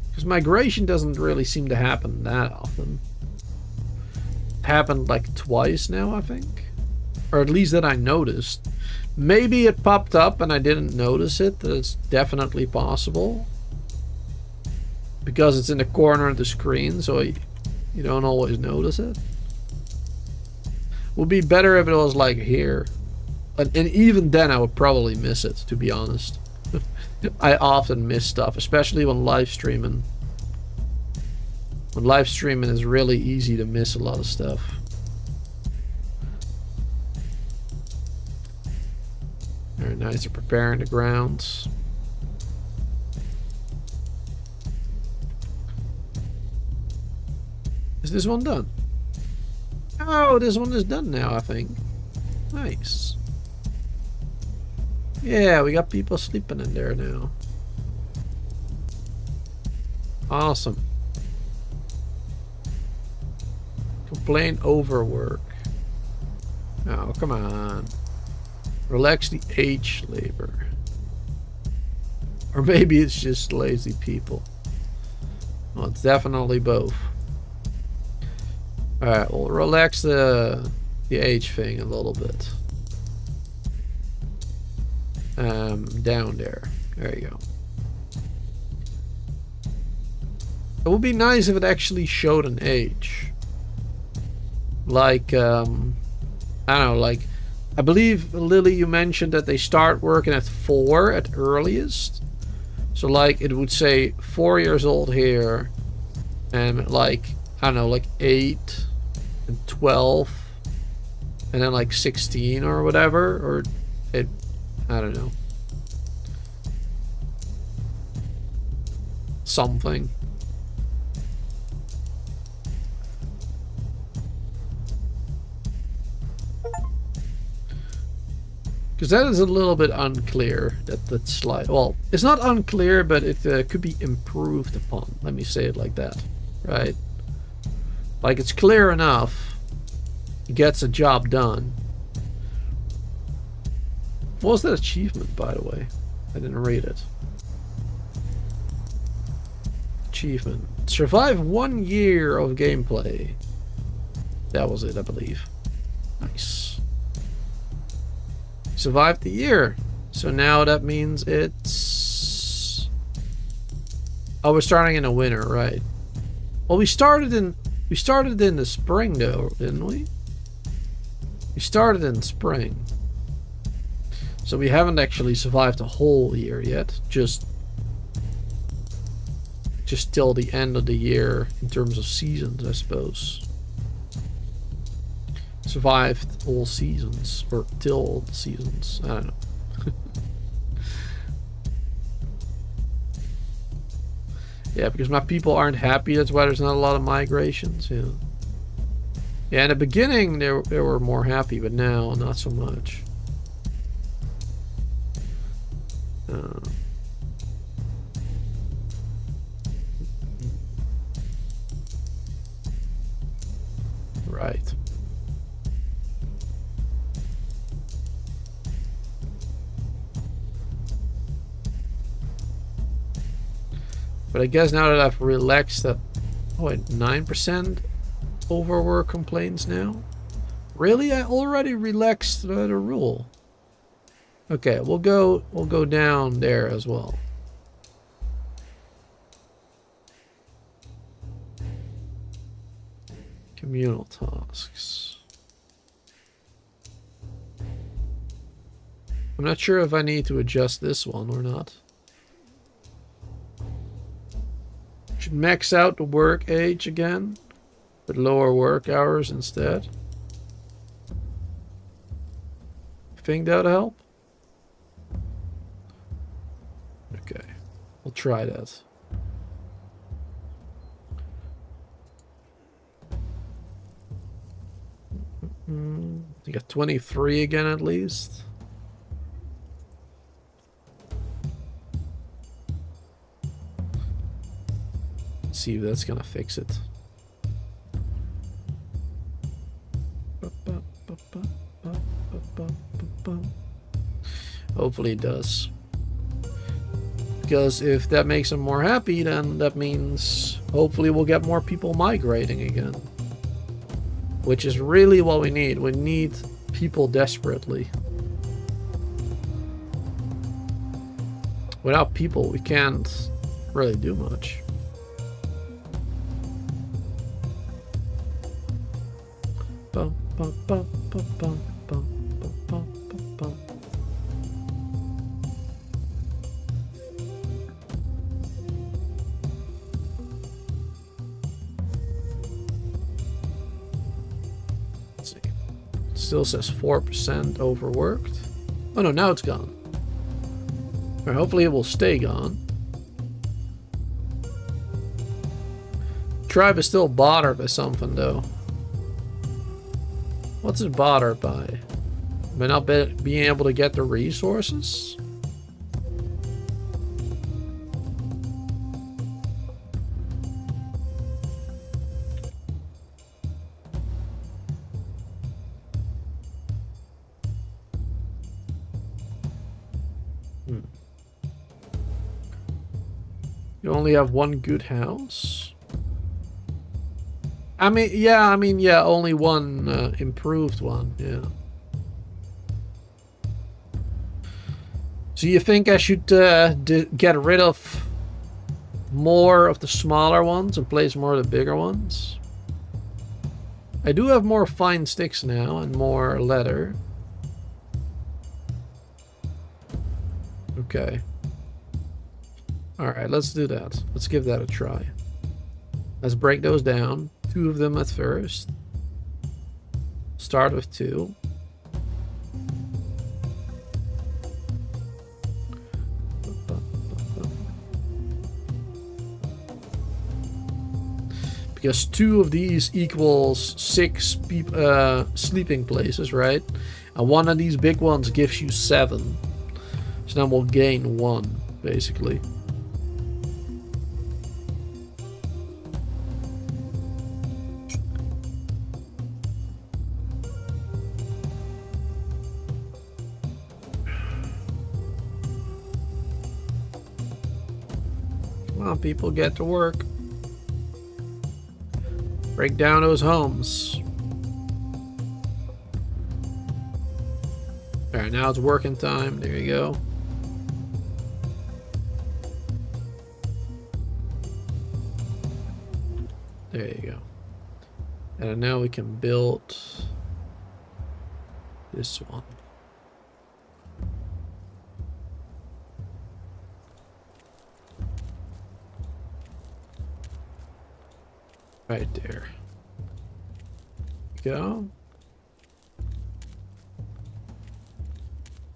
Speaker 1: Because migration doesn't really seem to happen that often. It happened like twice now, I think, or at least that I noticed. Maybe it popped up and I didn't notice it. That's definitely possible. Because it's in the corner of the screen, so you don't always notice it. Would be better if it was like here. And even then I would probably miss it, to be honest. I often miss stuff, especially when live streaming. When live streaming is really easy to miss a lot of stuff. Very nice. They're preparing the grounds. Is this one done? Oh, this one is done now, I think. Nice. Yeah, we got people sleeping in there now. Awesome. Complain overwork. Oh, come on. Relax the H labor. Or maybe it's just lazy people. Well, it's definitely both. Alright, we'll relax the H thing a little bit. Down there. There you go. It would be nice if it actually showed an age. Like, I don't know, like, I believe, Lily, you mentioned that they start working at 4 at earliest. So, like, it would say 4 years old here. And, like, I don't know, like 8 and 12. And then, like, 16 or whatever. Or, I don't know. Something. Because that is a little bit unclear. That slide. Well, it's not unclear, but it could be improved upon. Let me say it like that, right? Like it's clear enough. He gets a job done. What was that achievement, by the way? I didn't read it. Achievement: survive 1 year of gameplay. That was it, I believe. Nice. Survived the year. So now that means it's... Oh, we're starting in the winter, right? Well, we started in the spring though, didn't we? We started in spring. So we haven't actually survived a whole year yet. Just till the end of the year in terms of seasons, I suppose. Survived all seasons, or till all the seasons. I don't know. Yeah, because my people aren't happy. That's why there's not a lot of migrations. Yeah. Yeah, in the beginning they were more happy, but now not so much. Right. But I guess now that I've relaxed that, oh wait, 9% overwork complaints now? Really? I already relaxed the rule. Okay, we'll go down there as well. Communal tasks. I'm not sure if I need to adjust this one or not. Should max out the work age again, but lower work hours instead. Think that'll help? Okay, we'll try that. You got 23 again at least. Let's see if that's gonna fix it. Hopefully it does. Because if that makes them more happy, then that means hopefully we'll get more people migrating again. Which is really what we need. We need people desperately. Without people, we can't really do much. Bum, bum, bum, bum, bum, bum, bum, bum, bum. Let's see. Still says 4% overworked. Oh no, now it's gone. Or hopefully it will stay gone. Tribe is still bothered by something though. What's it bothered by? By not being able to get the resources? You only have one good house? I mean, yeah, only one improved one, yeah. So you think I should get rid of more of the smaller ones and place more of the bigger ones? I do have more fine sticks now and more leather. Okay. Alright, let's do that. Let's give that a try. Let's break those down. 2 of them at first. Start with 2. Because 2 of these equals 6 sleeping places, right? And one of these big ones gives you 7. So then we'll gain 1, basically. People get to work. Break down those homes. Alright, now it's working time. There you go. There you go. And now we can build this one. Right there. Go.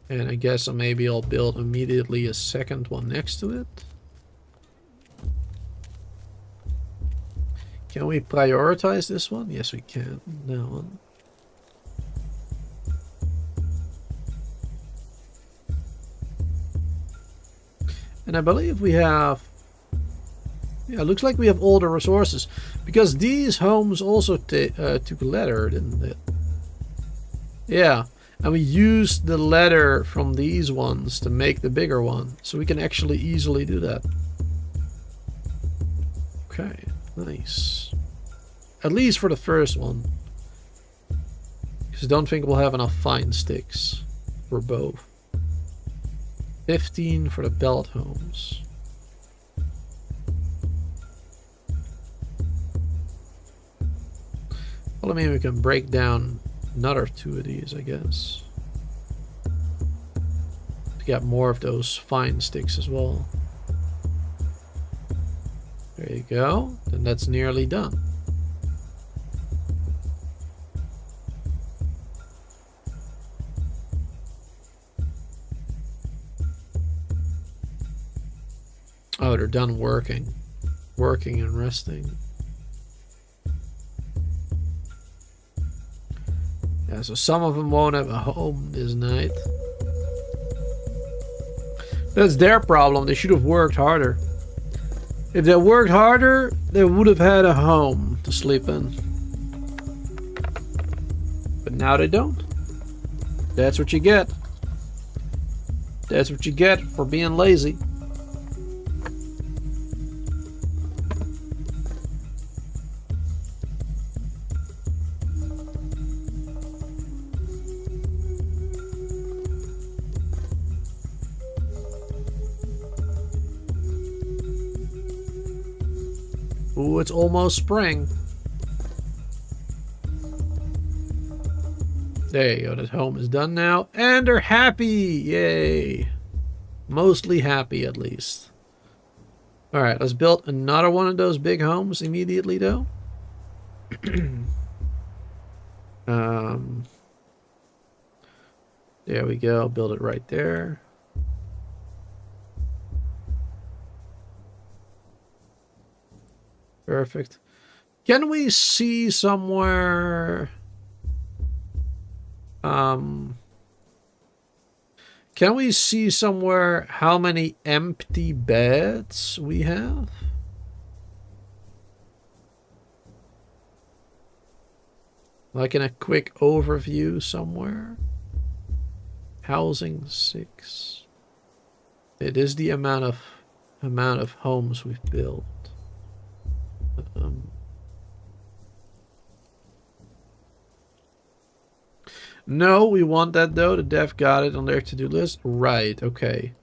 Speaker 1: And I guess maybe I'll build immediately a second one next to it. Can we prioritize this one? Yes, we can. That one. And I believe we have Yeah, looks like we have all the resources. Because these homes also took leather, didn't it? Yeah. And we used the leather from these ones to make the bigger one. So we can actually easily do that. Okay, nice. At least for the first one. Because I don't think we'll have enough fine sticks for both. 15 for the belt homes. Well, I mean, we can break down another 2 of these, I guess. To get more of those fine sticks as well. There you go. Then that's nearly done. Oh, they're done working. Working and resting. Yeah, so some of them won't have a home this night. That's their problem. They should have worked harder. If they worked harder, they would have had a home to sleep in. But now they don't. That's what you get. That's what you get for being lazy. Ooh, it's almost spring. There you go. That home is done now. And they're happy. Yay. Mostly happy, at least. Alright, let's build another one of those big homes immediately, though. There we go. Build it right there. Perfect. Can we see somewhere... Can we see somewhere how many empty beds we have? Like in a quick overview somewhere? Housing 6. It is the amount of homes we've built. No, we want that though. The dev got it on their to-do list. Right, okay.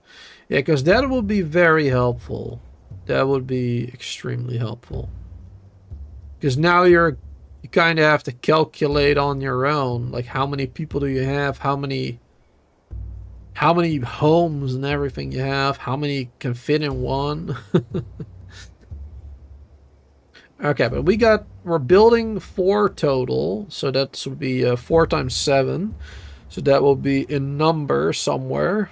Speaker 1: Yeah, because that would be very helpful. That would be extremely helpful. Because now you kind of have to calculate on your own. Like, how many people do you have? How many homes and everything you have? How many can fit in one? Okay, but we're building 4 total, so that would be 4 times 7. So that will be in number somewhere.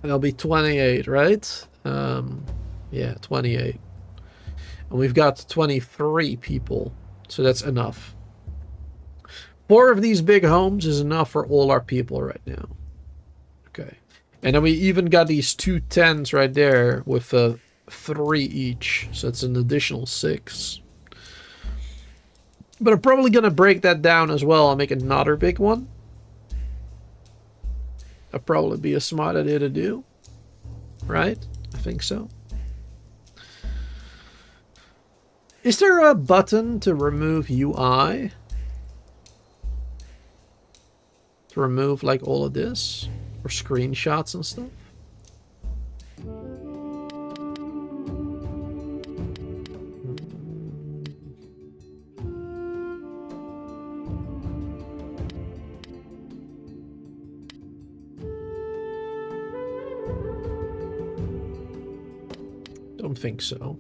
Speaker 1: That'll be 28, right? Yeah, 28. And we've got 23 people, so that's enough. 4 of these big homes is enough for all our people right now. Okay. And then we even got these 2 tents right there with 3 each, so it's an additional 6. But I'm probably gonna break that down as well and make another big one. That'd probably be a smart idea to do, right? I think so. Is there a button to remove UI? To remove like all of this or screenshots and stuff? Don't think so.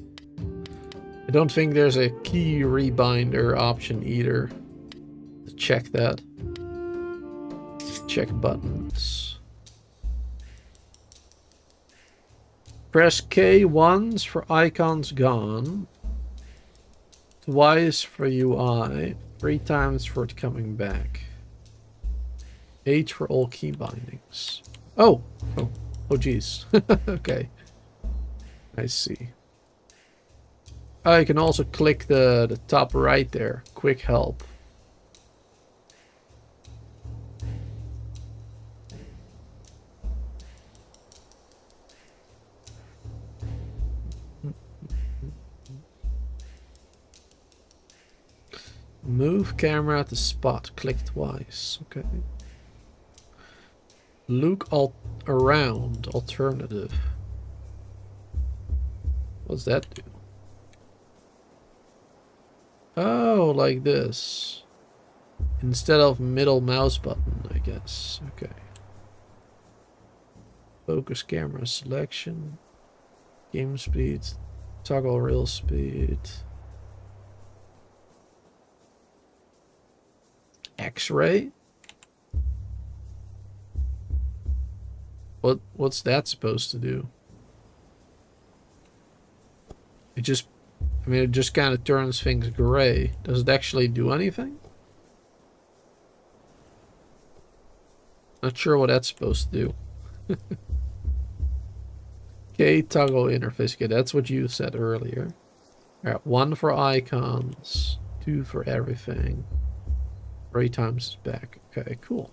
Speaker 1: I don't think there's a key rebinder option either. Check that. Check buttons. Press K once for icons gone. Twice for UI. 3 times for it coming back. H for all key bindings. Oh geez. Okay. I see. Oh, you can also click the top right there. Quick help. Move camera to spot. Click twice. Okay. Look around. Alternative. What's that do? Oh, like this. Instead of middle mouse button, I guess. Okay. Focus camera selection. Game speed. Toggle real speed. X-ray? What's that supposed to do? It just, I mean, it just kind of turns things gray. Does it actually do anything? Not sure what that's supposed to do. Okay, toggle interface. Okay, that's what you said earlier. Alright, 1 for icons, 2 for everything. 3 times is back. Okay, cool.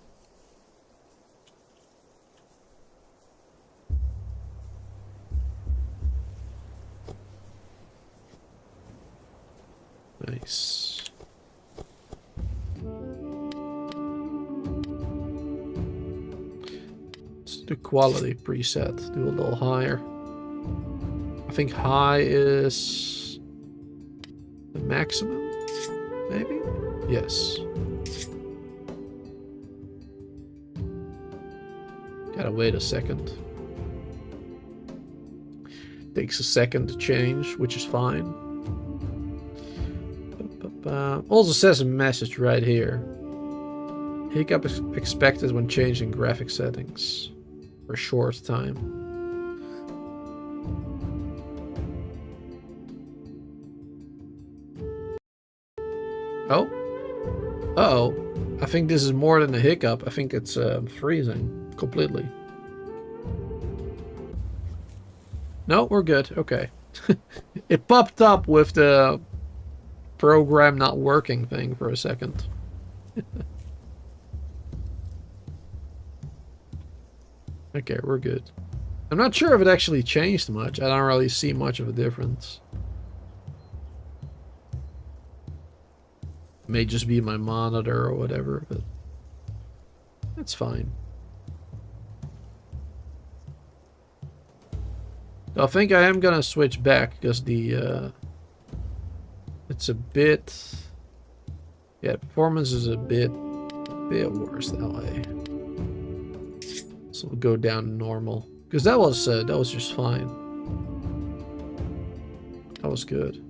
Speaker 1: Nice. Let's do quality preset. Do a little higher. I think high is the maximum, maybe? Yes. Gotta wait a second. Takes a second to change, which is fine. Also says a message right here. Hiccup is expected when changing graphic settings for a short time. Oh. Uh-oh. I think this is more than a hiccup. I think it's freezing completely. No, we're good. Okay. It popped up with the program not working thing for a second. Okay, we're good. I'm not sure if it actually changed much. I don't really see much of a difference. It may just be my monitor or whatever, but that's fine. I think I am gonna switch back because the it's a bit, yeah, performance is a bit worse that way. So we'll go down to normal because that was just fine. That was good.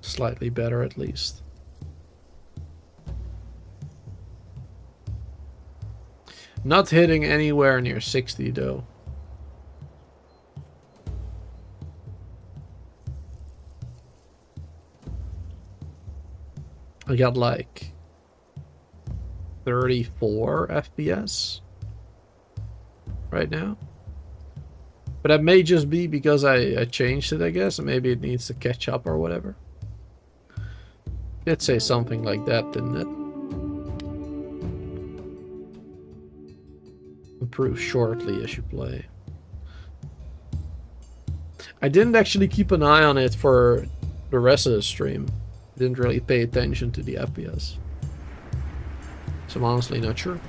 Speaker 1: Slightly better at least. Not hitting anywhere near 60 though. I got like 34 FPS right now. But that may just be because I changed it, I guess, and maybe it needs to catch up or whatever. It'd say something like that, didn't it? Improve shortly as you play. I didn't actually keep an eye on it for the rest of the stream. Didn't really pay attention to the FPS. So I'm honestly not sure.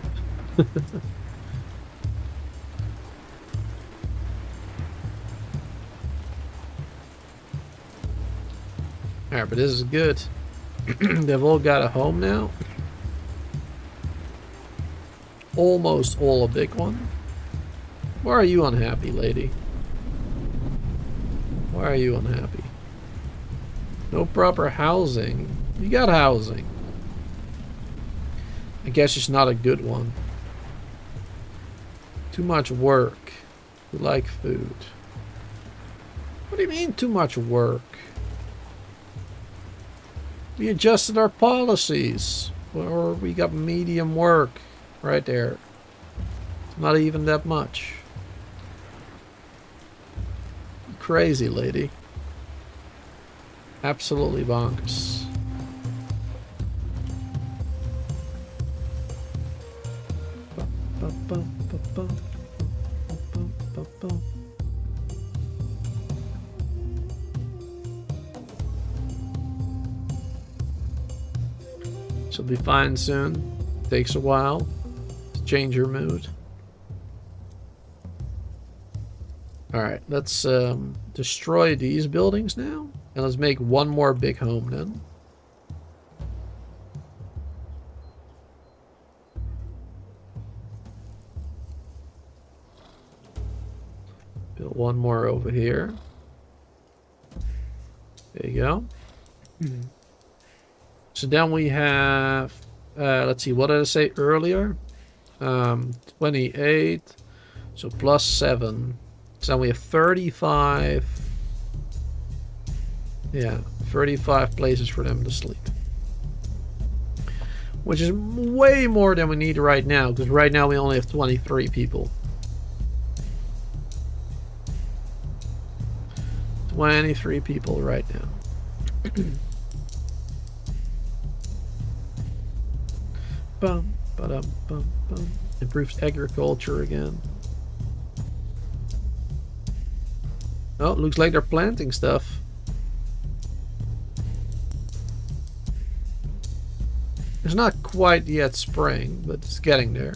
Speaker 1: Alright, but this is good. They've all got a home now. Almost all a big one. Why are you unhappy, lady? Why are you unhappy? No proper housing. You got housing. I guess it's not a good one. Too much work. You like food. What do you mean too much work? We adjusted our policies. Or we got medium work. Right there. It's not even that much. Crazy lady. Absolutely bonkers. She'll be fine soon. Takes a while to change her mood. Alright, let's destroy these buildings now. And let's make one more big home then. Build one more over here. There you go. So then we have, let's see, what did I say earlier? 28. So plus 7. So then we have 35. Yeah, 35 places for them to sleep. Which is way more than we need right now, because right now we only have 23 people. 23 people right now. Bum, ba-dum, bum, bum. Improves agriculture again. Oh, looks like they're planting stuff. It's not quite yet spring, but it's getting there.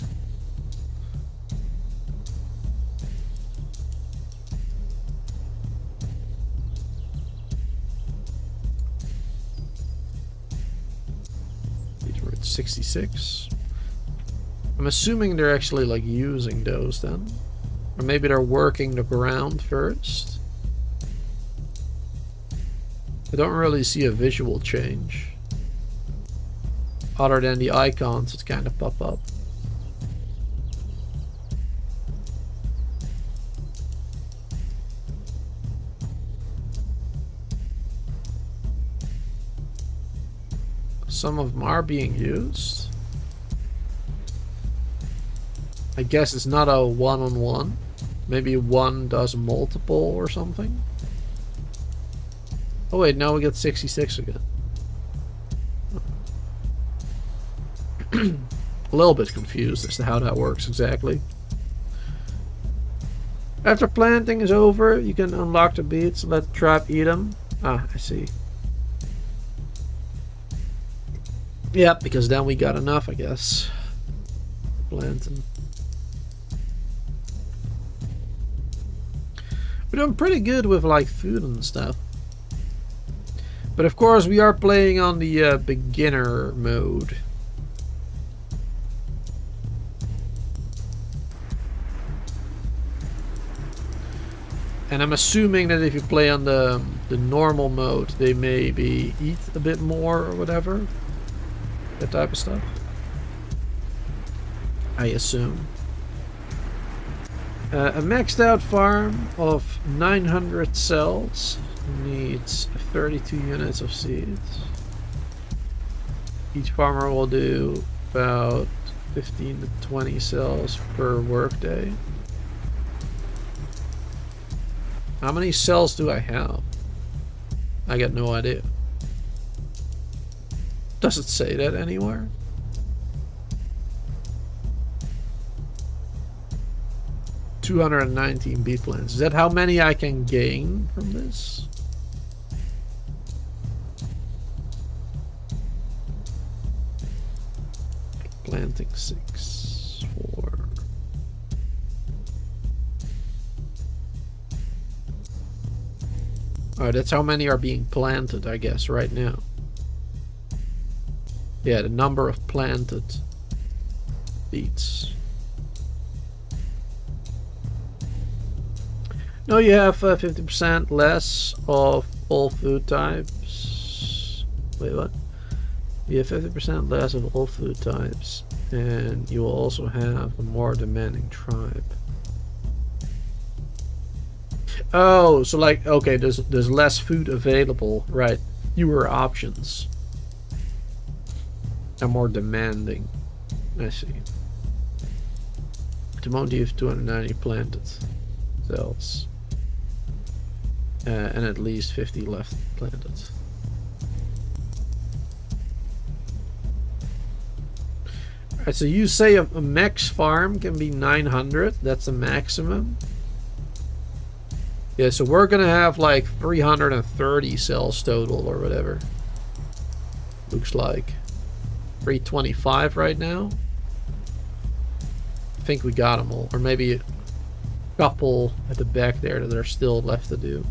Speaker 1: These were at 66. I'm assuming they're actually like using those then. Or maybe they're working the ground first. I don't really see a visual change. Other than the icons that kind of pop up. Some of them are being used. I guess it's not a one-on-one. Maybe one does multiple or something. Oh wait, now we get 66 again. A little bit confused as to how that works exactly. After planting is over, you can unlock the beets and let the tribe eat them. Ah, I see. Yeah, because then we got enough, I guess. Planting. We're doing pretty good with like food and stuff. But of course we are playing on the beginner mode. And I'm assuming that if you play on the normal mode, they maybe eat a bit more or whatever. That type of stuff. I assume. A maxed out farm of 900 cells needs 32 units of seeds. Each farmer will do about 15 to 20 cells per workday. How many cells do I have? I got no idea. Does it say that anywhere? $219 bee plants. Is that how many I can gain from this? Planting 6, 4. Alright, that's how many are being planted, I guess, right now. Yeah, the number of planted beets. No, you have 50% less of all food types. Wait, what? You have 50% less of all food types, and you will also have a more demanding tribe. Oh, so like, okay, there's less food available, right? Fewer options. And more demanding. I see. the moment you have 290 planted cells. And at least 50 left planted. Alright, so you say a max farm can be 900. That's the maximum. Yeah, so we're gonna have like 330 cells total or whatever. Looks like 325 right now. I think we got them all, or maybe a couple at the back there that are still left to do.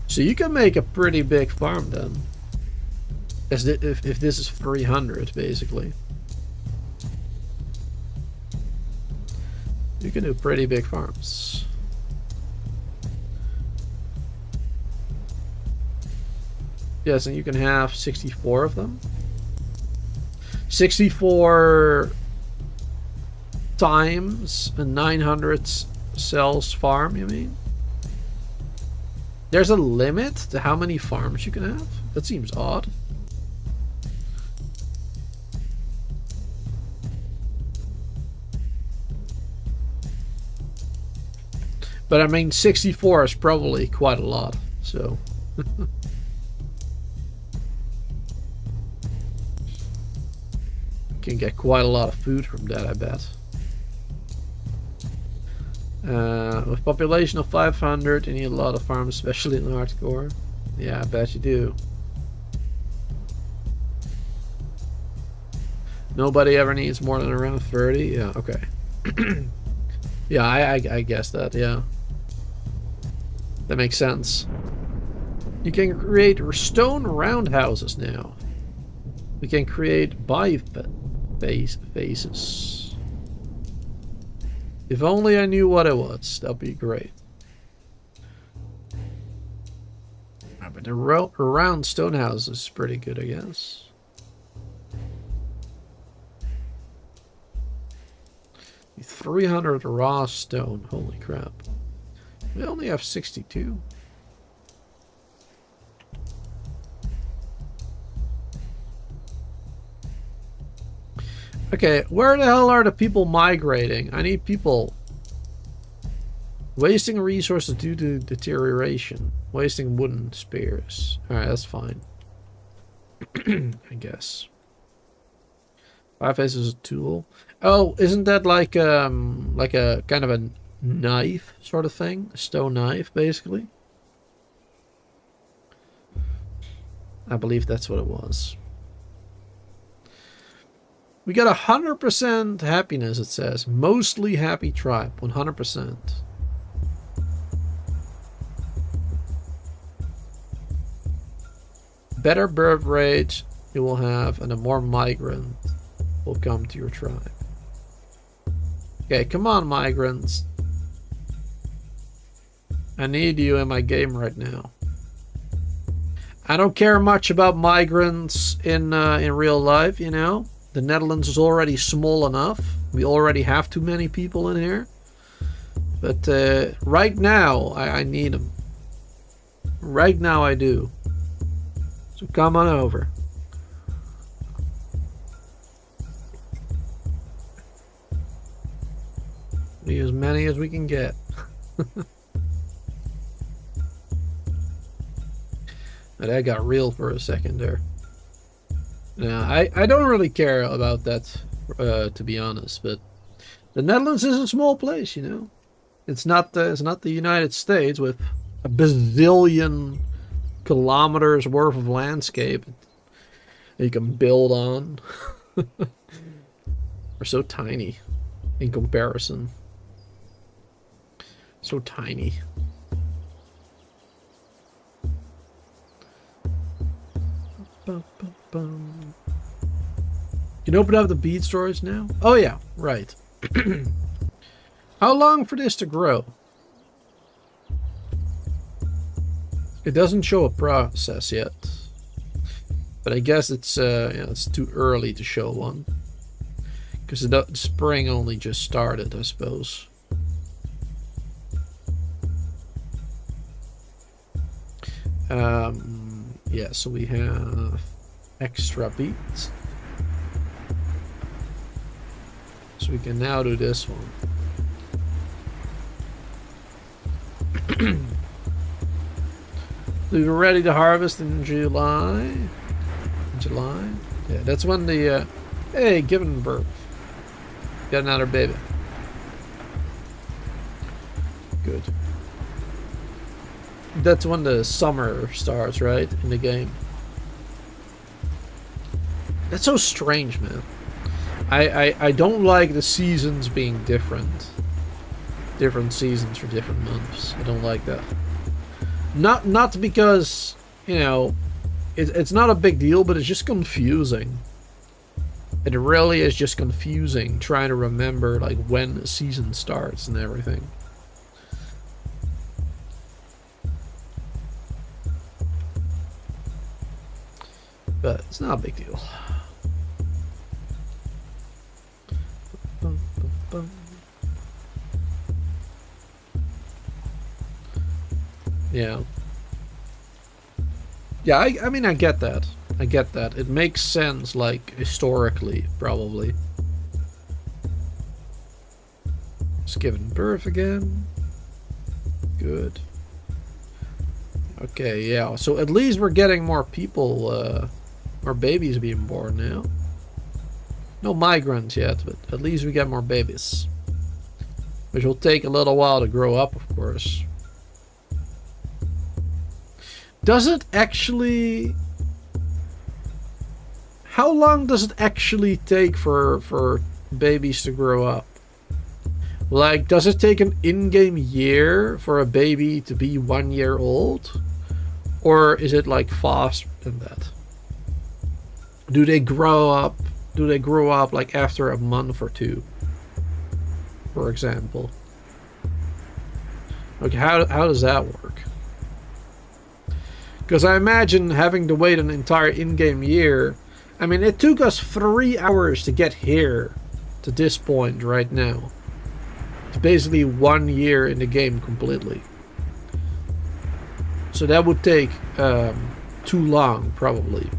Speaker 1: So you can make a pretty big farm then, if this is 300 basically. You can do pretty big farms. Yes, and you can have 64 of them. 64 times a 900 cells farm, you mean? There's a limit to how many farms you can have? That seems odd. But I mean, 64 is probably quite a lot, so... Can get quite a lot of food from that, I bet. With population of 500, you need a lot of farms, especially in hardcore. Yeah, I bet you do. Nobody ever needs more than around 30. Yeah, okay. Yeah, I guess that, yeah. That makes sense. You can create stone roundhouses now. We can create phases. If only I knew what it was, that'd be great. But the round stone house is pretty good, I guess. The 300 raw stone, holy crap. We only have 62. Okay, where the hell are the people migrating? I need people. Wasting resources due to deterioration. Wasting wooden spears. Alright, that's fine. I guess. 5 is a tool. Oh, isn't that like a kind of a knife sort of thing? A stone knife, basically? I believe that's what it was. We got 100% happiness, it says. Mostly happy tribe. 100%. Better birth rate you will have, and a more migrant will come to your tribe. Okay, come on, migrants. I need you in my game right now. I don't care much about migrants in real life, you know. The Netherlands is already small enough. We already have too many people in here. But right now, I need them. Right now I do. So come on over. Need as many as we can get. That got real for a second there. Yeah, I don't really care about that, to be honest. But the Netherlands is a small place, you know. It's not the United States with a bazillion kilometers worth of landscape that you can build on. We're so tiny in comparison. So tiny. You can open up the bead storage now? Oh yeah, right. How long for this to grow? It doesn't show a process yet. But I guess it's it's too early to show one. Because the spring only just started, I suppose. Yeah, so we have extra beads. So we can now do this one. We were ready to harvest in July. July? Yeah, that's when the, hey, giving birth. Got another baby. Good. That's when the summer starts, right? In the game. That's so strange, man. I don't like the seasons being different. Different seasons for different months. I don't like that. Not because, you know, it's not a big deal, but it's just confusing. It really is just confusing trying to remember like when a season starts and everything. But it's not a big deal. Yeah. Yeah, I mean, I get that. I get that. It makes sense, like, historically, probably. Just giving birth again. Good. Okay, yeah. So at least we're getting more people, more babies being born now. No migrants yet, but at least we get more babies. Which will take a little while to grow up, of course. Does it actually... How long does it actually take for babies to grow up? Like, does it take an in-game year for a baby to be 1 year old? Or is it like faster than that? Do they grow up? Do they grow up like after a month or two? For example. Okay, how does that work? Because I imagine having to wait an entire in-game year. I mean, it took us 3 hours to get here to this point right now. It's basically 1 year in the game completely. So that would take too long, probably.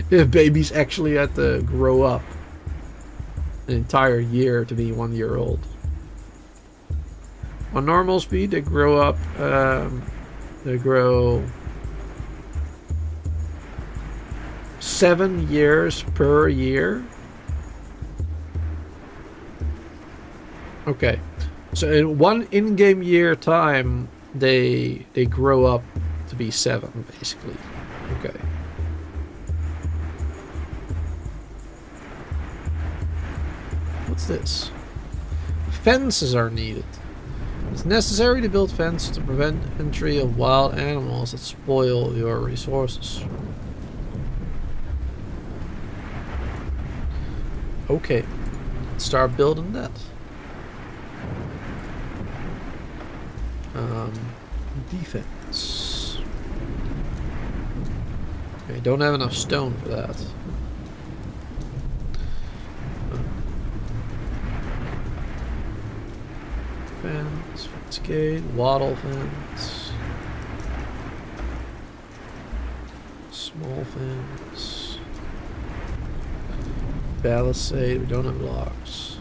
Speaker 1: If babies actually had to grow up an entire year to be 1 year old. On normal speed, they grow up, they grow 7 years per year. Okay, so in one in-game year time, they grow up to be 7, basically. Okay. What's this? Fences are needed. It's necessary to build fences to prevent entry of wild animals that spoil your resources. Okay, let's start building that. Defense. Okay, don't have enough stone for that. Fence gate, wattle fence. Small fence. Palisade, we don't have blocks.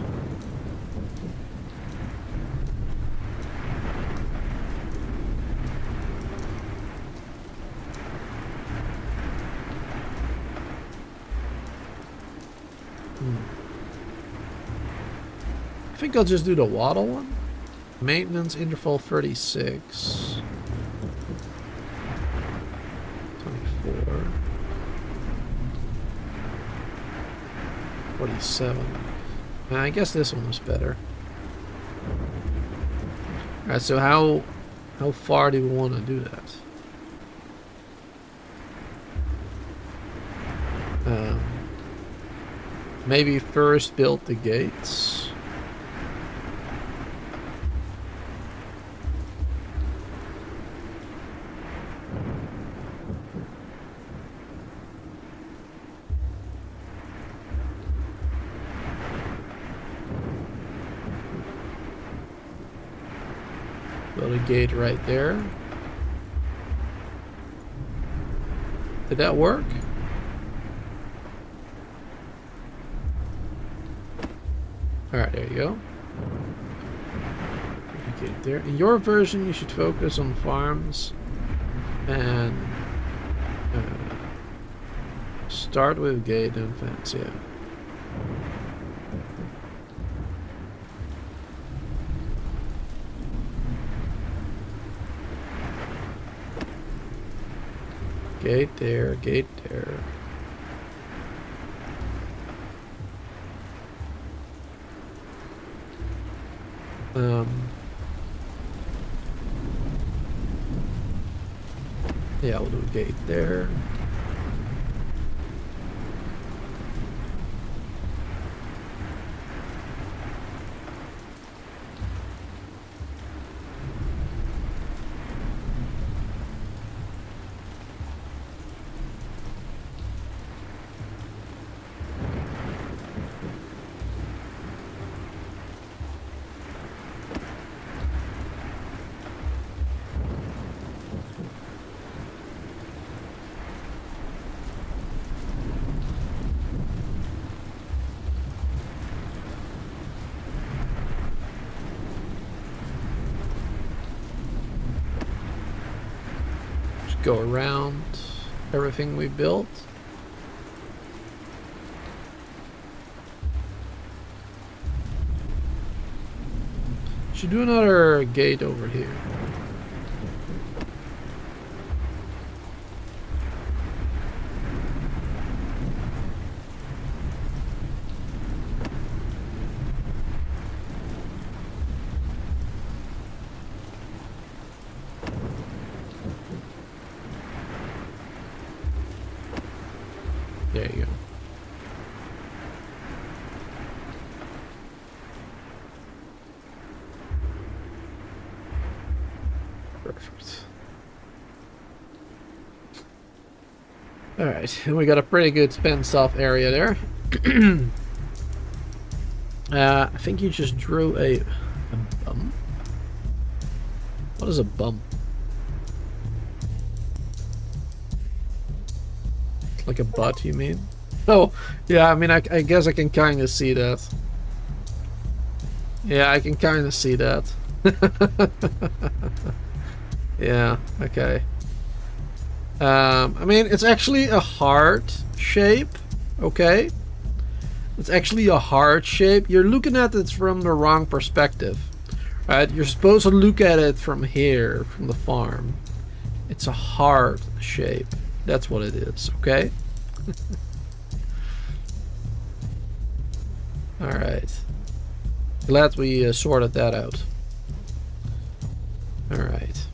Speaker 1: I think I'll just do the wattle one. Maintenance interval 36. 24. 47. I guess this one was better. Alright, so how far do we want to do that? Maybe first build the gates. Build a gate right there. Did that work? Alright, there you go. Okay, there. In your version, you should focus on farms and start with gate and fence, yeah. Gate there, gate there. Yeah, we'll do a gate there. Go around everything we built. Should do another gate over here. There you go. Perfect. Alright, and we got a pretty good fenced off area there. I think you just drew a bump. What is a bump? Like a butt, you mean? Oh, yeah, I mean, I guess I can kind of see that. Yeah, I can kind of see that. Yeah, okay. I mean, it's actually a heart shape, okay? It's actually a heart shape. You're looking at it from the wrong perspective, right? You're supposed to look at it from here, from the farm. It's a heart shape. That's what it is, okay? Alright. Glad we sorted that out. Alright.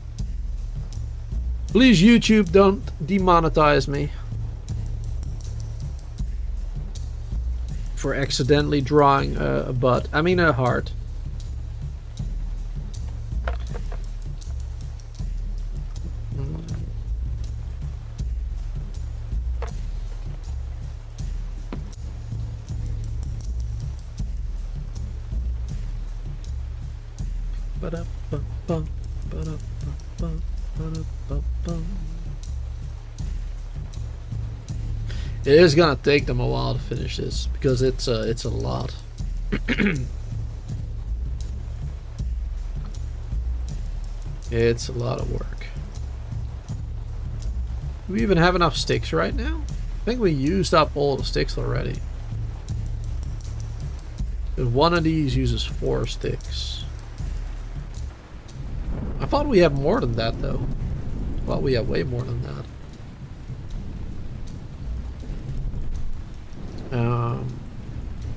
Speaker 1: Please, YouTube, don't demonetize me for accidentally drawing a butt. I mean a heart. It is gonna take them a while to finish this because it's a lot. It's a lot of work. Do we even have enough sticks right now? I think we used up all the sticks already. One of these uses 4 sticks. I thought we had more than that though. I thought we had way more than that.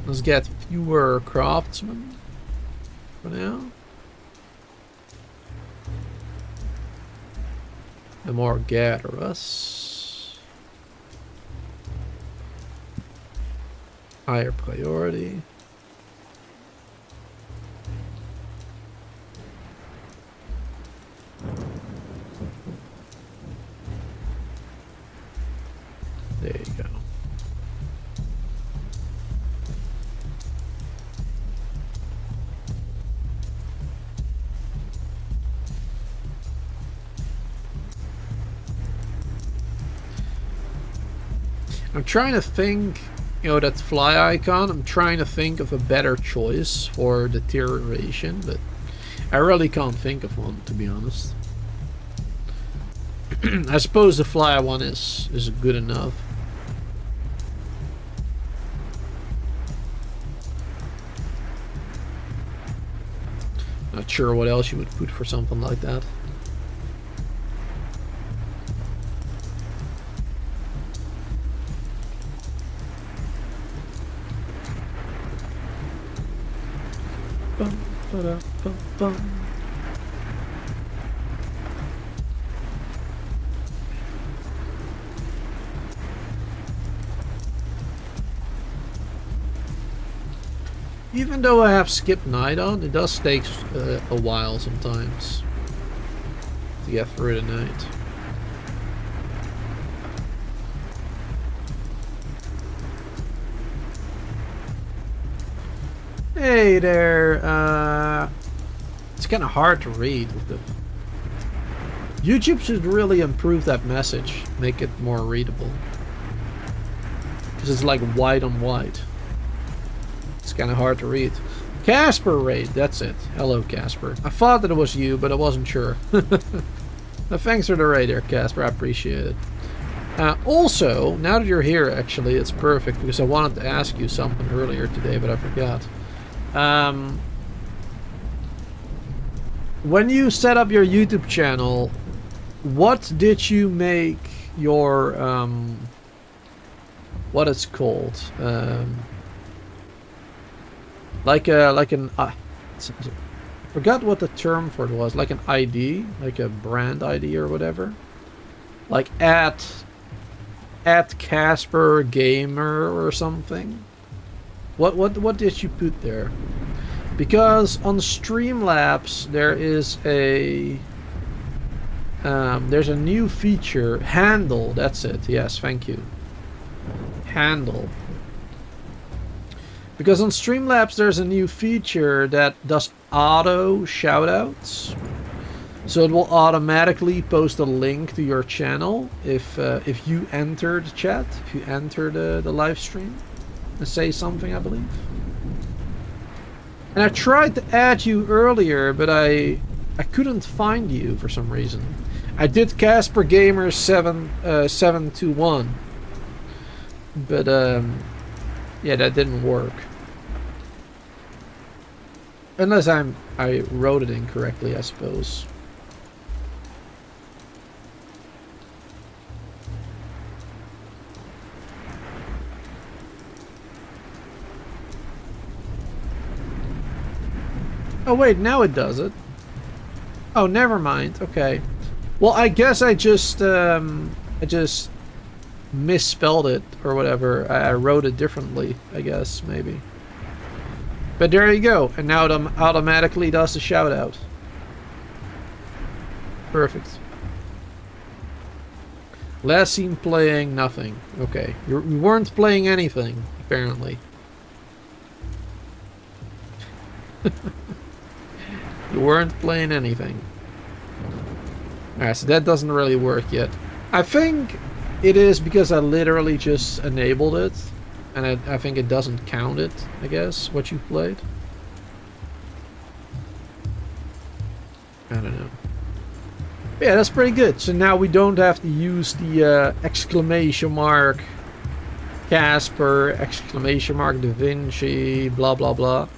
Speaker 1: Let's get fewer craftsmen for now. And more gatherers. Higher priority. There you go. I'm trying to think You know, that fly icon, I'm trying to think of a better choice for deterioration, but I really can't think of one, to be honest. I suppose the fly one is good enough. Not sure what else you would put for something like that. Bum, ba-da, bum, bum. Even though I have skipped night on, it does take a while sometimes to get through the night. Hey there, it's kind of hard to read. YouTube should really improve that message, make it more readable. Because it's like white on white. It's kind of hard to read. Casper raid, that's it. Hello, Casper. I thought that it was you, but I wasn't sure. Thanks for the raid there, Casper. I appreciate it. Also, now that you're here, actually, it's perfect because I wanted to ask you something earlier today, but I forgot. When you set up your YouTube channel, what did you make your what it's called? I forgot what the term for it was. Like an ID, like a brand ID or whatever. Like at Casper Gamer or something. What did you put there? Because on Streamlabs there is a there's a new feature, handle. That's it. Yes, thank you. Handle. Because on Streamlabs there's a new feature that does auto shoutouts. So it will automatically post a link to your channel if you enter the chat, if you enter the live stream and say something, I believe. And I tried to add you earlier, but I couldn't find you for some reason. I did Casper Gamer 721, but yeah, that didn't work. Unless I wrote it incorrectly, I suppose. Oh wait, now it does it. Oh, never mind. Okay. Well, I guess I just misspelled it or whatever. I wrote it differently, I guess, maybe. But there you go. And now it automatically does the shout out. Perfect. Last seen playing nothing. Okay. You weren't playing anything, apparently. You weren't playing anything. Alright, so that doesn't really work yet. I think it is because I literally just enabled it. And I think it doesn't count it, I guess, what you played. I don't know. But yeah, that's pretty good. So now we don't have to use the exclamation mark Casper, exclamation mark Da Vinci, blah blah blah.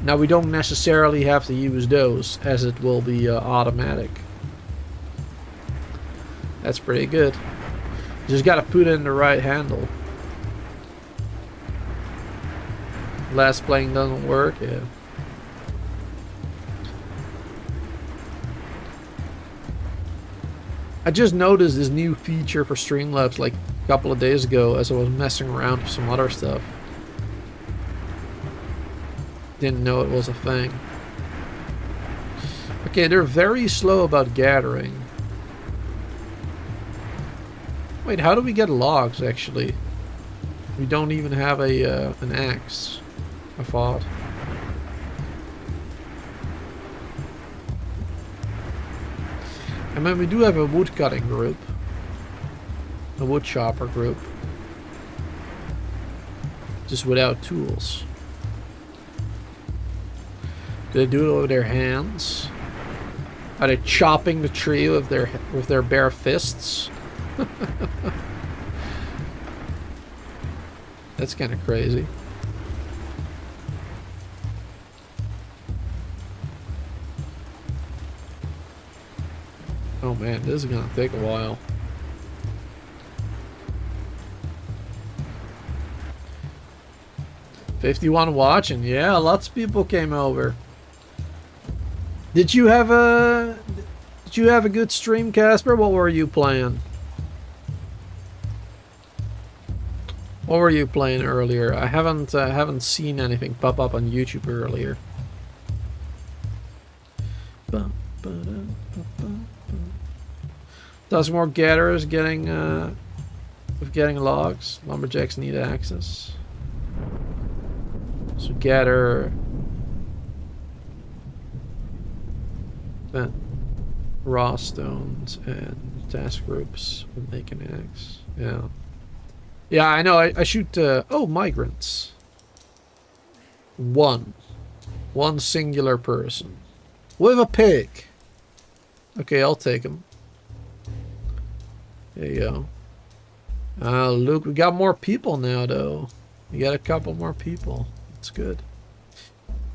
Speaker 1: Now we don't necessarily have to use those, as it will be automatic. That's pretty good. You just gotta put in the right handle. Last playing doesn't work, yeah. I just noticed this new feature for Streamlabs like a couple of days ago as I was messing around with some other stuff. Didn't know it was a thing. Okay, they're very slow about gathering. Wait, how do we get logs actually? We don't even have a an axe. I thought. And then we do have a wood cutting group. A wood chopper group. just without tools. Do they do it with their hands? Are they chopping the tree with their bare fists? That's kind of crazy. Oh man, this is gonna take a while. $51 watching. Yeah, lots of people came over. Did you have a good stream, Casper? What were you playing? What were you playing earlier? I haven't seen anything pop up on YouTube earlier. Does more gatherers getting logs? Lumberjacks need access. So gather raw stones and task groups for making axe. Yeah. Yeah, I know. I shoot. Oh, migrants. One singular person with a pig. Okay, I'll take him. There you go. Luke, we got more people now, though. We got a couple more people. That's good.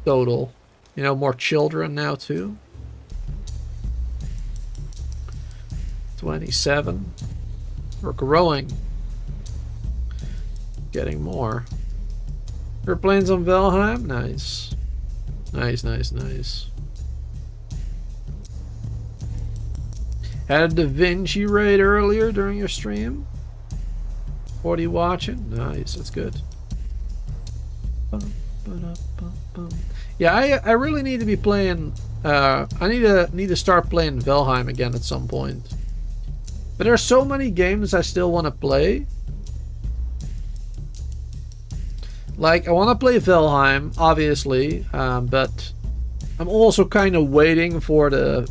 Speaker 1: Total. You know, more children now, too. 27. We're growing. Getting more. We're playing some Valheim. Nice. Nice, nice, nice. Had a Da Vinci raid earlier during your stream. 40 watching. Nice, that's good. Yeah, I really need to be playing. I need to start playing Valheim again at some point. But there's so many games I still want to play. Like, I want to play Valheim, obviously, but I'm also kind of waiting for the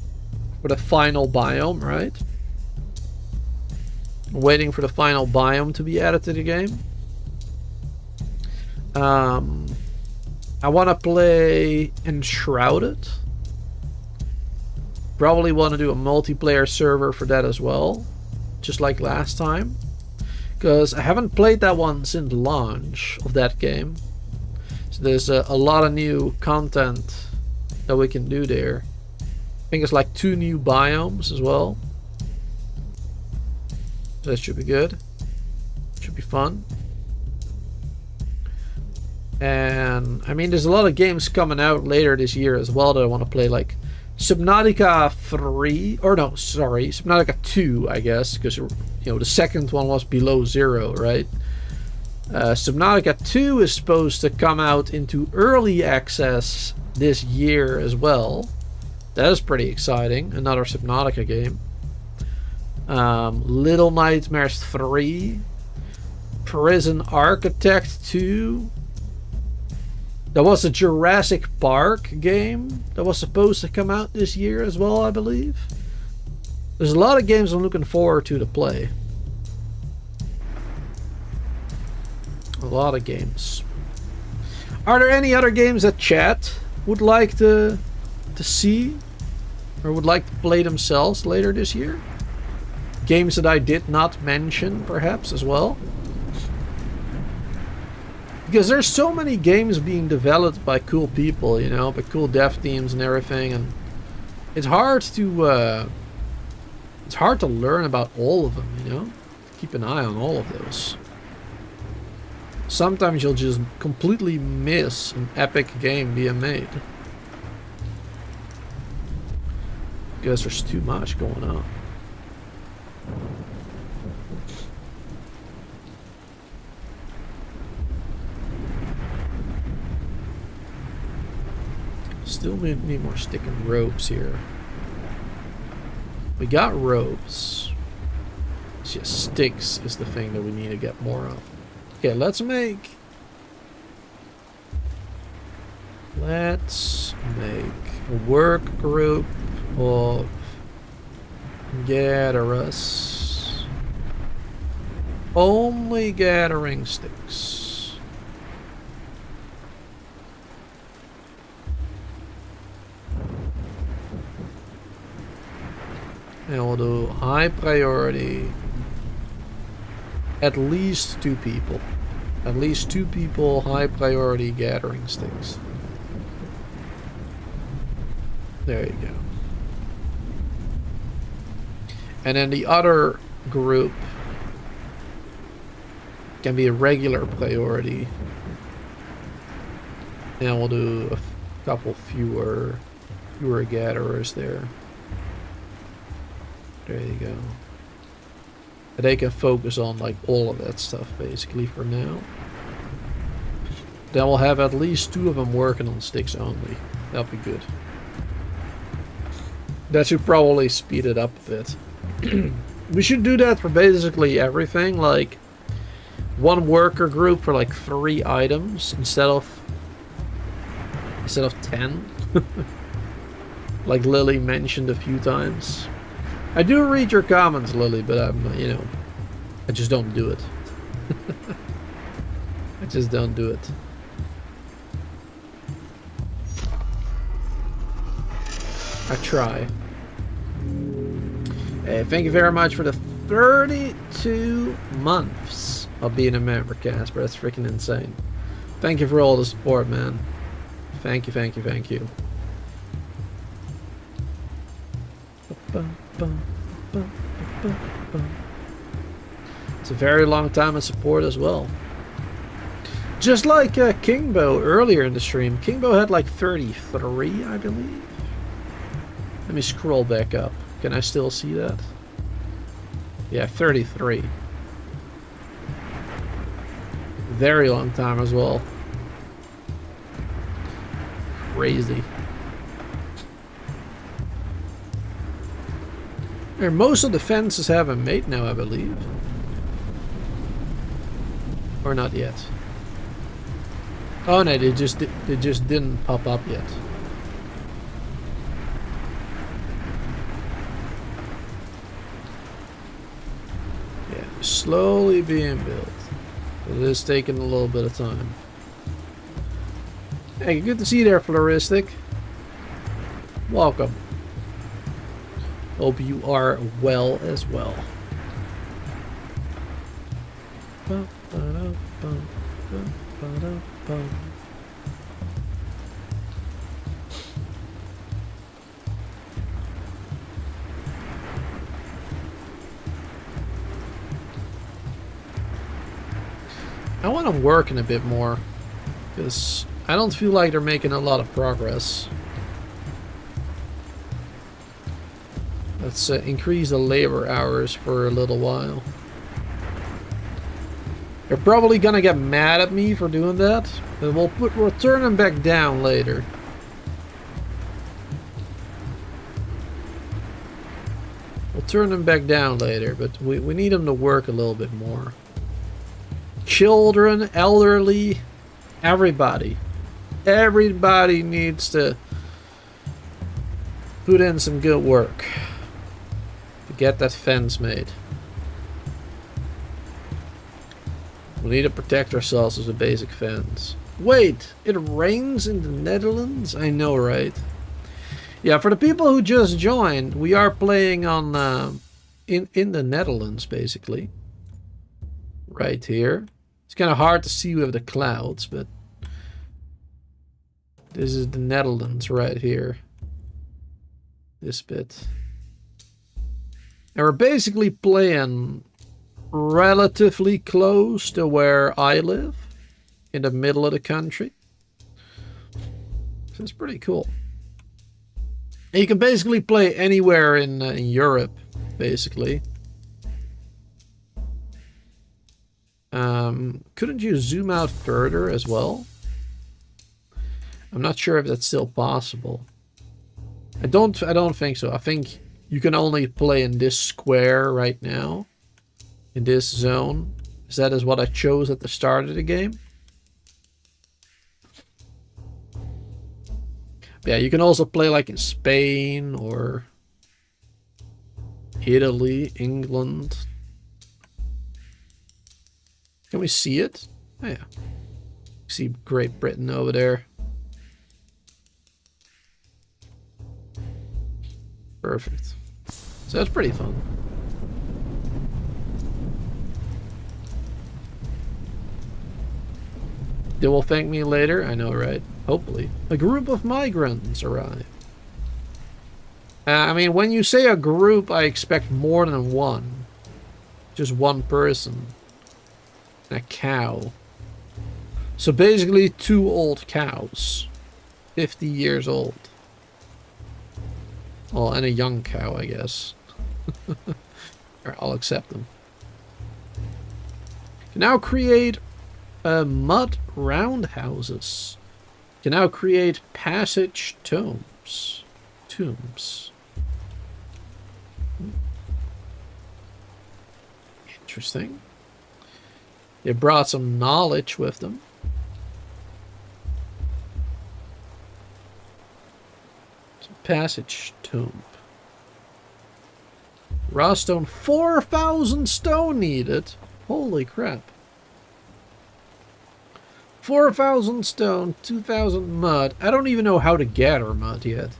Speaker 1: final biome, right? I'm waiting for the final biome to be added to the game. I want to play Enshrouded. Probably want to do a multiplayer server for that as well, just like last time. Because I haven't played that one since launch of that game. So there's a lot of new content that we can do there. I think it's like 2 new biomes as well. So that should be good. Should be fun. And I mean, there's a lot of games coming out later this year as well that I want to play, like Subnautica 3, or no, sorry, Subnautica 2, I guess, because, you know, the second one was below 0, right? Subnautica 2 is supposed to come out into early access this year as well. That is pretty exciting. Another Subnautica game. Little Nightmares 3, Prison Architect 2. There was a Jurassic Park game that was supposed to come out this year as well, I believe. There's a lot of games I'm looking forward to play. A lot of games. Are there any other games that chat would like to see or would like to play themselves later this year? Games that I did not mention, perhaps, as well? Because there's so many games being developed by cool people, you know, by cool dev teams and everything, and it's hard to learn about all of them, you know. Keep an eye on all of those. Sometimes you'll just completely miss an epic game being made because there's too much going on. Still need more stick and ropes here. We got ropes. It's just sticks is the thing that we need to get more of. Okay, let's make a work group of gatherers. Only gathering sticks. And we'll do high priority. At least 2 people. At least 2 people, high priority gathering sticks. There you go. And then the other group can be a regular priority. And we'll do a couple fewer gatherers there. There you go. They can focus on like all of that stuff basically for now. Then we'll have at least 2 of them working on sticks only. That'll be good. That should probably speed it up a bit. We should do that for basically everything, like 1 worker group for like 3 items instead of 10. Like Lily mentioned a few times. I do read your comments, Lily, but I'm, you know, I just don't do it. I just don't do it. I try. Hey, thank you very much for the 32 months of being a member, Casper. That's freaking insane. Thank you for all the support, man. Thank you, thank you, thank you. It's a very long time of support as well. Just like Kingbo earlier in the stream. Kingbo had like 33, I believe. Let me scroll back up. Can I still see that? Yeah, 33. Very long time as well. Crazy. And most of the fences have a mate now, I believe. Or not yet. Oh no, they just didn't pop up yet. Yeah, slowly being built. It is taking a little bit of time. Hey, good to see you there, Floristic. Welcome. Hope you are well as well. I want them working a bit more, because I don't feel like they're making a lot of progress. Let's increase the labor hours for a little while. They're probably gonna get mad at me for doing that, and we'll turn them back down later. We'll turn them back down later, but we need them to work a little bit more. Children, elderly, everybody. Everybody needs to put in some good work to get that fence made. We need to protect ourselves as a basic fence. Wait, it rains in the Netherlands? I know, right? Yeah, for the people who just joined, we are playing on in the Netherlands, basically. Right here. It's kind of hard to see with the clouds, but this is the Netherlands right here. This bit. And we're basically playing relatively close to where I live, in the middle of the country. So it's pretty cool. And you can basically play anywhere in Europe, basically. Couldn't you zoom out further as well? I'm not sure if that's still possible. I don't think so. I think you can only play in this square right now. In this zone. That is what I chose at the start of the game. Yeah, you can also play like in Spain or Italy, England. Can we see it? Oh, yeah. See Great Britain over there. Perfect. So that's pretty fun. They will thank me later. I know, right? Hopefully. A group of migrants arrive. I mean, when you say a group, I expect more than one. Just one person. And a cow. So basically 2 old cows. 50 years old. Well, and a young cow, I guess. Alright, I'll accept them. Can now create mud roundhouses. Can now create passage tombs. Interesting. They brought some knowledge with them. Passage tomb. Raw stone. 4,000 stone needed. Holy crap. 4,000 stone, 2,000 mud. I don't even know how to gather mud yet.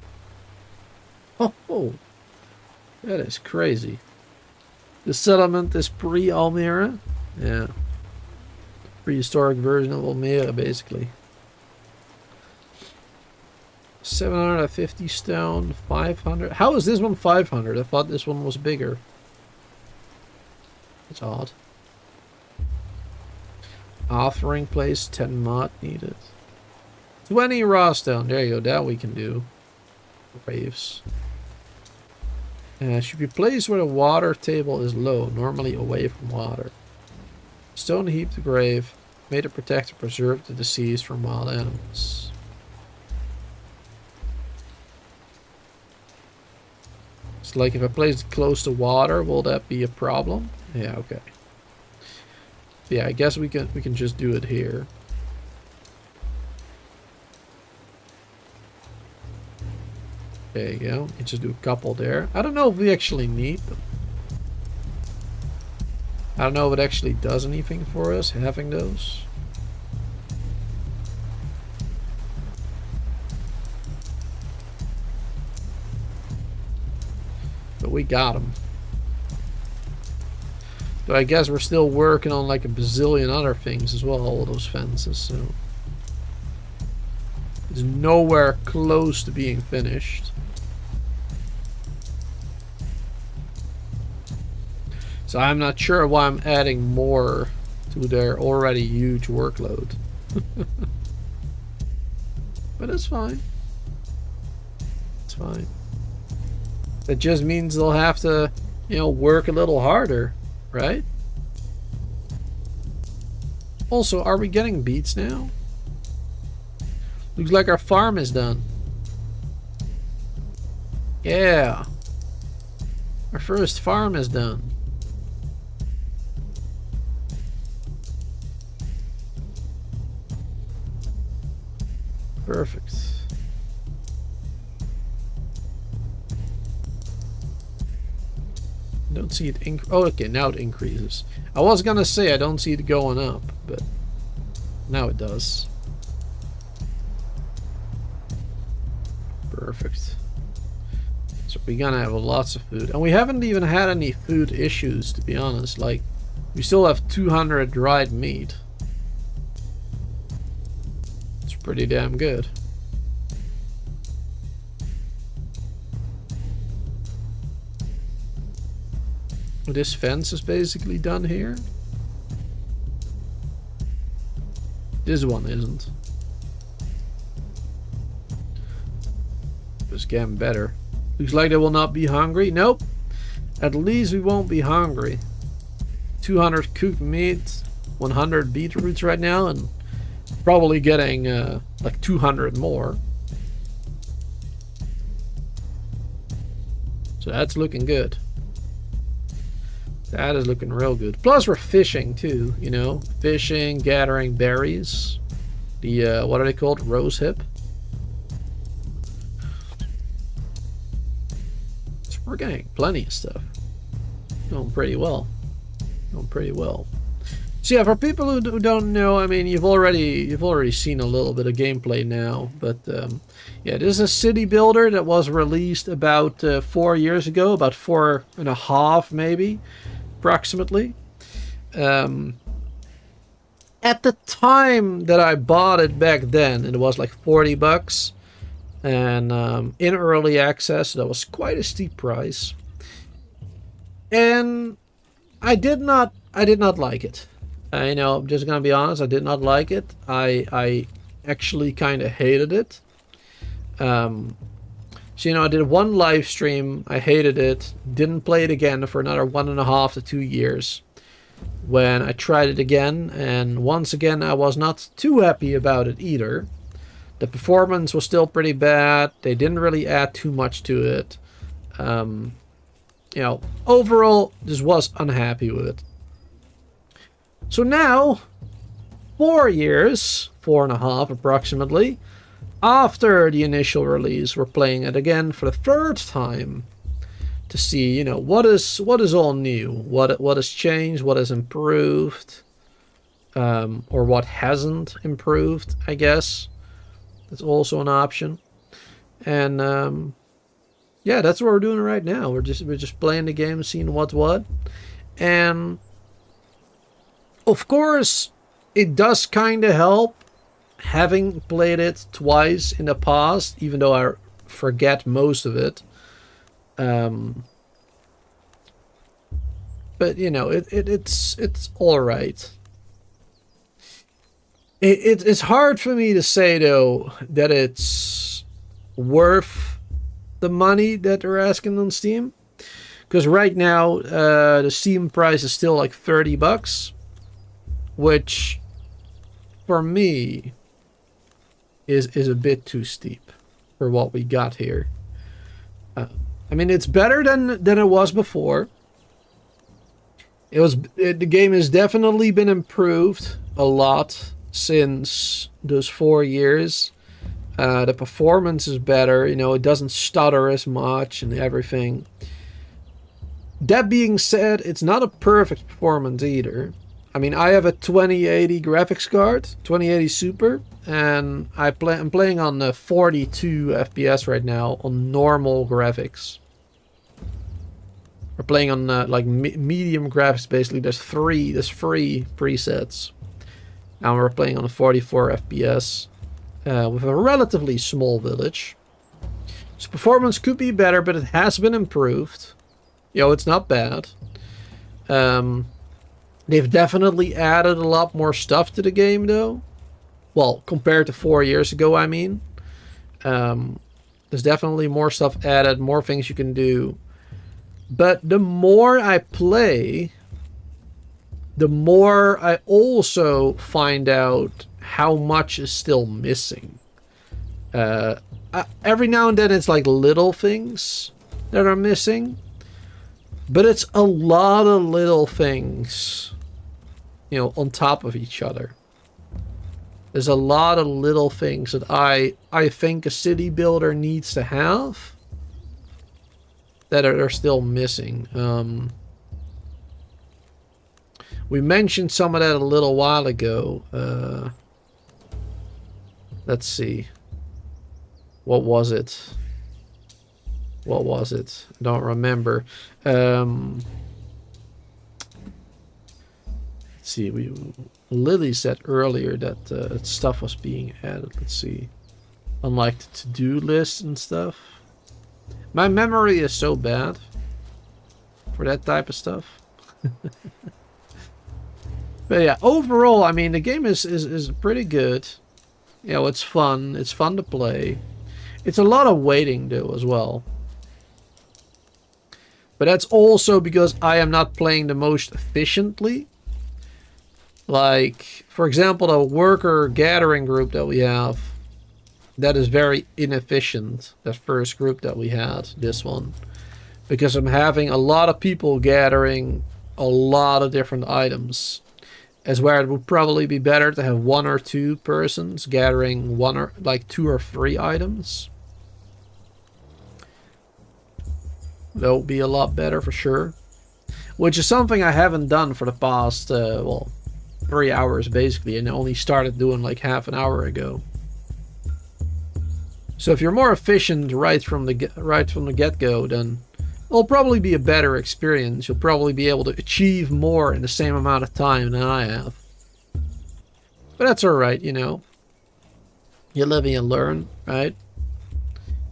Speaker 1: Oh, that is crazy. The settlement is pre-Almera. Yeah. Prehistoric version of Almera, basically. 750 stone, 500. How is this one 500? I thought this one was bigger. That's odd. Offering place, 10 mud needed. 20 raw stone. There you go. That we can do. Graves. Should be placed where the water table is low, normally away from water. Stone heaped grave. Made to protect and preserve the deceased from wild animals. It's like if I place it close to water, will that be a problem? Yeah, okay. Yeah, I guess we can just do it here. There you go. You just do a couple there. I don't know if we actually need them. I don't know if it actually does anything for us having those. But we got them. But I guess we're still working on like a bazillion other things as well, all those fences, so it's nowhere close to being finished. So I'm not sure why I'm adding more to their already huge workload. But it's fine. It's fine. That just means they'll have to, you know, work a little harder. Right? Also, are we getting beets now? Looks like our farm is done. Yeah. Our first farm is done. Perfect. Don't see it oh, okay, now it increases. I was gonna say I don't see it going up, but now it does. Perfect. So we're gonna have lots of food. And we haven't even had any food issues, to be honest. Like, we still have 200 dried meat. It's pretty damn good. This fence is basically done here. This one isn't. It's getting better. Looks like they will not be hungry. Nope. At least we won't be hungry. 200 cooked meat, 100 beetroots right now, and probably getting like 200 more. So that's looking good. That is looking real good. Plus we're fishing too, you know. Fishing, gathering berries. The, what are they called? Rose hip. So we're getting plenty of stuff. Going pretty well. Going pretty well. So yeah, for people who don't know, I mean, you've already seen a little bit of gameplay now, but yeah, this is a city builder that was released about 4 years ago, about 4.5 maybe, approximately. At the time that I bought it back then, it was like $40, and in early access, that was quite a steep price, and I did not like it. You know, I'm just gonna be honest. I did not like it. I actually kind of hated it. So you know, I did one live stream. I hated it. Didn't play it again for another 1.5 to 2 years. When I tried it again, and once again, I was not too happy about it either. The performance was still pretty bad. They didn't really add too much to it. You know, overall, just was unhappy with it. So now, 4 years, 4.5 approximately, after the initial release, we're playing it again for the 3rd time to see, you know, what is all new, what has changed, what has improved, or what hasn't improved, I guess. That's also an option. And yeah, that's what we're doing right now. We're just playing the game, seeing what's what, and of course, it does kind of help having played it twice in the past, even though I forget most of it. But you know, it's all right. It's hard for me to say though that it's worth the money that they're asking on Steam, because right now the Steam price is still like $30. Which, for me, is a bit too steep for what we got here. I mean, it's better than it was before. The game has definitely been improved a lot since those 4 years. The performance is better. You know, it doesn't stutter as much and everything. That being said, it's not a perfect performance either. I mean, I have a 2080 graphics card, 2080 Super, and I'm playing on 42 FPS right now on normal graphics. We're playing on like medium graphics, basically. There's three presets, and we're playing on a 44 FPS with a relatively small village. So performance could be better, but it has been improved. You know, it's not bad. They've definitely added a lot more stuff to the game, though. Well, compared to 4 years ago, I mean. There's definitely more stuff added, more things you can do. But the more I play, the more I also find out how much is still missing. Every now and then it's like little things that are missing. But it's a lot of little things, you know, on top of each other. There's a lot of little things that I think a city builder needs to have that are still missing. We mentioned some of that a little while ago. Let's see. What was it? What was it? I don't remember. Let's see. Lily said earlier that stuff was being added. Let's see. Unlike the to-do list and stuff. My memory is so bad for that type of stuff. But yeah, overall, I mean, the game is pretty good. You know, it's fun. It's fun to play. It's a lot of waiting, though, as well. But that's also because I am not playing the most efficiently. Like, for example, the worker gathering group that we have, that is very inefficient. That first group that we had, this one. Because I'm having a lot of people gathering a lot of different items. As where it would probably be better to have 1 or 2 persons gathering 1 or like 2 or 3 items. That would be a lot better for sure. Which is something I haven't done for the past, well, 3 hours basically, and only started doing like half an hour ago. So if you're more efficient right from the get-go, then it'll probably be a better experience. You'll probably be able to achieve more in the same amount of time than I have. But that's alright, you know. You live and you learn, right?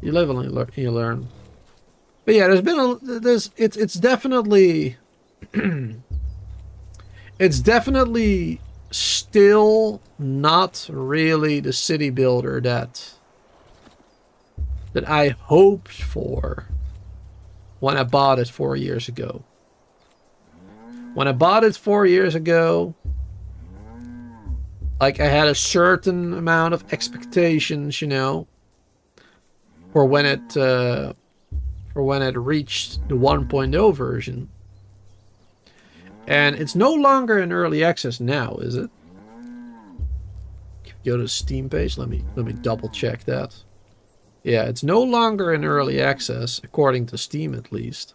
Speaker 1: You live and you learn. But yeah, it's definitely it's definitely still not really the city builder that I hoped for when I bought it 4 years ago. When I bought it 4 years ago, like, I had a certain amount of expectations, you know, for when it reached the 1.0 version. And it's no longer in early access now, is it? If you go to the Steam page, let me double check that. Yeah, it's no longer in early access, according to Steam at least.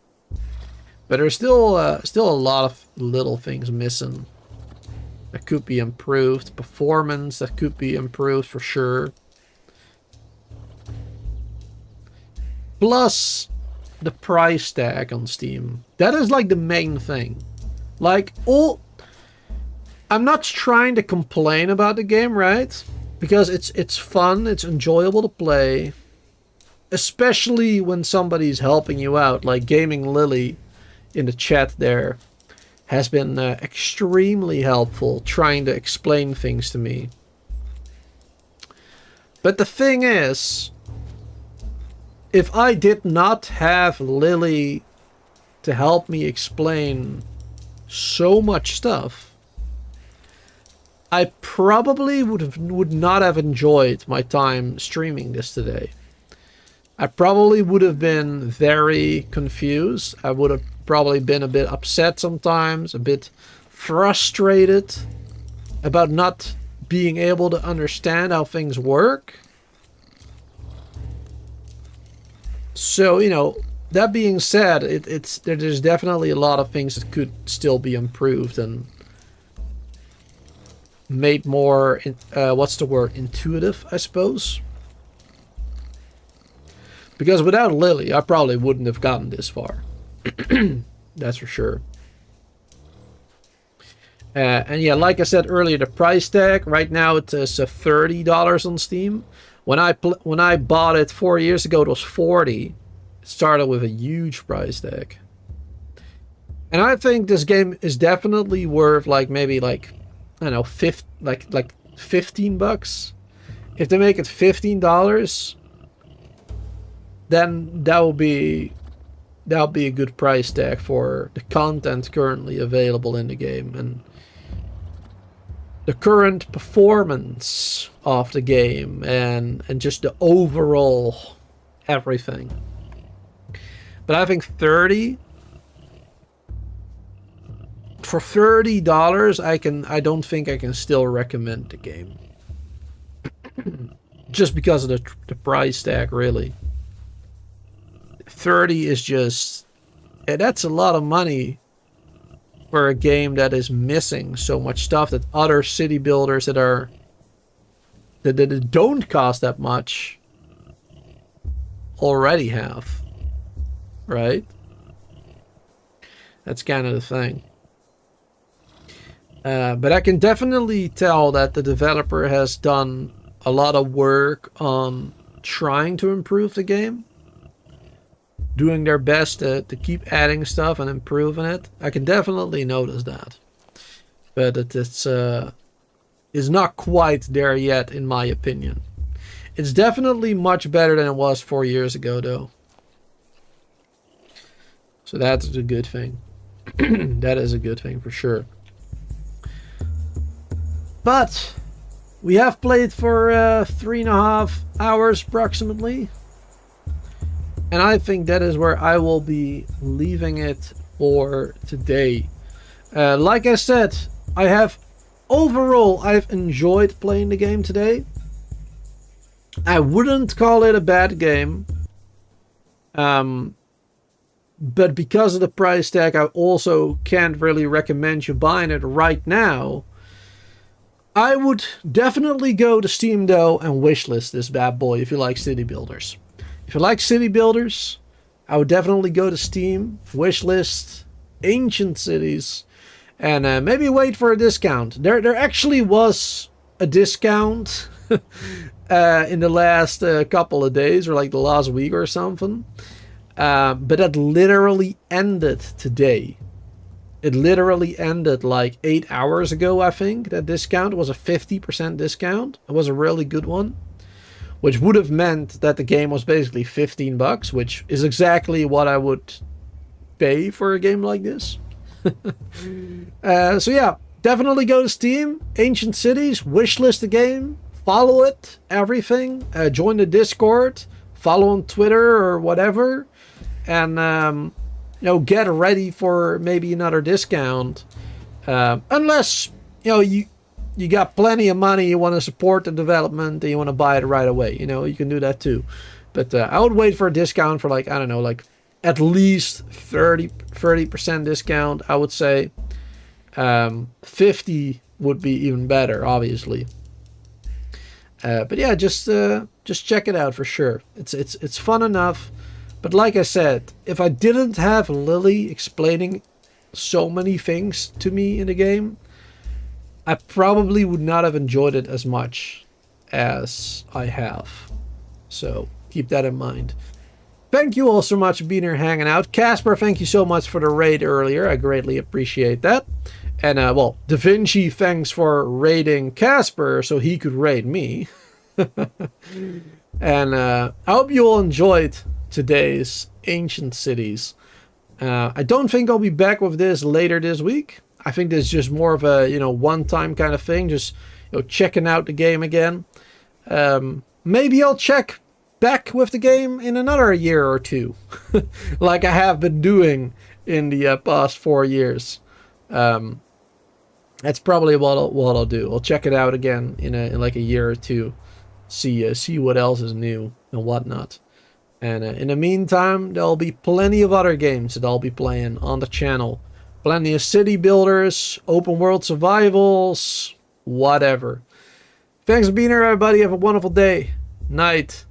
Speaker 1: But there's still a lot of little things missing that could be improved. Performance that could be improved for sure. Plus the price tag on Steam. That is like the main thing. Like, I'm not trying to complain about the game, right? Because it's fun, it's enjoyable to play. Especially when somebody's helping you out, like Gaming Lily in the chat there has been extremely helpful trying to explain things to me. But the thing is, if I did not have Lily to help me explain so much stuff, I probably would not have enjoyed my time streaming this today. I probably would have been very confused. I would have probably been a bit upset sometimes, a bit frustrated about not being able to understand how things work. So, you know, that being said, there's definitely a lot of things that could still be improved and made more, what's the word, intuitive, I suppose. Because without Lily, I probably wouldn't have gotten this far. That's for sure. And yeah, like I said earlier, the price tag, right now it's $30 on Steam. When I bought it 4 years ago, it was $40. It started with a huge price tag. And I think this game is definitely worth maybe I don't know, 15 bucks. If they make it $15, then that'll be a good price tag for the content currently available in the game and the current performance of the game and just the overall everything. But I think for $30 I don't think I can still recommend the game. Just because of the price tag, really. 30 is just, that's a lot of money for a game that is missing so much stuff that other city builders that don't cost that much already have, right? That's kind of the thing. But I can definitely tell that the developer has done a lot of work on trying to improve the game. Doing their best to keep adding stuff and improving it. I can definitely notice that. But it's not quite there yet, in my opinion. It's definitely much better than it was 4 years ago, though. So that's a good thing. That is a good thing for sure. But we have played for 3.5 hours approximately. And I think that is where I will be leaving it for today. Like I said, overall, I've enjoyed playing the game today. I wouldn't call it a bad game. But because of the price tag, I also can't really recommend you buying it right now. I would definitely go to Steam though and wishlist this bad boy if you like city builders. If you like city builders, I would definitely go to Steam, wishlist Ancient Cities, and maybe wait for a discount. There actually was a discount in the last couple of days, or like the last week or something. But that literally ended today. It literally ended like 8 hours ago, I think. That discount was a 50% discount. It was a really good one. Which would have meant that the game was basically $15, which is exactly what I would pay for a game like this. So yeah, definitely go to Steam, Ancient Cities, wishlist the game, follow it, everything. Join the Discord, follow on Twitter or whatever. And get ready for maybe another discount, unless you got plenty of money, you want to support the development and you want to buy it right away. You can do that too. But I would wait for a discount for like, I don't know, like at least 30% discount, I would say. 50 would be even better, obviously. But yeah, just check it out for sure. It's fun enough. But like I said, if I didn't have Lily explaining so many things to me in the game, I probably would not have enjoyed it as much as I have. So keep that in mind. Thank you all so much for being here hanging out. Casper, thank you so much for the raid earlier. I greatly appreciate that. And well, Da Vinci, thanks for raiding Casper so he could raid me. And I hope you all enjoyed today's Ancient Cities. I don't think I'll be back with this later this week. I think this is just more of a one-time kind of thing, just checking out the game again. Maybe I'll check back with the game in another year or two, like I have been doing in the past 4 years. That's probably what I'll do. I'll check it out again in like a year or two, see what else is new and whatnot. And in the meantime, there'll be plenty of other games that I'll be playing on the channel. Plenty of city builders, open world survivals, whatever. Thanks for being here, everybody. Have a wonderful day, night,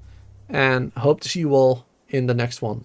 Speaker 1: and hope to see you all in the next one.